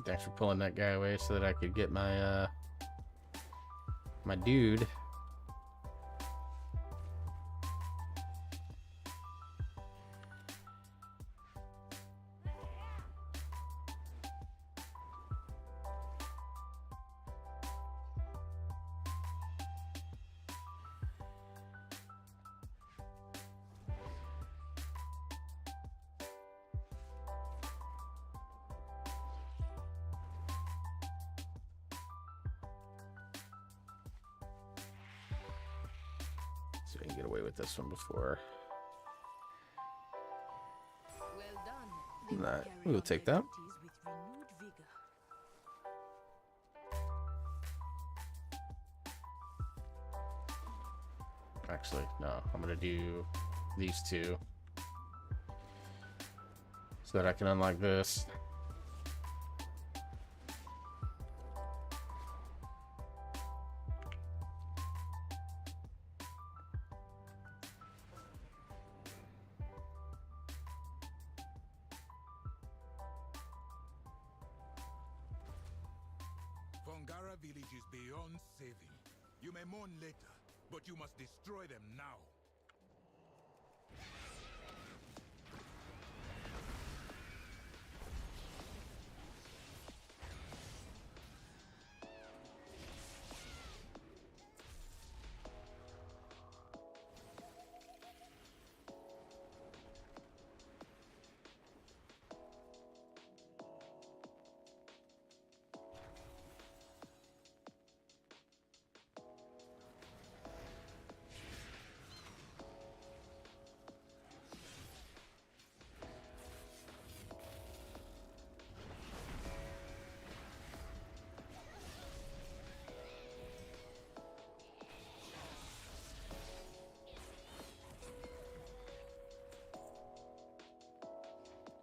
Thanks for pulling that guy away so that I could get my my dude. So we can get away with this one before. Well done. They Right, carry we will out take their that. duties with renewed vigor. Actually, no. I'm gonna do these two so that I can unlock this. Fongara village is beyond saving. You may mourn later, but you must destroy them now.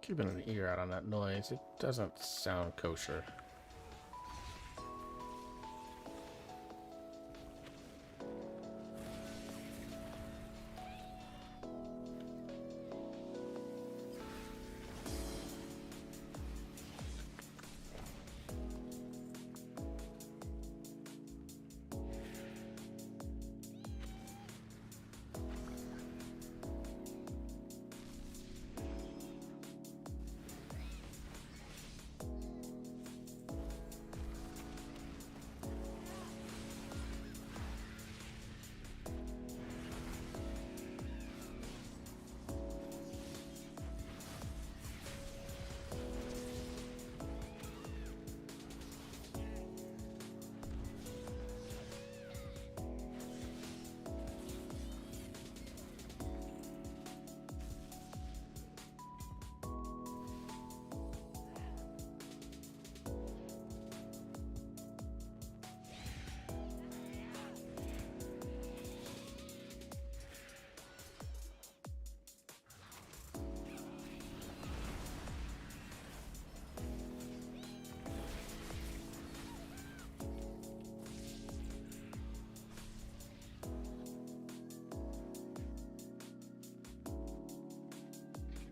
Keeping an ear out on that noise. It doesn't sound kosher.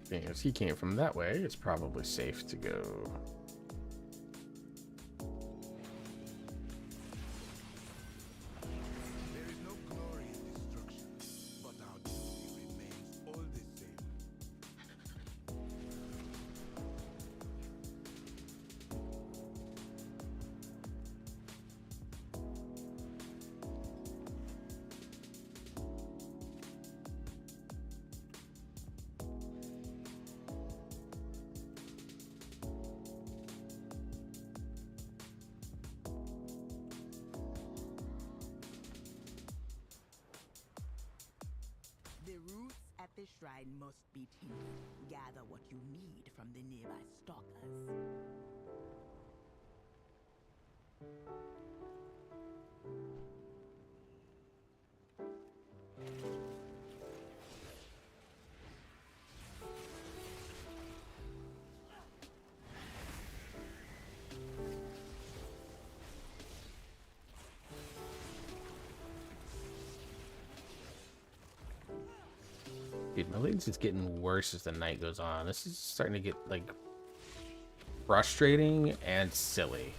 Being as he came from that way, it's probably safe to go. There is no glory in destruction, but our duty remains all the same. The roots at the shrine must be tended. Gather what you need from the nearby stalkers. Dude, my legs is getting worse as the night goes on. This is starting to get like frustrating and silly.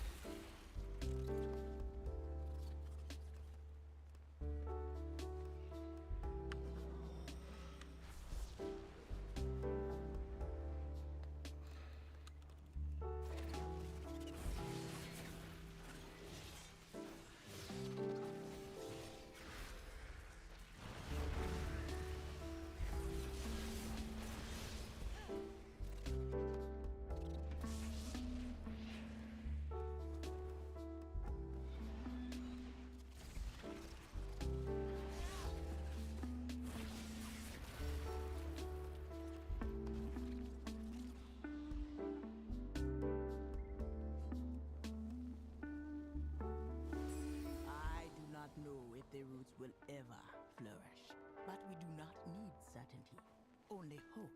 I do not know if the roots will ever flourish, but we do not need certainty, only hope.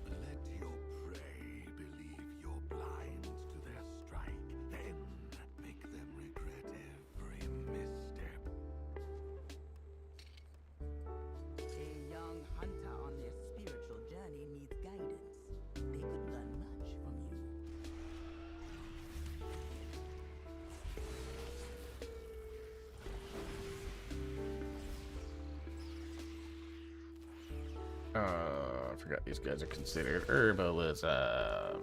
Let your prey believe you're blind to their strike, then make them regret every misstep. A young hunter on their spiritual journey needs guidance. They could learn much from you. I forgot these guys are considered herbalism.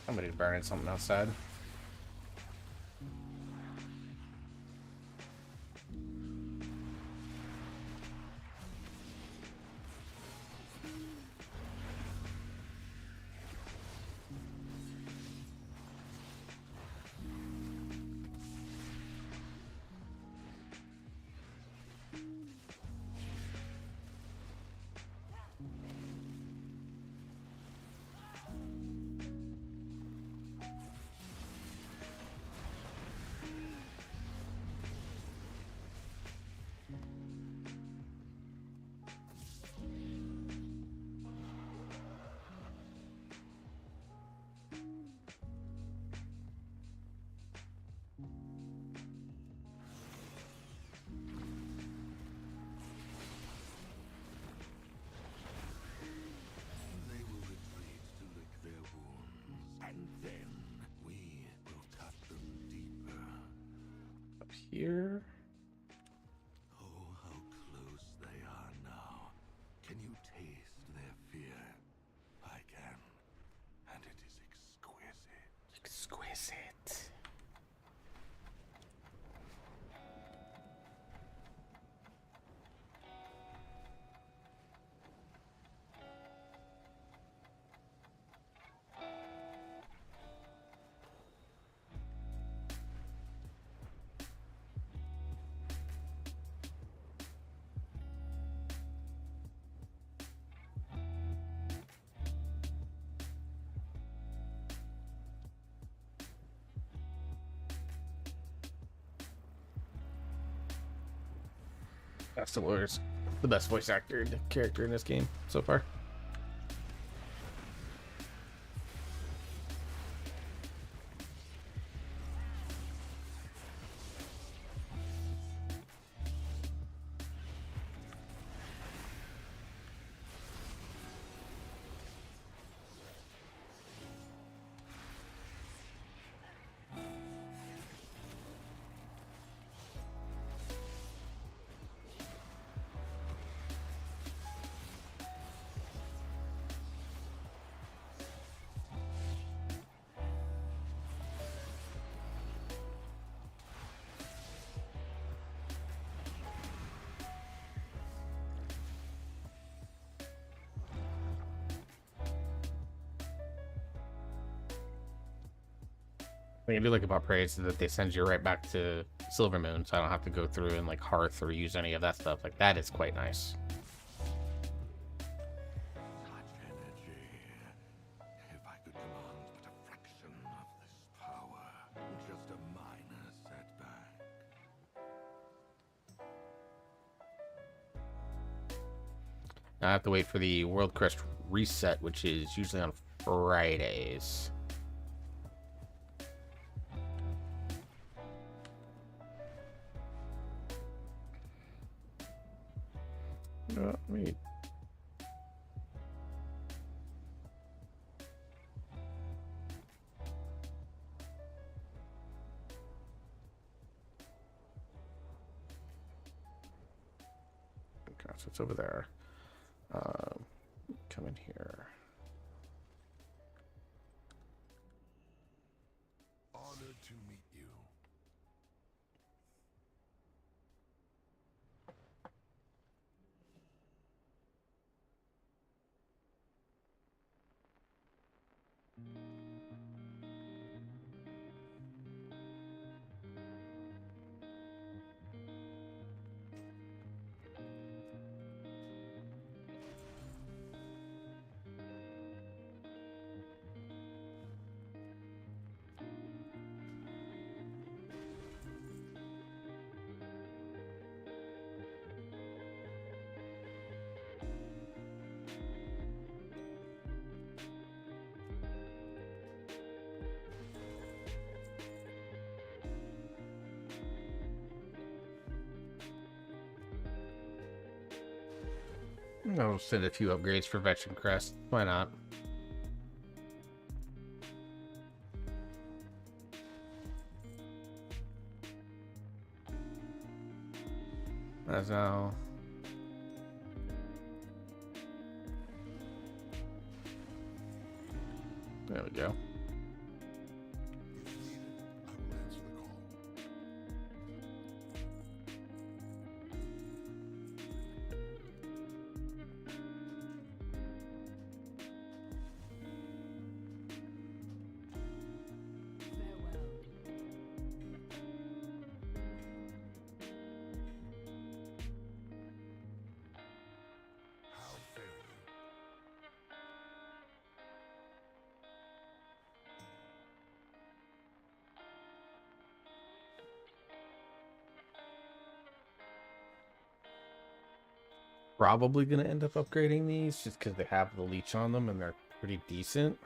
Somebody's burning something outside. here. Oh, how close they are now. Can you taste their fear? I can. And it is exquisite. Exquisite. That's the best voice actor character in this game so far. Thing I do like about Praise is that they send you right back to Silver Moon, so I don't have to go through and like Hearth or use any of that stuff. Like that is quite nice. Such energy. If I could command but a fraction of this power, just a minor setback. Now I have to wait for the World Crest reset, which is usually on Fridays. Wait. Okay, so it's over there. Come in here. Honored to meet you. I'll send a few upgrades for Veteran Crest. Why not? As now. There we go. Probably going to end up upgrading these just because they have the leech on them and they're pretty decent.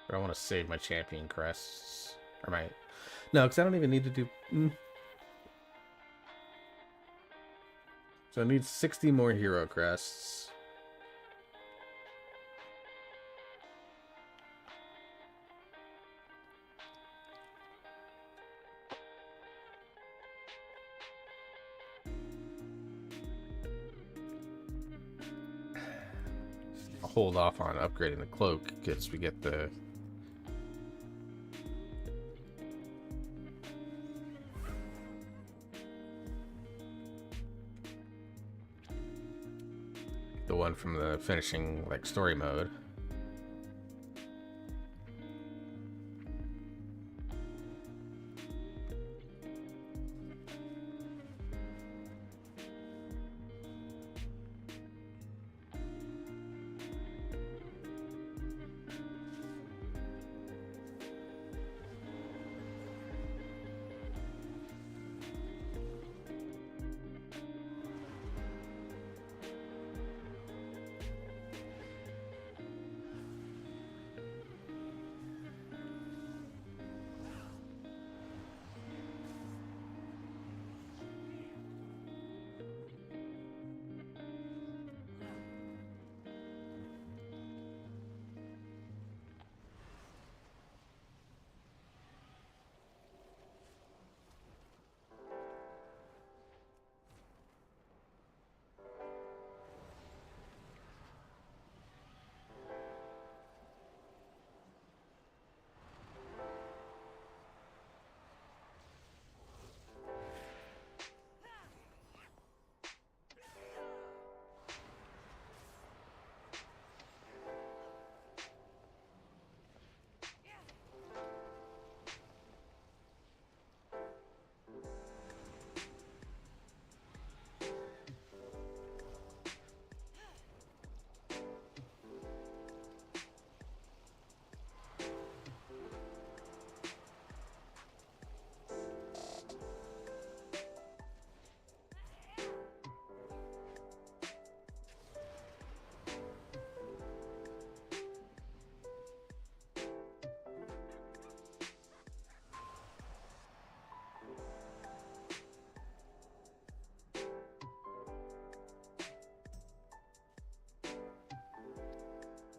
But I want to save my champion crests. Or my... No, because I don't even need to do... So I need 60 more hero crests. I'll hold off on upgrading the cloak because we get the one from the finishing like story mode.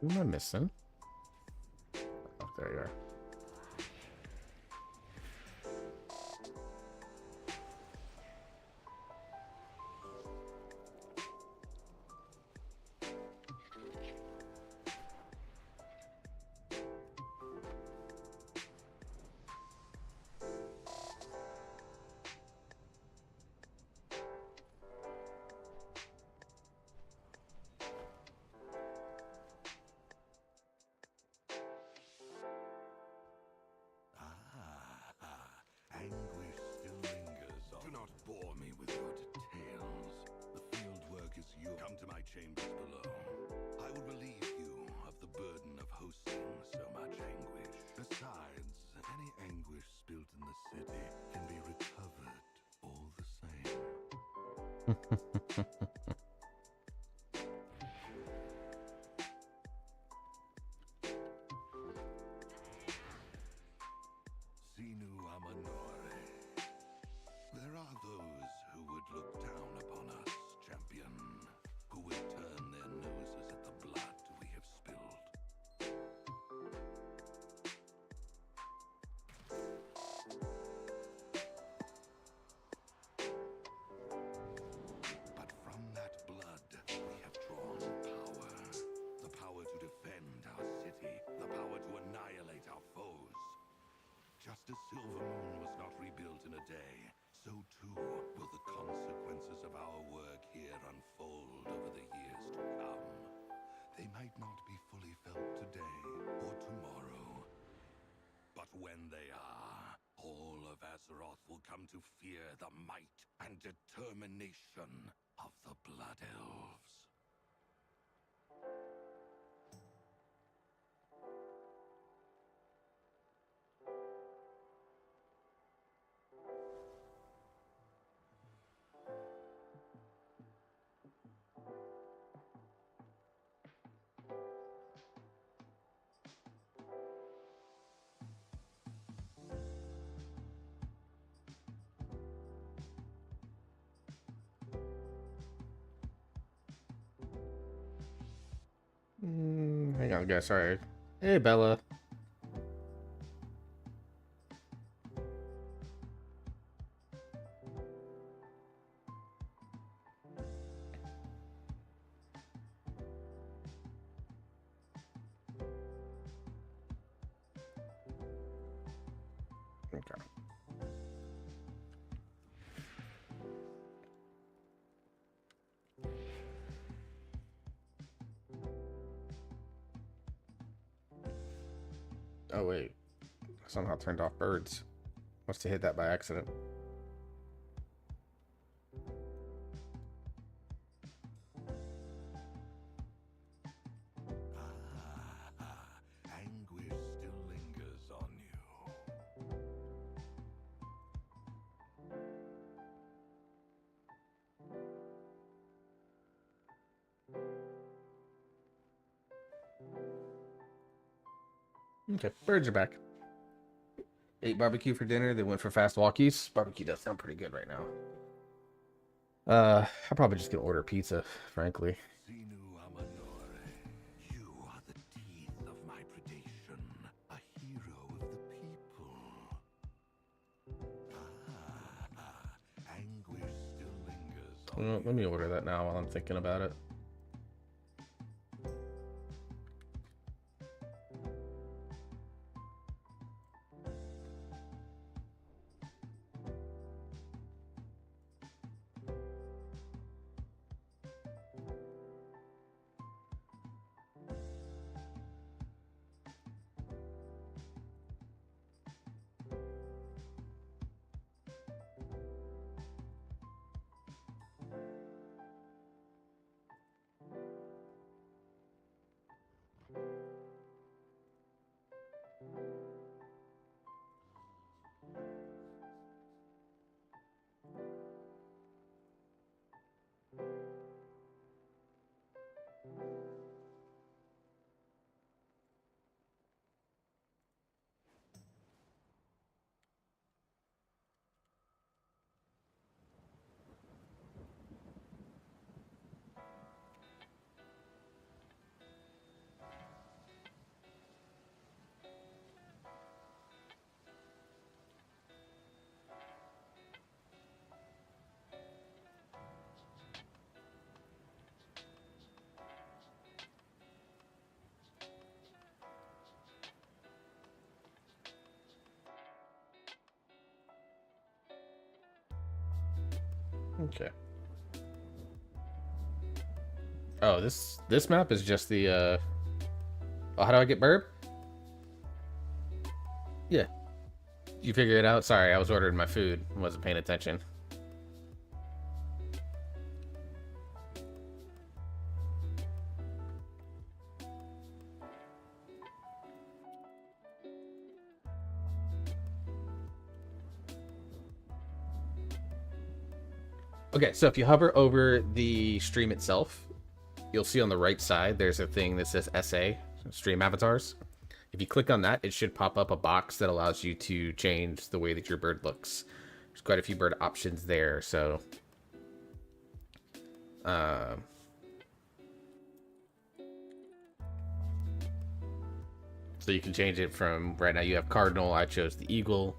Who am I missing? Oh, there you are. Anguish still lingers on. Do not bore me with your details. The field work is yours. Come to my chambers below. I will relieve you of the burden of hosting so much anguish. Besides, any anguish spilt in the city can be recovered all the same. Sinu Amanore. There are those who would look down upon us, champion, who would turn their noses at the blood we have spilled. But from that blood, we have drawn power. The power to defend our city, the power to annihilate our foes. Just as Silver Moon was not rebuilt in a day, so too will the consequences of our work here unfold over the years to come. They might not be fully felt today or tomorrow, but when they are, all of Azeroth will come to fear the might and determination of the Blood Elves. Hang on, guys. Sorry. Hey, Bella. Okay. Oh wait, somehow turned off birds. Must have hit that by accident. Anguish still lingers on you. Okay, birds are back. Ate barbecue for dinner, then went for fast walkies. Barbecue does sound pretty good right now. I'm probably just gonna order pizza, frankly. Sinu Amanore, you are the teeth of my predation, a hero of the people. Anguish still lingers on Well, let me order that now while I'm thinking about it. Okay. Oh, this map is just the Oh, how do I get burb? Yeah. You figure it out? Sorry, I was ordering my food. Wasn't paying attention. Okay, so if you hover over the stream itself, you'll see on the right side there's a thing that says SA, Stream Avatars. If you click on that, it should pop up a box that allows you to change the way that your bird looks. There's quite a few bird options there, so... so you can change it from, right now you have Cardinal, I chose the Eagle,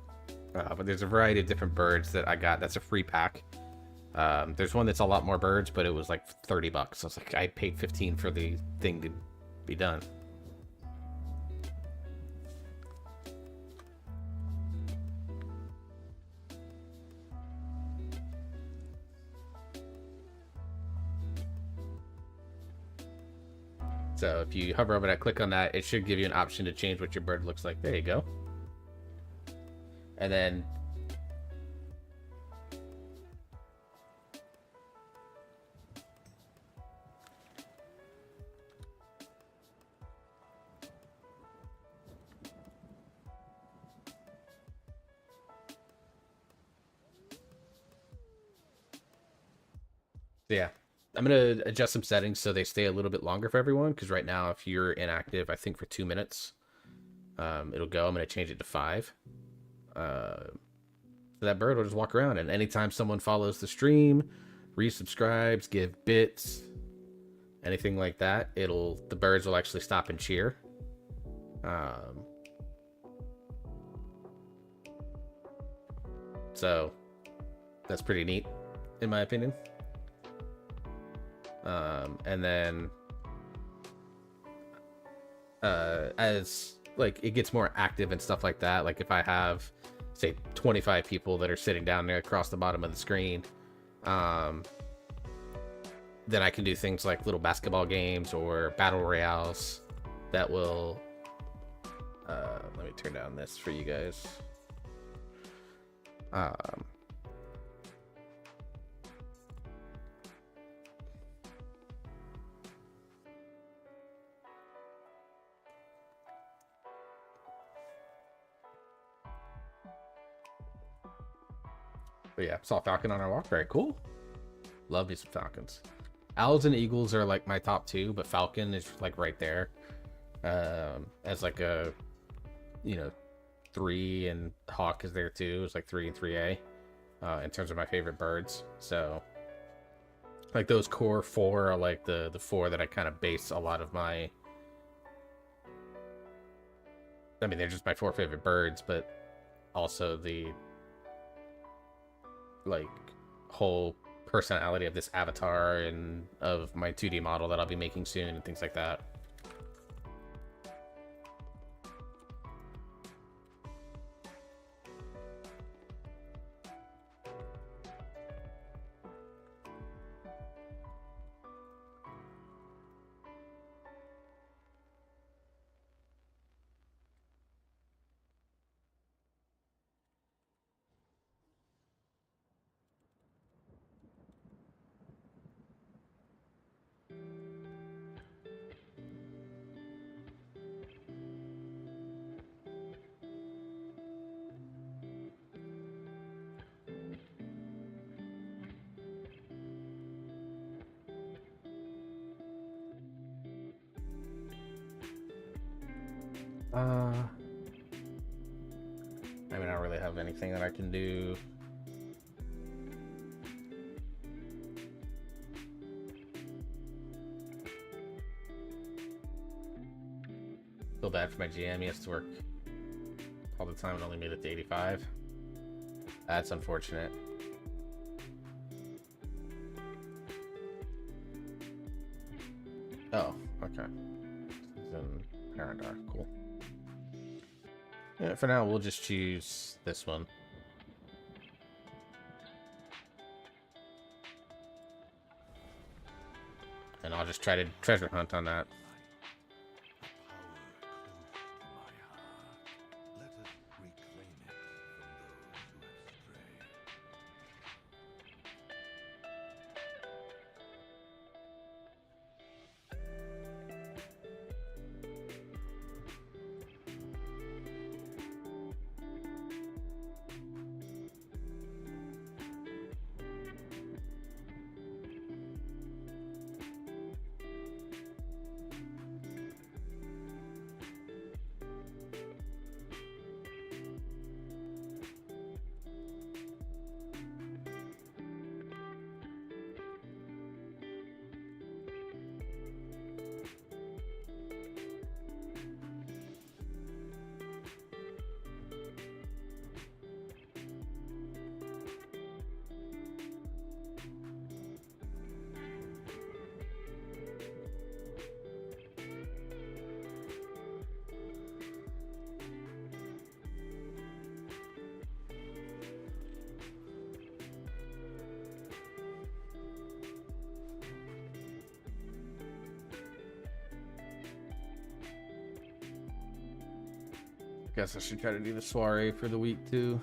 but there's a variety of different birds that I got. That's a free pack. There's one that's a lot more birds, but it was like 30 bucks. I was like, I paid 15 for the thing to be done. So if you hover over that, click on that, it should give you an option to change what your bird looks like. There you go. And then yeah, I'm going to adjust some settings so they stay a little bit longer for everyone, because right now if you're inactive, I think for 2 minutes, it'll go. I'm going to change it to 5. So that bird will just walk around, and anytime someone follows the stream, resubscribes, give bits, anything like that, the birds will actually stop and cheer. So that's pretty neat, in my opinion. And then as like it gets more active and stuff like that, like if I have say 25 people that are sitting down there across the bottom of the screen. Then I can do things like little basketball games or battle royales that will, let me turn down this for you guys. But yeah, saw a falcon on our walk. Very cool. Love me some falcons. Owls and eagles are like my top two, but falcon is like right there. As like a, you know, 3, and hawk is there too. It's like 3 and 3A in terms of my favorite birds. So like those core 4 are like the 4 that I kind of base a lot of my, I mean, they're just my 4 favorite birds, but also the like whole personality of this avatar and of my 2D model that I'll be making soon and things like that. I mean, I don't really have anything that I can do. Feel bad for my GM. He has to work all the time and only made it to 85. That's unfortunate. Oh, okay. This is in Arendar. Cool. Yeah, for now, we'll just choose this one. And I'll just try to treasure hunt on that. Guess I should try to do the soiree for the week too.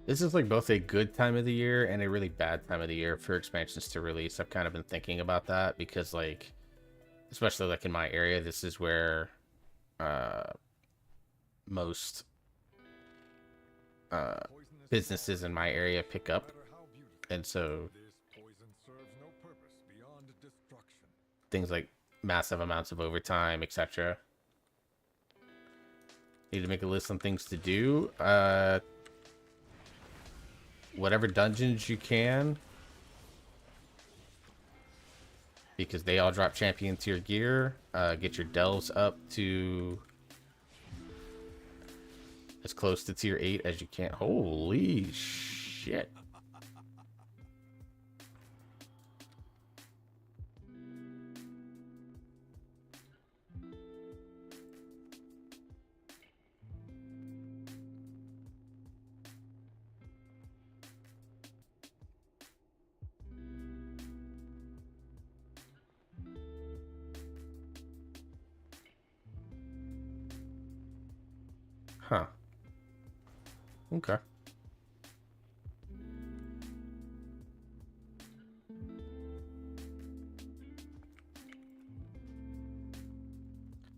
This is like both a good time of the year and a really bad time of the year for expansions to release. I've kind of been thinking about that because, like, especially like in my area, this is where most businesses in my area pick up, and so things like massive amounts of overtime, etc. Need to make a list on things to do. Whatever dungeons you can, because they all drop champion tier gear. Get your delves up to as close to tier 8 as you can. Holy shit. Huh. Okay.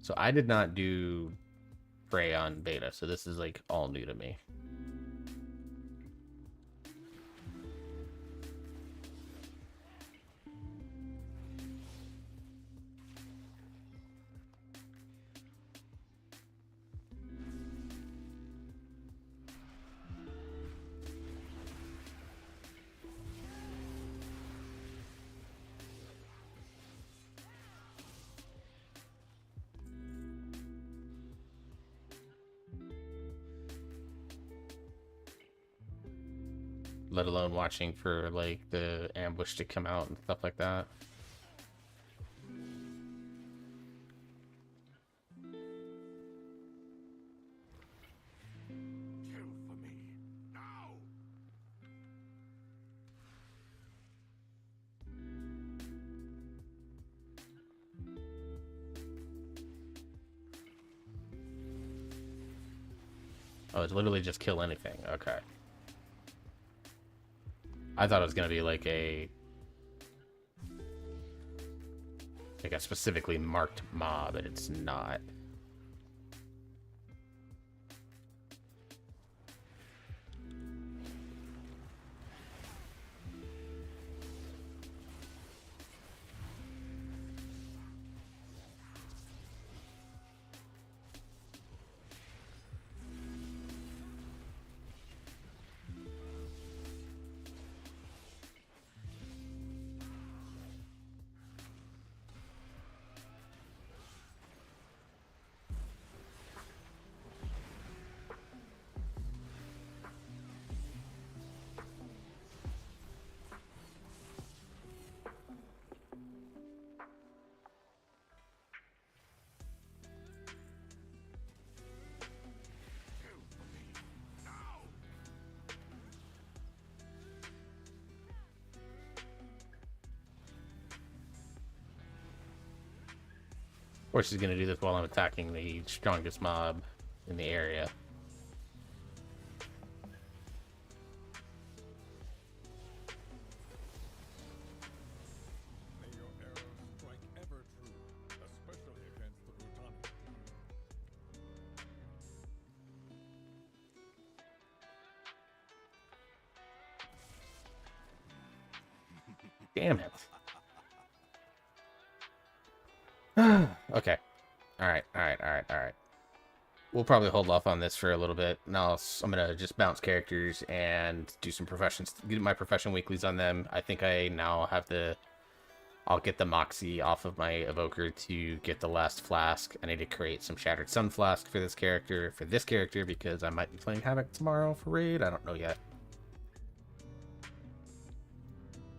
So I did not do Prey on beta, so this is like all new to me. Let alone watching for like the ambush to come out and stuff like that. Kill for me. Now! Oh, it's literally just kill anything. Okay. I thought it was gonna be like a specifically marked mob, but it's not. Of course, he's gonna do this while I'm attacking the strongest mob in the area. May your arrows strike ever true, especially against the Brutani. Damn it. Okay. Alright. We'll probably hold off on this for a little bit. Now I'm gonna just bounce characters and do some professions, get my profession weeklies on them. I think I now have I'll get the Moxie off of my Evoker to get the last flask. I need to create some Shattered Sun flask for this character, because I might be playing Havoc tomorrow for raid. I don't know yet.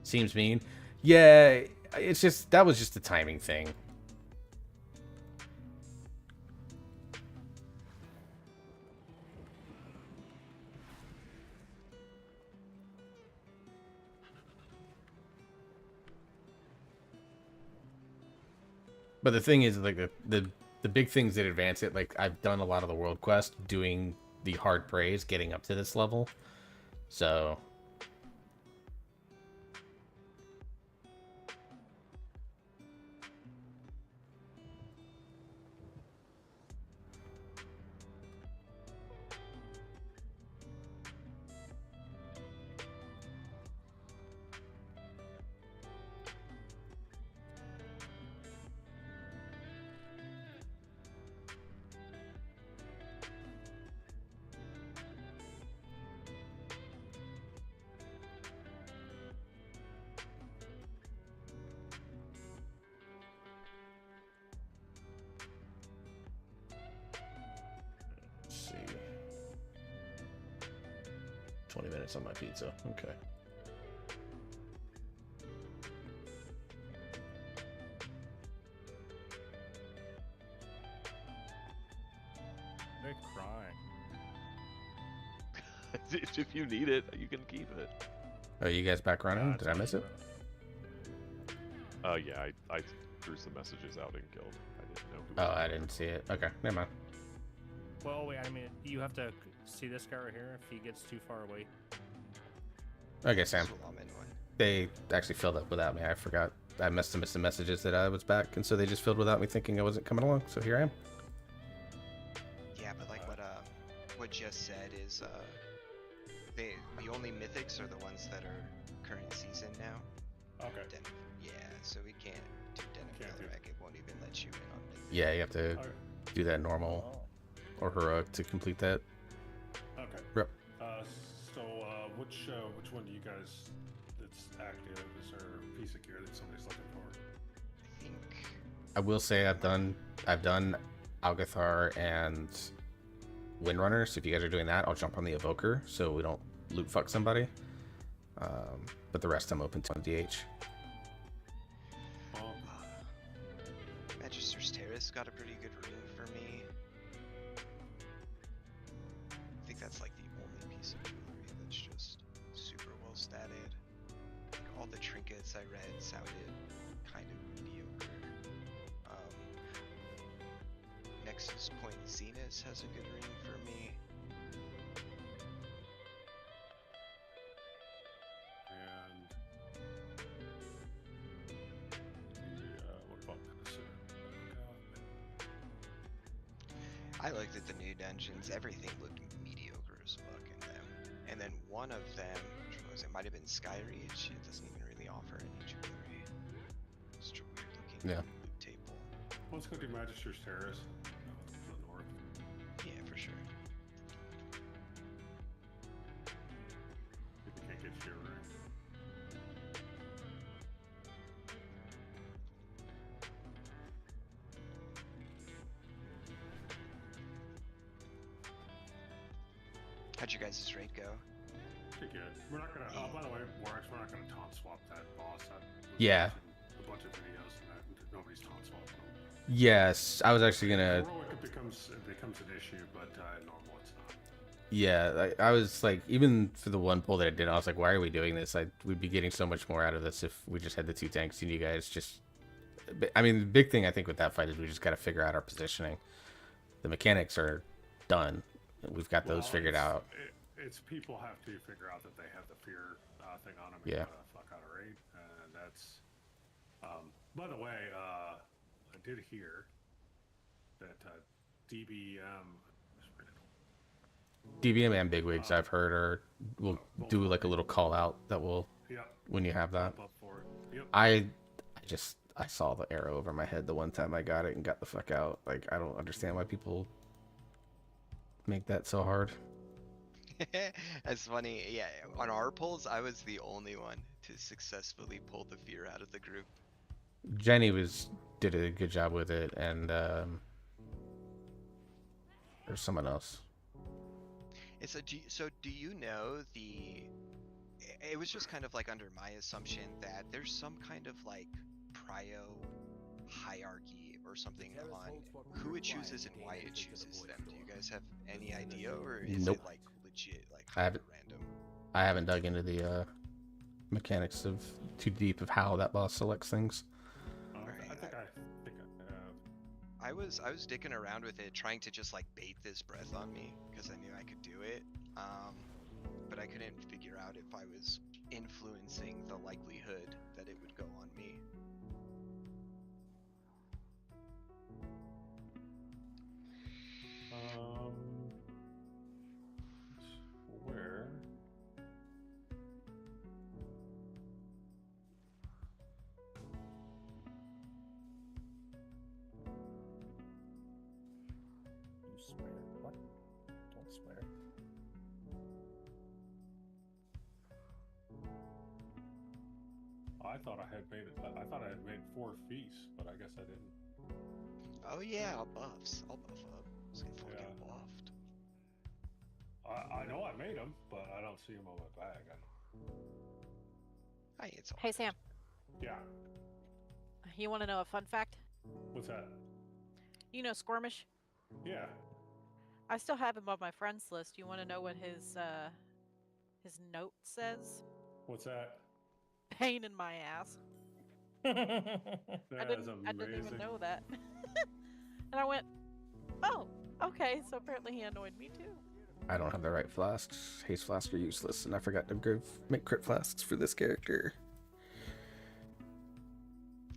Seems mean. Yeah, it's just, that was just a timing thing. But the thing is, like, the big things that advance it, like, I've done a lot of the world quest doing the hard praise getting up to this level. So minutes on my pizza. Okay. They're crying. If you need it, you can keep it. Are you guys back running? Did I miss it? Yeah, I threw some messages out and killed. I didn't know who. Oh, I didn't see it. Okay, never mind. Well, wait, I mean, you have to see this guy right here if he gets too far away. Okay, Sam. They actually filled up without me. I forgot. I must have missed the messages that I was back, and so they just filled without me thinking I wasn't coming along, so here I am. Yeah, but like what Jess said is the only mythics are the ones that are current season now. Okay. Yeah, so we can't do Den of Beleric. It won't even let you in on mythic. Yeah, you have to do that normal or heroic to complete that. Okay. Yep. So which one do you guys that's active? Is there a piece of gear that somebody's looking for? I will say I've done Algathar and Windrunner, so if you guys are doing that, I'll jump on the Evoker so we don't loot fuck somebody. But the rest I'm open to on DH. Magister's Terrace got a pretty good room for me. I think that's like the only piece of jewelry that's just super well statted. Like all the trinkets I read sounded kind of mediocre. Nexus Point Zenith has a good ring for me. What about Minnesota? I looked at the new dungeons, everything looked mediocre as fuck in them. And then one of them, which one was it? Might have been Skyreach, it doesn't even really offer any jewelry. It's a weird looking loot table. Let's go do Magister's Terrace. To the north. Yeah, for sure. If you can't get your ring. How'd you guys' raid go? Pretty good. We're not gonna. Oh, by the way, Warx, we're not gonna taunt swap that boss. That was Yeah. A bunch of videos and that nobody's taunt swapping them. Yes, I was actually gonna. Heroic it becomes an issue, but normal it's not. Yeah, I was like, even for the one pull that I did, I was like, why are we doing this? We'd be getting so much more out of this if we just had the 2 tanks and you guys just. I mean, the big thing I think with that fight is we just got to figure out our positioning. The mechanics are done. We've got those figured out. It's people have to figure out that they have the fear thing on them. Yeah. And fuck out of raid, and that's. By the way, I did hear that DBM and bigwigs I've heard will do like a little call out that will when you have that. I saw the arrow over my head the one time I got it and got the fuck out. Like, I don't understand why people make that so hard. That's funny. Yeah, on our polls, I was the only one to successfully pull the fear out of the group. Jenny did a good job with it, and there's someone else. So do you know it was just kind of like under my assumption that there's some kind of like prio hierarchy or something on who it chooses and why it chooses them. Do you guys have any idea, or is Nope. it like legit, like I haven't random? I haven't dug into the mechanics of too deep of how that boss selects things. I was dicking around with it, trying to just like bait this breath on me because I knew I could do it, but I couldn't figure out if I was influencing the likelihood that it would go on me. Where? You swear? What? Don't swear. I thought I had made it. I thought I had made 4 feasts, but I guess I didn't. Oh yeah, I'll buff up. It's gonna fucking buffed. I know I made them, but I don't see them on my bag. Hi, it's all Hey, Sam. Yeah. You want to know a fun fact? What's that? You know Squirmish? Yeah. I still have him on my friends list. You want to know what his note says? What's that? Pain in my ass. That I is didn't even amazing. know that. And I went, oh, okay. So apparently he annoyed me too. I don't have the right flasks. Haste flasks are useless, and I forgot to make crit flasks for this character.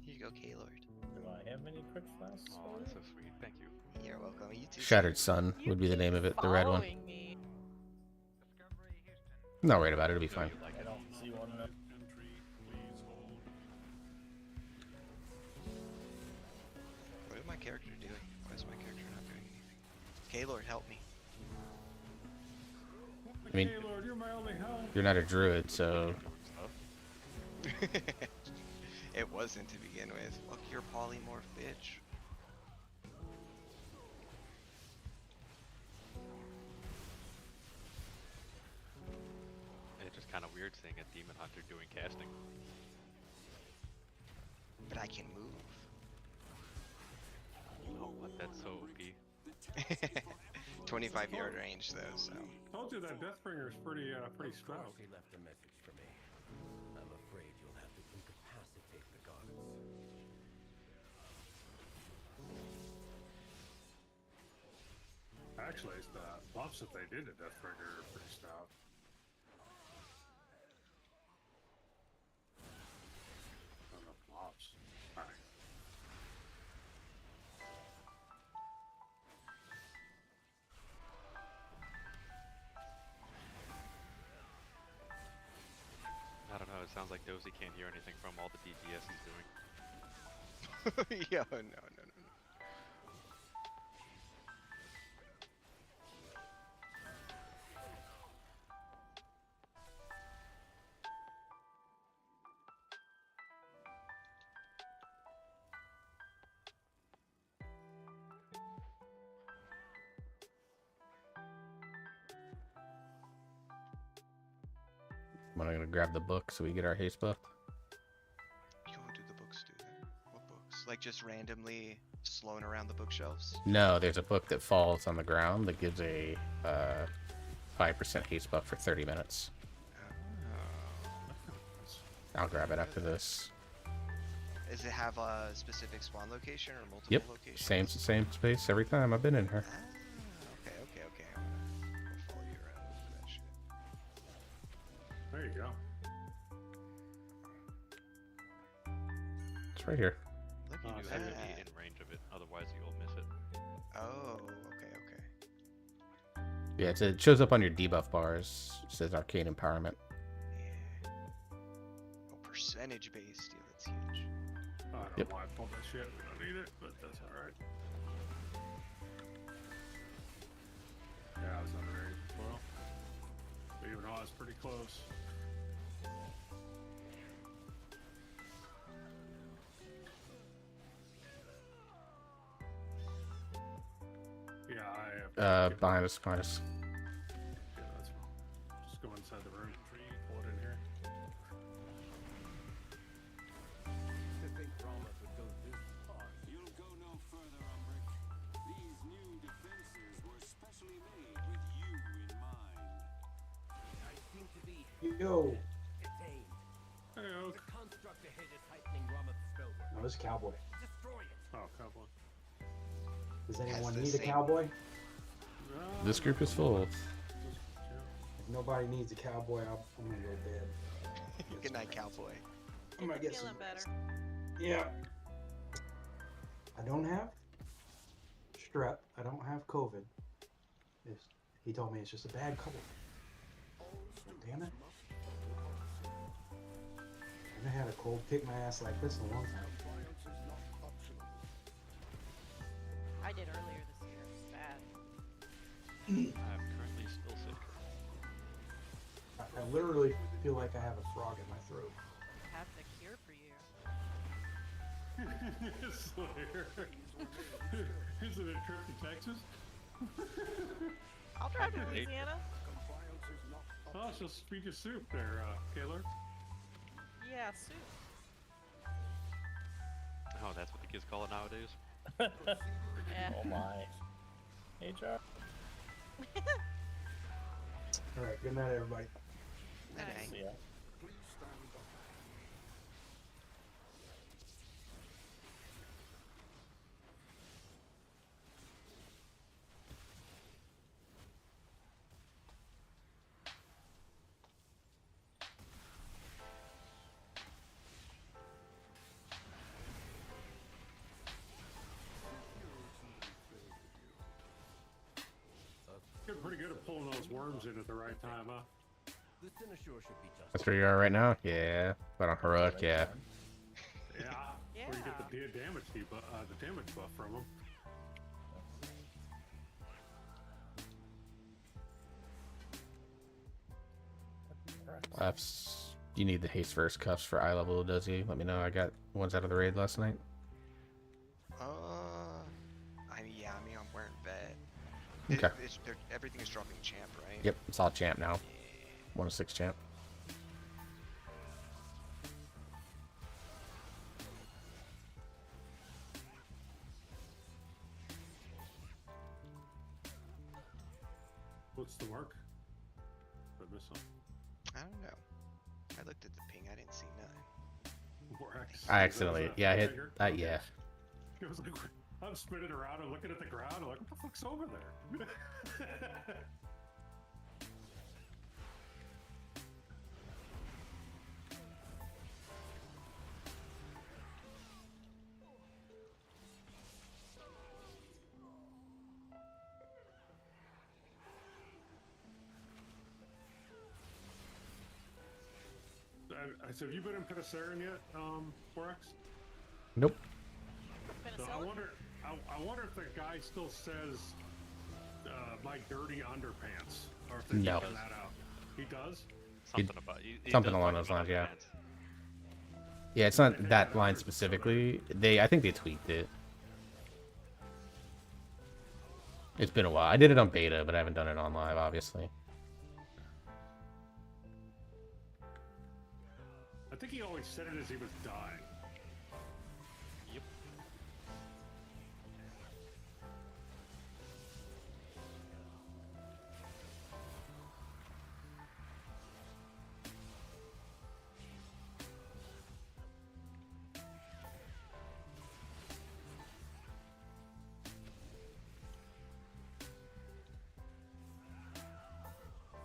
Here you go, K-Lord. Do I have any quick flasks? Oh, that's so sweet. Thank you. You're welcome. You too. Shattered Sun would be the name of it, the red one. Me. I'm not worried about it, it'll be fine. I don't see one. What is my character doing? Why is my character not doing anything? K-Lord, help me. I mean, K-Lord, you're my only help. you're not a druid, so... It wasn't to begin with. Fuck your polymorph, bitch. It's just kind of weird seeing a demon hunter doing casting. But I can move. Oh, what? That's so OP. 25-yard range though, so. Told you that Deathbringer is pretty stout. He left a message for me. I'm afraid you'll have to incapacitate the guards. Actually, it's the buffs that they did to Deathbringer are pretty stout. I don't know, buffs. Alright. I don't know. It sounds like Dozy can't hear anything from all the DPS he's doing. Yo, no. I'm gonna grab the book so we get our haste buff. What do the books do there? What books? Like just randomly slowing around the bookshelves? No, there's a book that falls on the ground that gives a 5% haste buff for 30 minutes. I'll grab it after this. Does it have a specific spawn location or multiple Yep, locations? same space every time I've been in here. Okay. I'm gonna go follow you around for that shit. There you go. It's right here. Look You at do have to that. be in range of it, otherwise you'll miss it. Oh, okay. Yeah, it shows up on your debuff bars. It says Arcane Empowerment. Yeah. Oh, percentage based. Yeah, that's huge. I don't Yep. know why I pulled that shit. We don't need it, but that's alright. Yeah, I was underage as well. But even though I was pretty close. Yeah, I have. Behind us, behind us. Yeah, that's fine. Just go inside the room. Pull it in here. To think Ramos would go this far. You'll go no further, Umbrick. These new defenses were specially made with you in mind. I seem to be Yo. detained. Hey, Oak. The construct ahead is heightening Rama's spellwork. No, this is Cowboy. Destroy it. Oh, cowboy. Does anyone the need a same- cowboy? This group is full. If nobody needs a cowboy, I'm gonna go to bed. Good night, cowboy. I'm gonna get Feeling some better. rest. Yeah. I don't have strep. I don't have COVID. He told me it's just a bad cold. Damn it. I haven't had a cold kick my ass like this in a long time. I did earlier this year. It was bad. I'm currently still sick. I literally feel like I have a frog in my throat. I have the cure for you. Slayer. Isn't it a trip to Texas? I'll drive to Louisiana. Oh, she'll feed you soup there, Kaylor. Yeah, soup. Oh, that's what the kids call it nowadays? Yeah. Oh my. Hey, Jar. All right, good night, everybody. Nice. See ya. You're pretty good at pulling those worms in at the right time, huh? The Cynosure should be just. That's where you are right now? Yeah. But on heroic, yeah. Yeah. Where you get the damage debuff, the damage buff from them. You need the haste first cuffs for eye level, does he? Let me know. I got ones out of the raid last night. I mean, I'm wearing vet. Okay. Everything is dropping champ, right? Yep, it's all champ now. 1-6 champ. What's the mark? Did I miss something? I don't know. I looked at the ping. I didn't see nothing. I accidentally, yeah, I hit, yeah. It was like, I'm spinning around and looking at the ground. I'm like, what the fuck's over there? I said, have you been in Penicillin yet, Forex? Nope. So I wonder if the guy still says my dirty underpants, or if they No. taken that out. He does? Something about he something does along talk those about lines, yeah. underpants. Yeah, it's not that line specifically. I think they tweaked it. It's been a while. I did it on beta, but I haven't done it on live, obviously. I think he always said it as he was dying. Yep.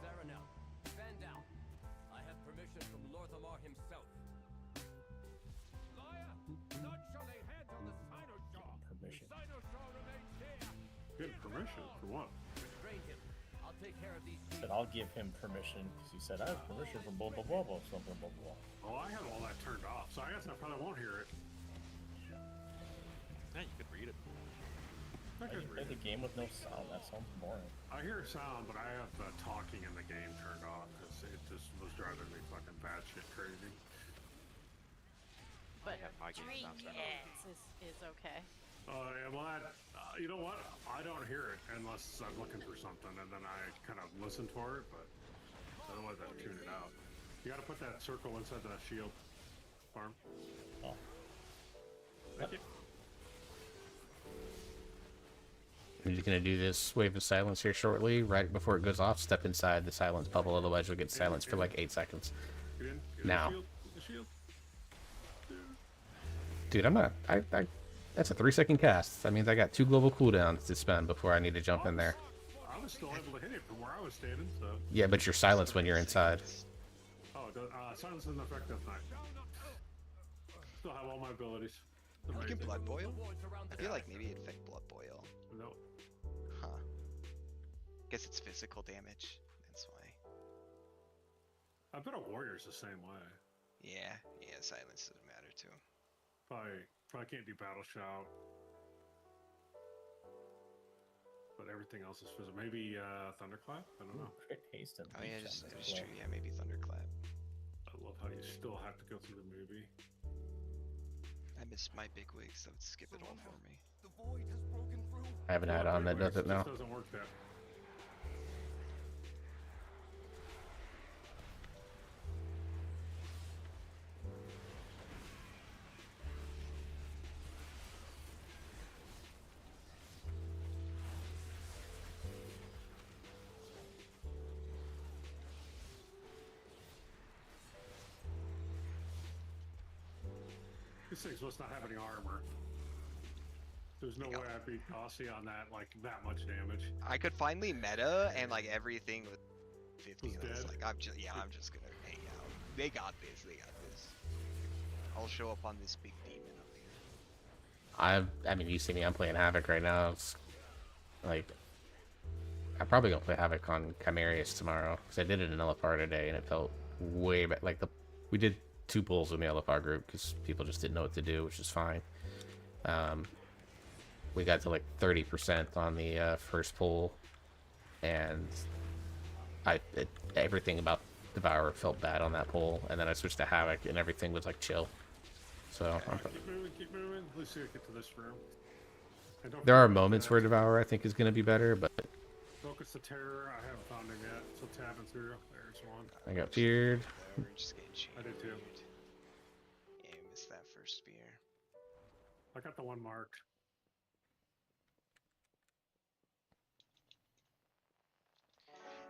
Zaranel, stand down. I have permission from Lorthamar himself. Liar! None shall lay hands on the Cynosure. Permission. The Cynosure remains here. Good permission for what? Restrain him. I'll take care of these Said I'll give him permission because he said I have permission from blah blah blah blah something blah blah. Oh, I had all that turned off, so I guess I probably won't hear it. Yeah, you could read it. I You could play read the it. game with no sound. That sounds boring. I hear sound, but I have the talking in the game turned off because it just was driving me fucking batshit crazy. But have my game sound set up. is okay. Yeah, well, you know what? I don't hear it unless I'm looking for something, and then I kind of listen for it, but otherwise I tune it out. You gotta put that circle inside the shield farm. Oh. Thank you. I'm just gonna do this wave of silence here shortly. Right before it goes off, step inside the silence bubble, otherwise you'll get silence for like 8 seconds. Get in. Get Now. In the shield. Dude, I'm not. That's a 3-second cast. That means I got 2 global cooldowns to spend before I need to jump in there. I was still able to hit it from where I was standing, so. Yeah, but you're silenced when you're inside. Oh, silence doesn't affect Death Knight. Still have all my abilities. You can Amazing. blood boil? I feel like maybe it'd affect blood boil. No. Huh. Guess it's physical damage. That's why. I bet a warrior's the same way. Yeah, silence doesn't matter too. Probably can't do battle shout. But everything else is physical. Maybe thunderclap? I don't know. Crit haste and Oh yeah, leech it's on this true. play. Yeah, maybe thunderclap. I love how you still have to go through the movie. I missed my big wig, so it'd skip it all for me. The void has broken through. I have an add-on that does it now. This doesn't work that. This thing's supposed to not have any armor. There's no way I'd beat Aussie on that, like, that much damage. I could finally meta and like everything with 50. Was And I was dead. like, I'm just gonna hang out. They got this. They got this. I'll show up on this big demon up here. I mean, you see me. I'm playing Havoc right now. It's like I'm probably gonna play Havoc on Chimerius tomorrow because I did it in LFR today and it felt way better. Like we did 2 pulls in the LFR group because people just didn't know what to do, which is fine. We got to like 30% on the first pull, and everything about Devourer felt bad on that pull, and then I switched to Havoc and everything was like chill. So Keep moving. Let's see if we get to this room. And don't there are forget moments where Devourer I think is going to be better, but Focus the Terror. I haven't found him yet, so tapping through. There's one. I got feared. We're just getting cheated. I did too. Yeah, I missed that first spear. I got the one marked.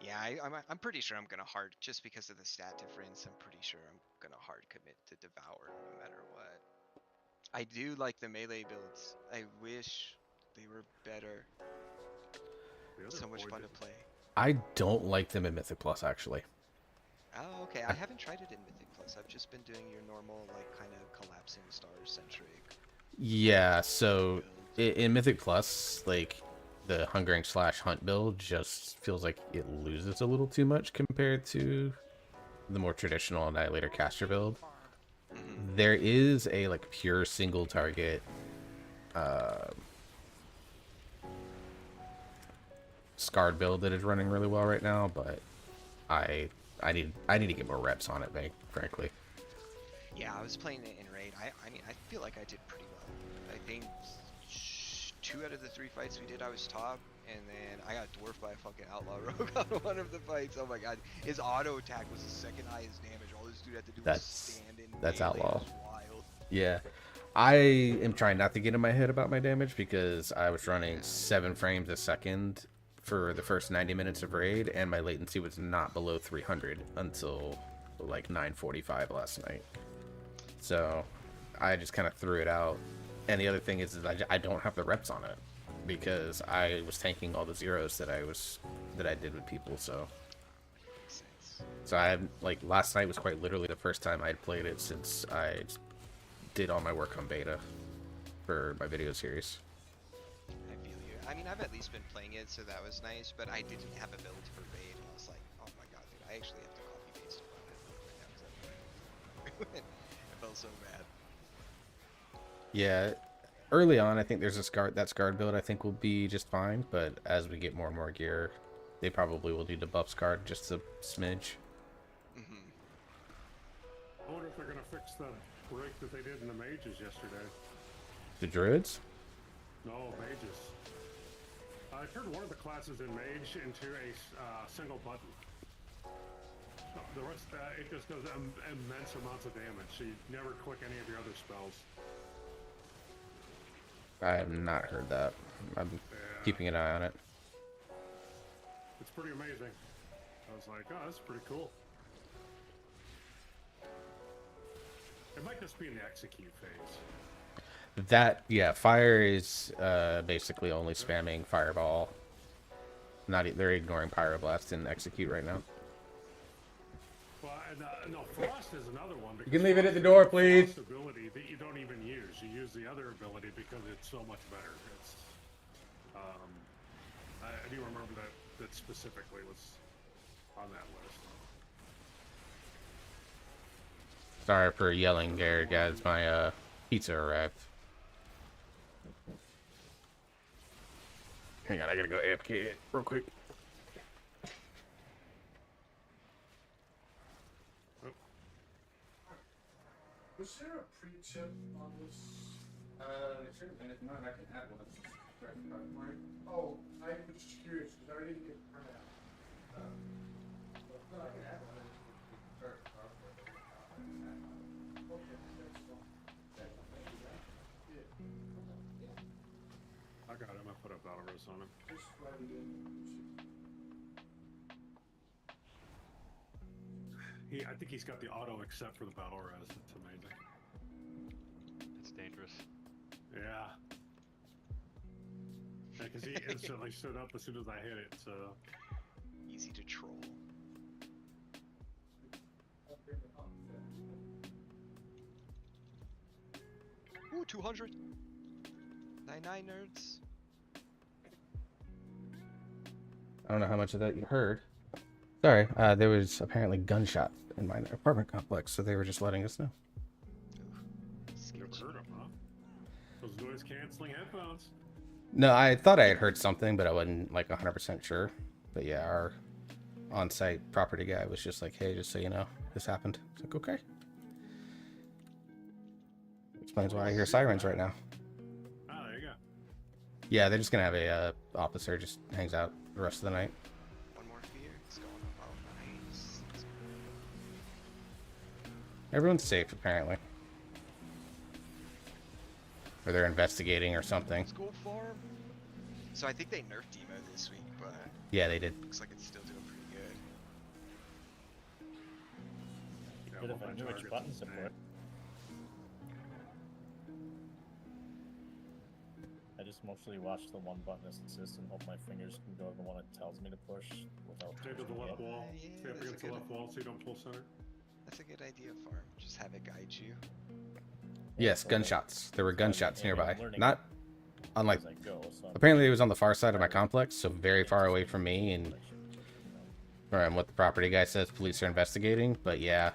Yeah, I'm pretty sure I'm gonna hard just because of the stat difference. I'm pretty sure I'm gonna hard commit to Devour no matter what. I do like the melee builds. I wish they were better. So much fun to play. I don't like them in Mythic Plus actually. Oh, okay. I haven't tried it in Mythic Plus. I've just been doing your normal, like, kind of collapsing star centric. Yeah, so in Mythic Plus, like the Hungering / Hunt build just feels like it loses a little too much compared to the more traditional Annihilator caster build. There is a like pure single target Scarred build that is running really well right now, but I need to get more reps on it, frankly. Yeah, I was playing it in raid. I mean, I feel like I did pretty well. I think 2 out of the 3 fights we did, I was top, and then I got dwarfed by a fucking outlaw rogue on one of the fights. Oh my god, his auto attack was the 2nd highest damage. All this dude had to do was stand in. That's melee. outlaw. It was wild. Yeah, I am trying not to get in my head about my damage because I was running 7 frames a second for the first 90 minutes of raid, and my latency was not below 300 until like 9:45 last night. So I just kind of threw it out. And the other thing is I don't have the reps on it because I was tanking all the zeros that I did with people. So I like last night was quite literally the first time I'd played it since I did all my work on beta for my video series. I feel you. I mean, I've at least been playing it, so that was nice. But I didn't have a build for raid, and I was like, oh my god, dude, I actually have to copy paste what I have right now because I felt so bad. Yeah, early on, I think there's a Scarred build I think will be just fine, but as we get more and more gear, they probably will need to buff Scarred just a smidge. I wonder if they're gonna fix the break that they did in the mages yesterday. The druids? No, mages. I turned one of the classes in mage into a single button. The rest, it just does immense amounts of damage, so you never click any of your other spells. I have not heard that. I'm keeping an eye on it. It's pretty amazing. I was like, oh, that's pretty cool. It might just be in the execute phase. That, yeah, fire is basically only spamming fireball. They're ignoring pyroblast and execute right now. Well, and, no, frost is another one. You can leave it at the door, please. Frost ability that you don't even use. You use the other ability because it's so much better. It's, I do remember that specifically was on that list. Sorry for yelling there, guys. My pizza arrived. Hang on, I gotta go AFK it real quick. Was there a pre-tip on this? There should have been. If not, I can add one. Oh, I was just curious because I didn't get the printout. But I can add one. I got him. I put a battle rose on him. I think he's got the auto except for the battle res. It's amazing. That's Yeah. Yeah, because he instantly stood up as soon as I hit it, so. Easy to troll. Ooh, 200. 99 nerds. I don't know how much of that you heard. Sorry, there was apparently gunshots in my apartment complex, so they were just letting us know. You heard him, huh? Those noise canceling headphones. No, I thought I had heard something, but I wasn't like 100% sure. But yeah, our on-site property guy was just like, "Hey, just so you know, this happened." It's like, okay. Explains why I hear sirens right now. Oh, there you go. Yeah, they're just gonna have a officer just hangs out the rest of the night. One more fear. It's going up. Oh, nice. Everyone's safe apparently, or they're investigating or something. School farm. So I think they nerfed Demo this week, but Yeah, they did. looks like it's still doing pretty good. Good if I knew which buttons to put. I just mostly watch the one button assist and hope my fingers can go to the one it tells me to push without. Stay to the left wall. Stay up against the left wall so you don't pull center. That's a good idea, farm. Just have it guide you. Yes, gunshots. There were gunshots nearby. Not unlike. So Apparently, it was on the far side of my complex, so very far away from me, and from what the property guy says, police are investigating. But yeah,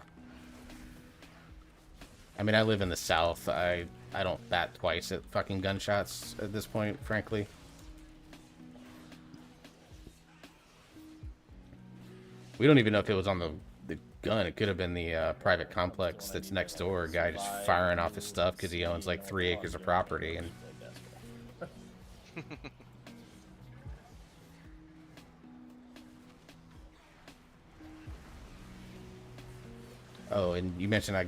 I mean, I live in the south. I don't bat twice at fucking gunshots at this point, frankly. We don't even know if it was on the gun. It could have been the private complex that's next door. A guy just firing off his stuff because he owns like 3 acres of property. And oh, and you mentioned I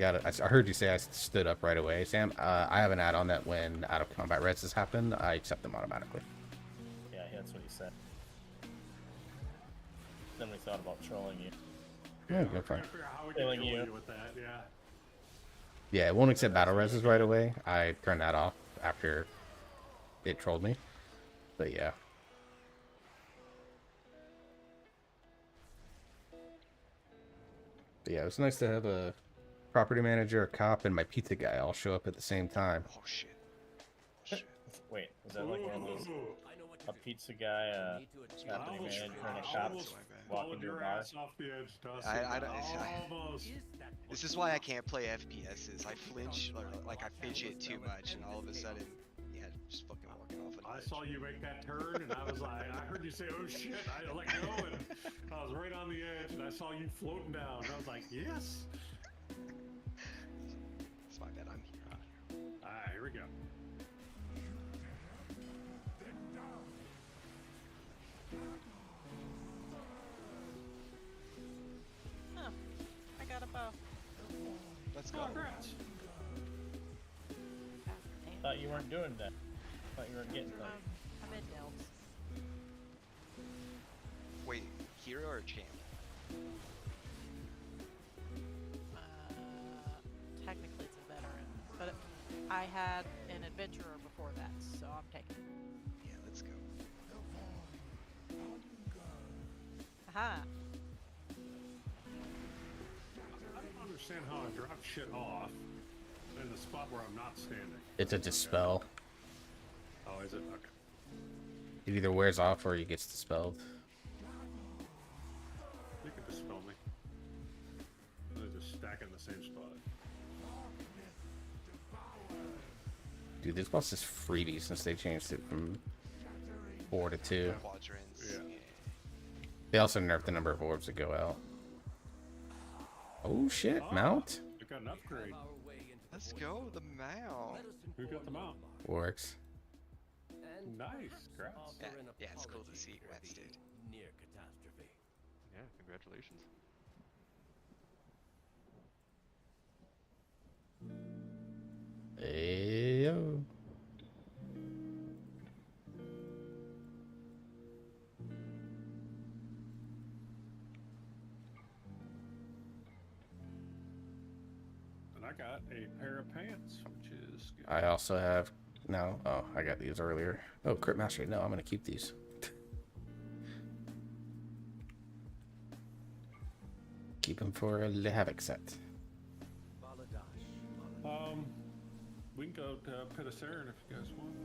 heard you say I stood up right away, Sam. I have an add-on that when out of combat reses happen, I accept them automatically. Yeah, that's what he said. Then we thought about trolling you. Yeah, go for it. Killing you. With that, yeah. Yeah, it won't accept battle reses right away. I turned that off after it trolled me. But yeah. But yeah, it was nice to have a property manager, a cop, and my pizza guy all show up at the same time. Oh shit. Wait, is that like one of those? A pizza guy, a property manager, and a cop walking to a bar? I don't. This is why I can't play FPSs. I flinch, or like I fidget too much, and all of a sudden, yeah, just fucking walking off. I saw you make that turn, and I was like, I heard you say, "Oh shit!" I let go, and I was right on the edge, and I saw you floating down. And I was like, "Yes." It's my bad. I'm here. All right, here we go. Oh, I got a bow. Let's go. Congrats. Thought you weren't doing that. Thought you weren't getting that. I'm in delves. Wait, hero or champ? Technically it's a veteran, but I had an adventurer before that, so I'm taking it. Yeah, let's go. Aha! I don't understand how I drop shit off in the spot where I'm not standing. It's a dispel. Oh, is it? Okay. It either wears off or it gets dispelled. You can dispel me. They're just stacking the same spot. Dude, this boss is freebie since they changed it from 4 to 2. Quadrants. Yeah. They also nerfed the number of orbs that go out. Oh shit, mount? We got an upgrade. Let's go, the mount. Who got the mount? Works. Nice, congrats. Yeah, it's cool to see Rats did. Near catastrophe. Yeah, congratulations. Ayo. And I got a pair of pants, which is good. I also have no. Oh, I got these earlier. Oh, Crit Mastery. No, I'm gonna keep these. Keep them for the Havoc set. We can go to Pitacerin if you guys want.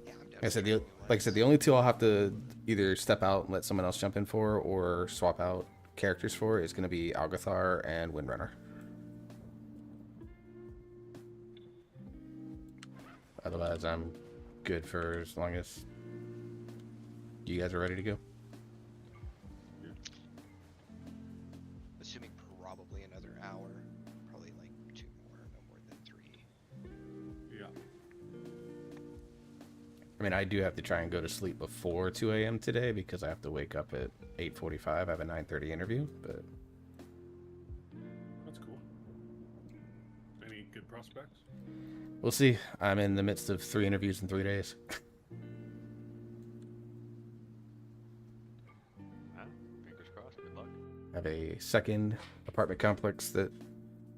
Yeah, I'm down. Like I said, the only two I'll have to either step out and let someone else jump in for, or swap out characters for, is going to be Algathar and Windrunner. Otherwise, I'm good for as long as you guys are ready to go. Assuming probably another hour. Probably like 2 more, no more than 3. Yeah. I mean, I do have to try and go to sleep before 2 a.m. today because I have to wake up at 8:45. I have a 9:30 interview, but That's cool. Any good prospects? we'll see. I'm in the midst of 3 interviews in 3 days. Fingers crossed. Good luck. I have a second apartment complex that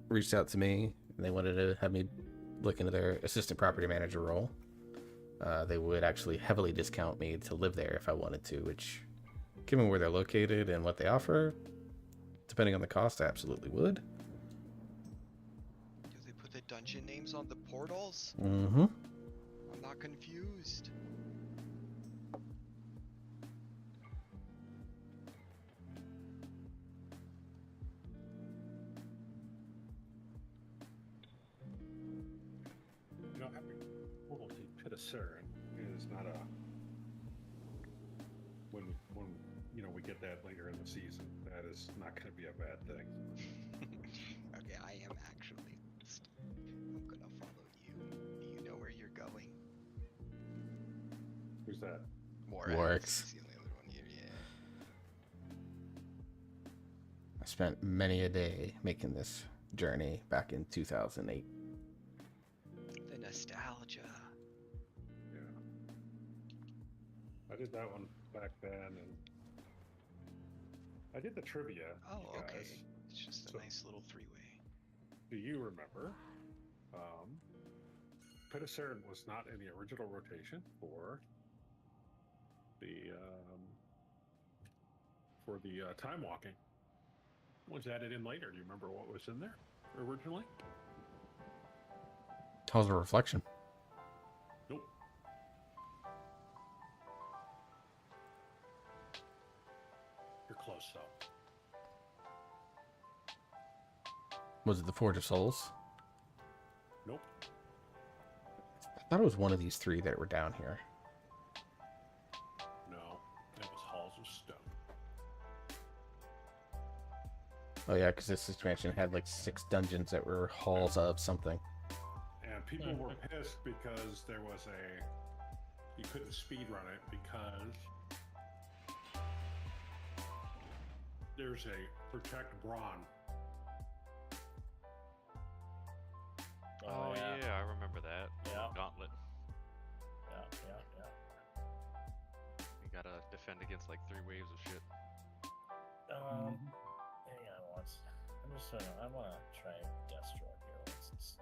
reached out to me, and they wanted to have me look into their assistant property manager role. They would actually heavily discount me to live there if I wanted to, which, given where they're located and what they offer, depending on the cost, I absolutely would. Do they put the dungeon names on the portals? Mm-hmm. I'm not confused. You know, having portal to Pitacerin is not a when you know we get that later in the season. That is not going to be a bad thing. Okay, I am actually lost. I'm gonna follow you. Do you know where you're going? Who's that? Works. He's the only other one here, yeah. I spent many a day making this journey back in 2008. The nostalgia. Yeah. I did that one back then, and I did the trivia. Oh, you okay. guys. It's just a So- nice little 3-way. Do you remember? Pitacerin was not in the original rotation for the time walking. It was added in later. Do you remember what was in there originally? How's the reflection? Nope. You're close though. Was it the Forge of Souls? Nope. I thought it was one of these 3 that were down here. No, it was Halls of Stone. Oh yeah, because this expansion had like 6 dungeons that were halls of something. And people were pissed because there was you couldn't speed run it because there's a Protect Brawn. Oh yeah, I remember that. Yeah. Gauntlet. Yeah. You gotta defend against like 3 waves of shit. Hang on once. I want to try Deathstroke here. Let's see.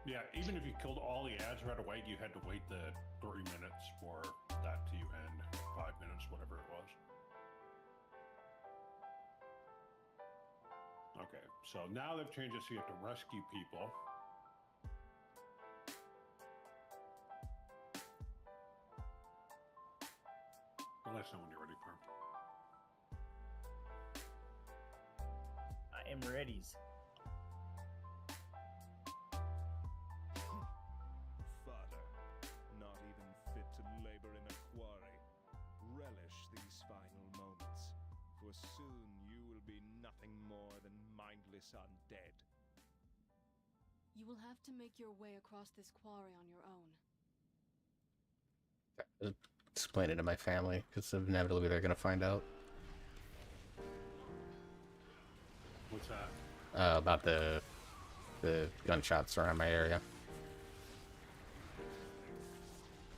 Yeah, even if you killed all the ads right away, you had to wait the 3 minutes for that to end. 5 minutes, whatever it was. Okay, so now they've changed it so you have to rescue people. Well, let us know when you're ready, Perm. I am ready. Father, not even fit to labor in a quarry. Relish these final moments, for soon you will be nothing more than mindless undead. You will have to make your way across this quarry on your own. Explain it to my family, because inevitably they're going to find out. What's that? About the gunshots around my area.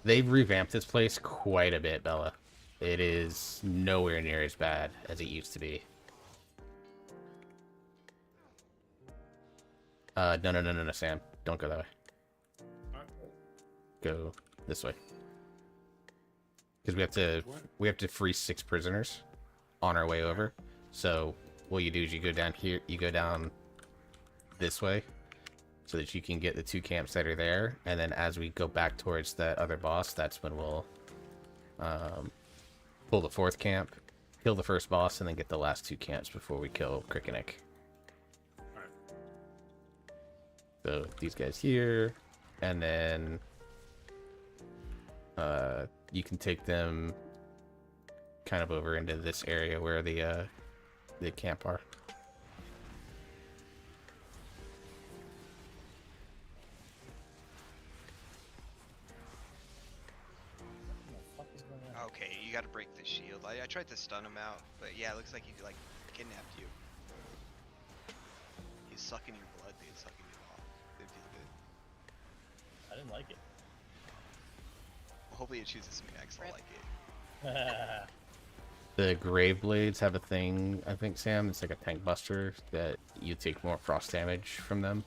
They've revamped this place quite a bit, Bella. it is nowhere near as bad as it used to be. No, Sam. Don't go that way. Go this way. Because we have to free 6 prisoners on our way over. So what you do is you go down here, you go down this way, so that you can get the 2 camps that are there, and then as we go back towards that other boss, that's when we'll pull the 4th camp, kill the first boss, and then get the last 2 camps before we kill Krickenik. So these guys here, and then you can take them kind of over into this area where the camp are. Okay, you gotta break the shield. I tried to stun him out, but yeah, it looks like he like kidnapped you. He's sucking your blood, dude. Sucking you off. It feels good. I didn't like it. Well, hopefully it chooses me next. I'll like it. The Grave Blades have a thing, I think, Sam. It's like a tank buster that you take more frost damage from them,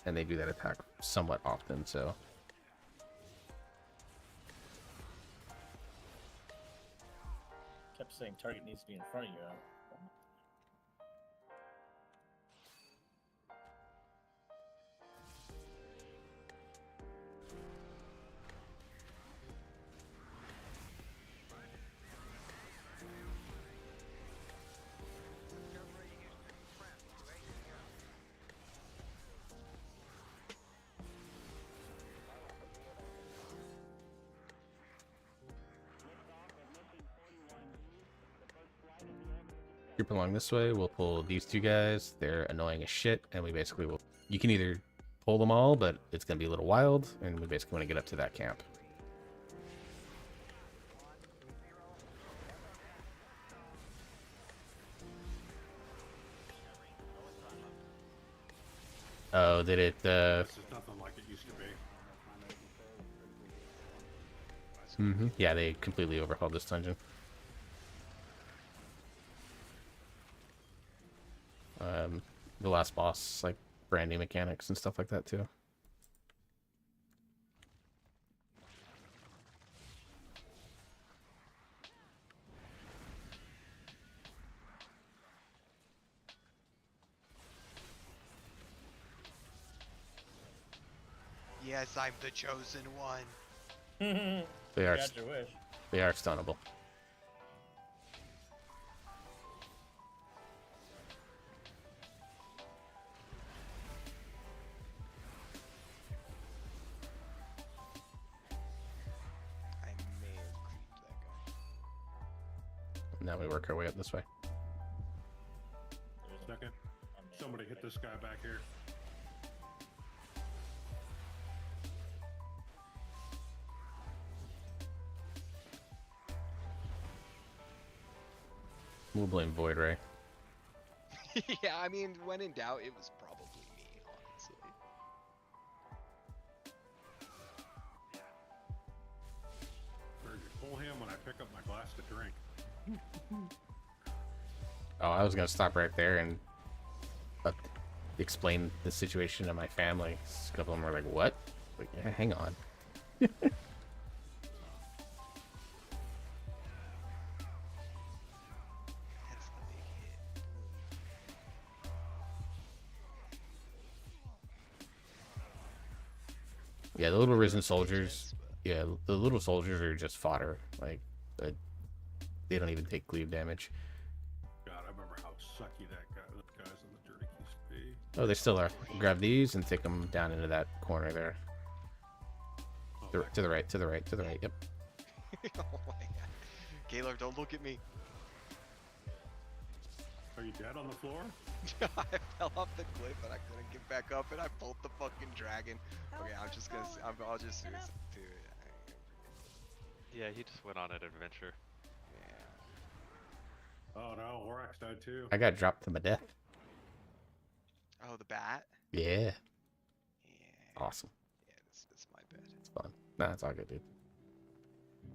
and they do that attack somewhat often, so... Kept saying target needs to be in front of you. Group along this way, we'll pull these 2 guys. They're annoying as shit, and we basically will... You can either pull them all, but it's going to be a little wild, and we basically want to get up to that camp. Oh, did it, This is nothing like it used to be. Yeah, they completely overhauled this dungeon. The last boss, like, brand new mechanics and stuff like that, too. Yes, I'm the chosen one. They are, Got your wish. they are stunnable. Now we work our way up this way. Second. Somebody hit this guy back here. We'll blame Void Ray. Yeah, I mean, when in doubt, it was probably me, honestly. Or you pull him when I pick up my glass to drink. Oh, I was gonna stop right there and explain the situation to my family. A couple of them were like, "What?" Like, yeah, hang on. Yeah, the little risen soldiers. Yeah, the little soldiers are just fodder. Like, they don't even take cleave damage. God, I remember how sucky those guys in the dirty used to be. Oh, they still are. Grab these and take them down into that corner there. To the right, to the right, to the right. Yep. Oh my god. Gaylord, don't look at me. Are you dead on the floor? I fell off the cliff and I couldn't get back up and I pulled the fucking dragon. Okay, I'm just gonna... I'll just do it. Yeah, he just went on an adventure. Oh no, Horax died too. I got dropped to my death. Oh, the bat? Yeah. Awesome. Yeah, that's my bad. It's fun. Nah, it's all good, dude.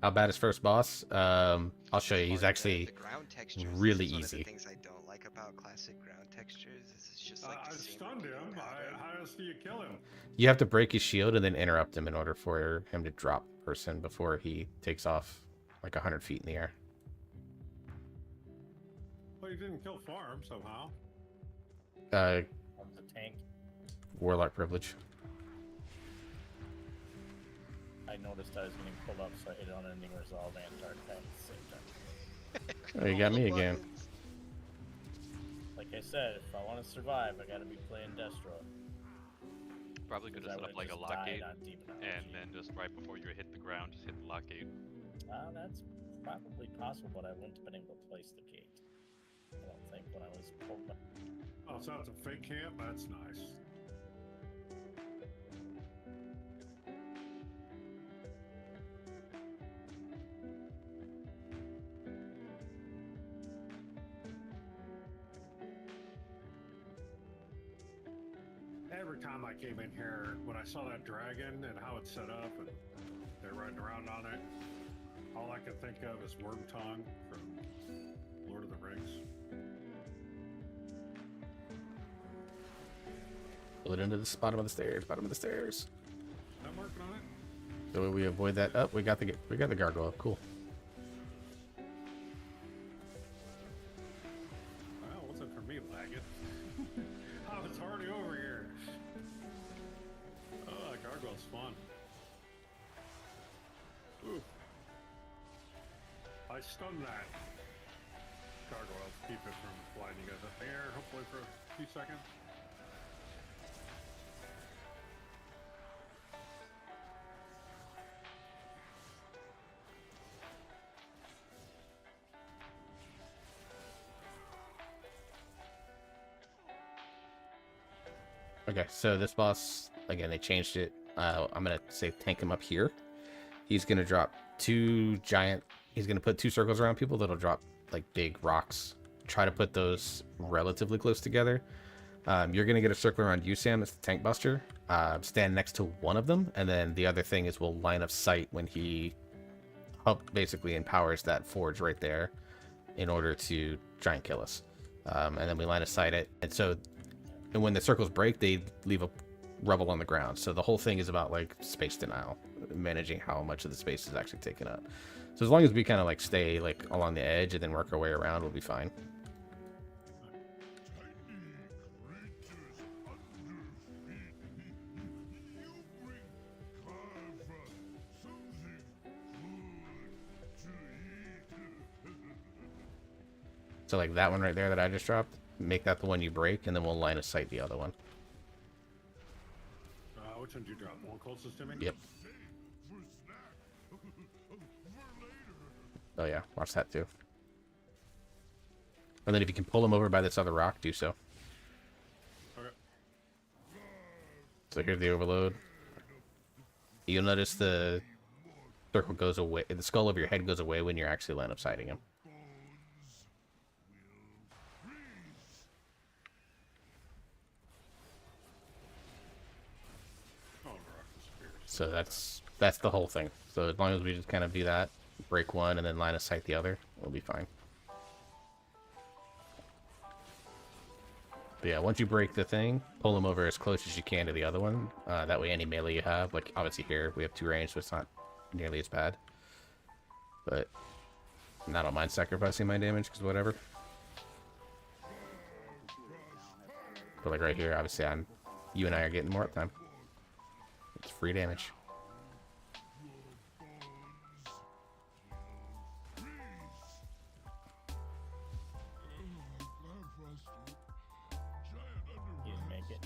How bad is first boss? I'll show you. He's actually The ground textures really is one of easy. the things I don't like about classic ground textures. Is it's just like I the same stunned repeating him. pattern. How else do you kill him? You have to break his shield and then interrupt him in order for him to drop the person before he takes off like 100 feet in the air. Well, you didn't kill Farm somehow. The tank. Warlock privilege. I noticed I was getting pulled up, so I hit it on ending resolve and dark tank at the same time. Oh, you got me again. Like I said, if I want to survive, I gotta be playing Destro. Probably could have set up like a lock gate, and then just right before you hit the ground, just hit the lock gate. That's probably possible, but I wouldn't have been able to place the gate. I don't think when I was pulled back. Oh, so it's a fake camp? That's nice. Every time I came in here, when I saw that dragon and how it's set up and they're riding around on it, all I could think of is Worm Tongue from Lord of the Rings. Pull it into the bottom of the stairs. Bottom of the stairs. I'm working on it. So we avoid that. Oh, we got the gargoyle. Cool. Well, what's it for me, lagging? I was already over here. Oh, that gargoyle's fun. Ooh. I stunned that gargoyle to keep it from flying you guys up in the air, hopefully for a few seconds. Okay, so this boss, again, they changed it. I'm going to say tank him up here. He's going to drop he's going to put 2 circles around people that'll drop like big rocks. Try to put those relatively close together. You're going to get a circle around you, Sam. It's the tank buster. Stand next to one of them. And then the other thing is we'll line of sight when he basically empowers that forge right there in order to try and kill us. And then we line of sight it. And when the circles break, they leave a rubble on the ground. So the whole thing is about like space denial, managing how much of the space is actually taken up. So as long as we kind of like stay like along the edge and then work our way around, we'll be fine. So like that one right there that I just dropped, make that the one you break, and then we'll line of sight the other one. Which one did you drop? The one closest to me? Yep. Oh yeah, watch that too. And then if you can pull him over by this other rock, do so. Okay. So here's the overload. You'll notice the circle goes away, the skull over your head goes away when you're actually line of sighting him. So that's the whole thing. So as long as we just kind of do that, break one and then line of sight the other, we'll be fine. But yeah, once you break the thing, pull them over as close as you can to the other one. That way any melee you have, like obviously here we have 2 range, so it's not nearly as bad. But I don't mind sacrificing my damage, because whatever. But like right here, obviously you and I are getting more uptime. It's free damage. He didn't make it.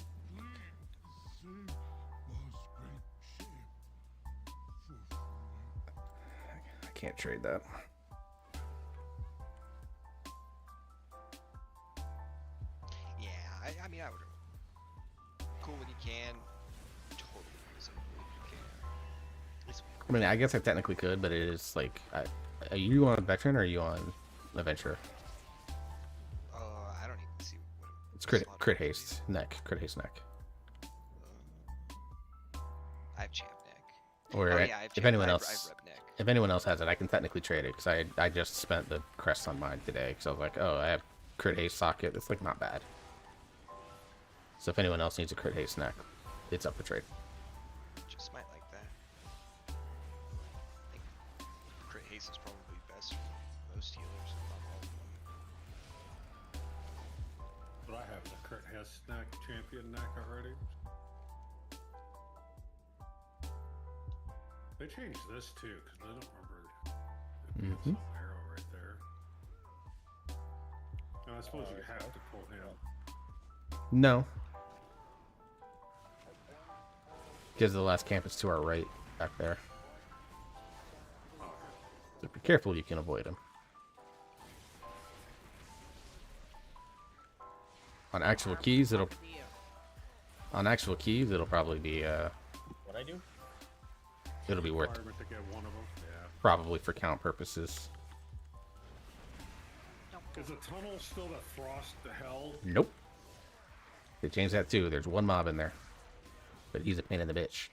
I can't trade that. Yeah, I mean, I would. Cool when you can. Totally reasonable when you can. I mean, I guess I technically could, but it is like, are you on veteran or are you on adventurer? I don't even see what. It's crit haste neck, crit haste neck. I have champ neck. Or oh, yeah, I have if anyone I else, have rep neck. If anyone else has it, I can technically trade it, because I just spent the crest on mine today, because I was like, oh, I have crit haste socket. It's, like, not bad. So if anyone else needs a crit haste neck, it's up for trade. Just might like that. I think crit haste is probably best for most healers, if not all of them. But I have the crit haste neck, champion neck already. They changed this too, because I don't remember. It's an arrow right there. And I suppose you have to pull him. No. Because the last camp is to our right, back there. So if you're careful, you can avoid him. On actual keys, it'll probably be What I do? It'll be worth To get one of them. Yeah. probably for count purposes. Is the tunnel still the frost to hell? Nope. They changed that too. There's one mob in there, but he's a pain in the bitch.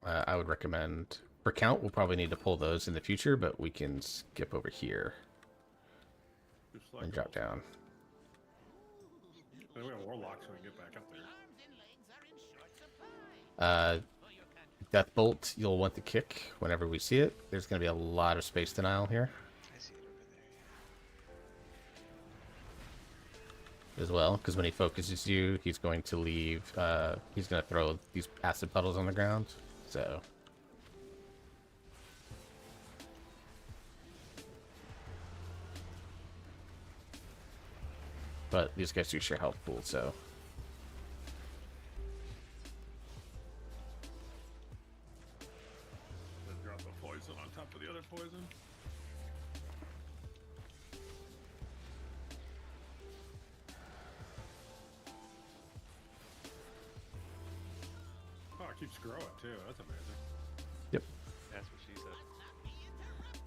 I would recommend for count. We'll probably need to pull those in the future, but we can skip over here and drop down. We have warlocks when we get back up there. Deathbolt, you'll want to kick whenever we see it. There's going to be a lot of space denial here. I see it over there. As well, because when he focuses you, he's going to leave, he's going to throw these acid puddles on the ground, so... But these guys do share health pool, so... Then drop the poison on top of the other poison. Oh, it keeps growing too. That's amazing. Yep. That's what she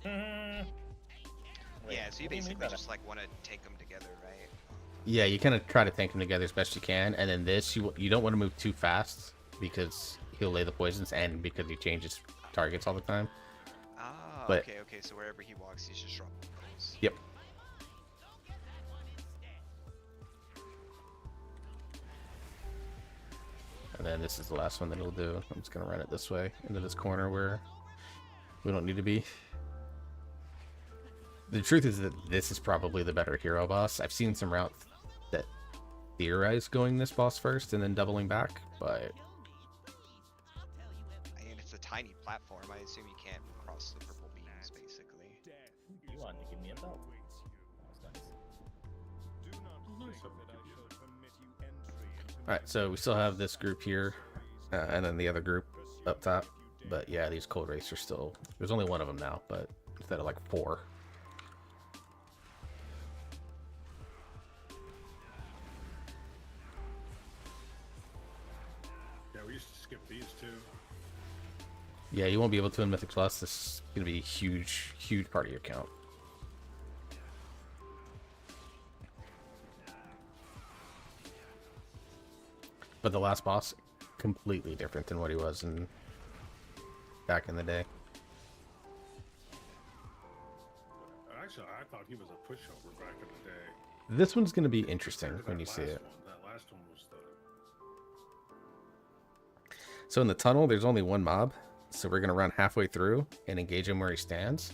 said. Yeah, so you basically just like want to take them together, right? Yeah, you kind of try to tank them together as best you can, and then this, you don't want to move too fast, because he'll lay the poisons, and because he changes targets all the time. Ah, But, okay, so wherever he walks, he's just dropping those. Yep. And then this is the last one that he'll do. I'm just going to run it this way, into this corner where we don't need to be. The truth is that this is probably the better hero boss. I've seen some routes that theorize going this boss first and then doubling back, but... I mean, it's a tiny platform. I assume you can't cross the purple beams, basically. You wanted to give me a belt. That was nice. Alright, so we still have this group here, and then the other group up top. But yeah, these cold wraiths are still... There's only one of them now, but instead of like 4. Yeah, we used to skip these too. Yeah, you won't be able to in Mythic Plus. This is going to be a huge, huge part of your count. But the last boss, completely different than what he was back in the day. Actually, I thought he was a pushover back in the day. This one's going to be interesting when you see it. That last one was the... So in the tunnel, there's only one mob. So we're going to run halfway through and engage him where he stands.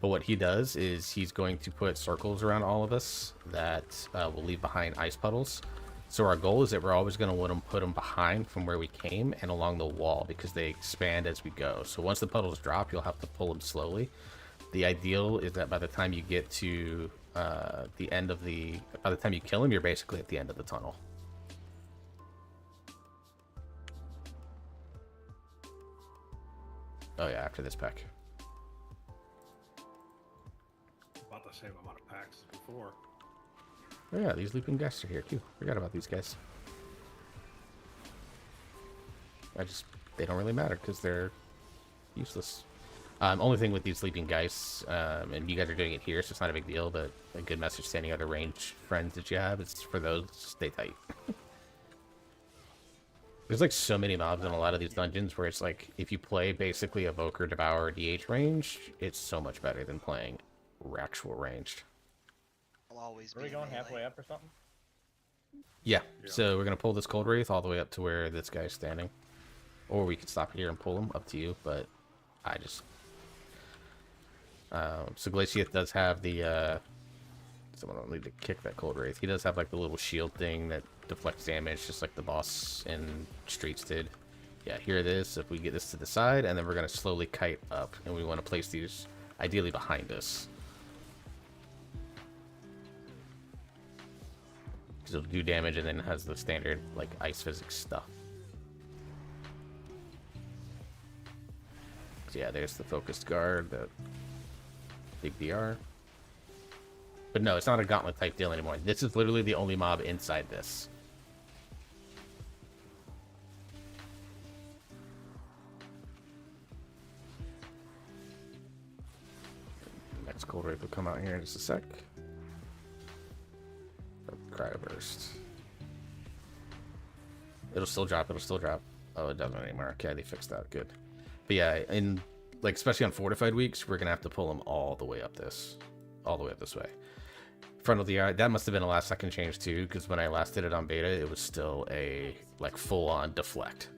But what he does is he's going to put circles around all of us that will leave behind ice puddles. So our goal is that we're always going to want to put them behind from where we came and along the wall, because they expand as we go. So once the puddles drop, you'll have to pull them slowly. The ideal is that by the time you get to the end of by the time you kill him, you're basically at the end of the tunnel. Oh yeah, after this pack. About the same amount of packs as before. Oh yeah, these leaping guys are here too. Forgot about these guys. They don't really matter because they're useless. Only thing with these sleeping geists, and you guys are doing it here, so it's not a big deal, but a good message to any other range friends that you have is for those, stay tight. There's like so many mobs in a lot of these dungeons where it's like, if you play basically Evoker, Devourer, DH range, it's so much better than playing actual ranged. I'll always Are we going halfway up or something? Yeah, so we're going to pull this Cold Wraith all the way up to where this guy's standing. Or we could stop here and pull him, up to you, but I just... so Glaciath does have the, someone will need to kick that Cold Wraith. He does have like the little shield thing that deflects damage, just like the boss in Streets did. Yeah, here it is. So if we get this to the side, and then we're going to slowly kite up, and we want to place these ideally behind us. Because it'll do damage, and then it has the standard like ice physics stuff. So yeah, there's the focused guard, the big DR. But no, it's not a gauntlet type deal anymore. This is literally the only mob inside this. Next Cold Wraith will come out here in just a sec. Cryoburst. It'll still drop, it'll still drop. Oh, it doesn't anymore. Okay, they fixed that. Good. But yeah, in like especially on fortified weeks, we're gonna have to pull them all the way up this way. Frontal DI, that must have been a last second change too, because when I last did it on beta, it was still a like full on deflect.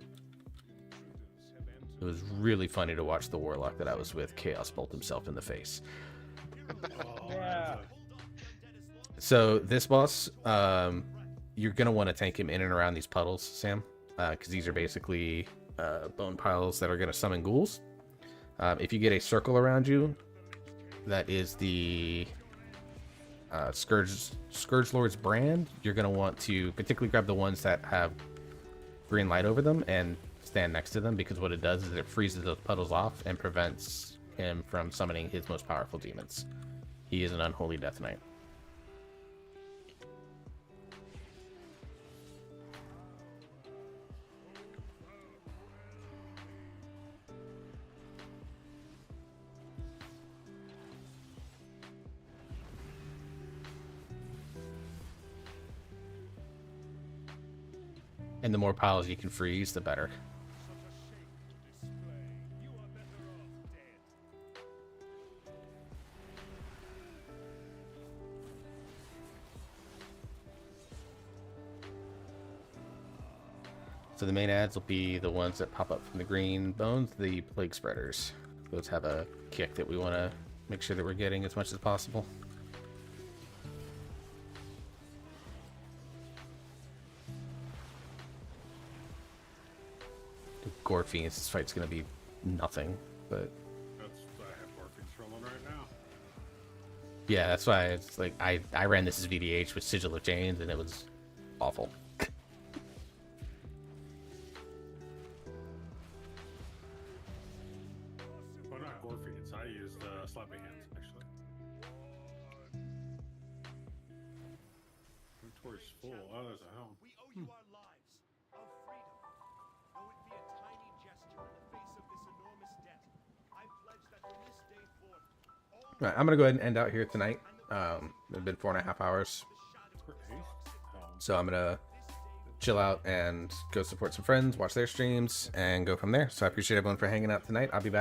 It was really funny to watch the warlock that I was with Chaos bolt himself in the face. Yeah. So this boss, you're gonna want to tank him in and around these puddles, Sam, because these are basically bone piles that are gonna summon ghouls. If you get a circle around you, that is the Scourge Lord's brand. You're gonna want to particularly grab the ones that have green light over them and stand next to them, because what it does is it freezes those puddles off and prevents him from summoning his most powerful demons. He is an unholy death knight. And the more piles you can freeze, the better. So the main ads will be the ones that pop up from the green bones, the plague spreaders. Those have a kick that we want to make sure that we're getting as much as possible. Gore Fiends, this fight's gonna be nothing, but That's I have Morphings rolling right now. yeah, that's why it's like I ran this as VDH with Sigil of Chains, and it was awful. Well, not Gore Fiends. I used Slappy Hands actually. Inventory's full. Oh, there's a helm. We owe you our lives of freedom. Though it be a tiny gesture in the face of this enormous debt, I pledge that from this day forth, all Right, I'm gonna go ahead and end out here tonight. It's been 4.5 hours, so I'm gonna chill out and go support some friends, watch their streams, and go from there. So I appreciate everyone for hanging out tonight. I'll be back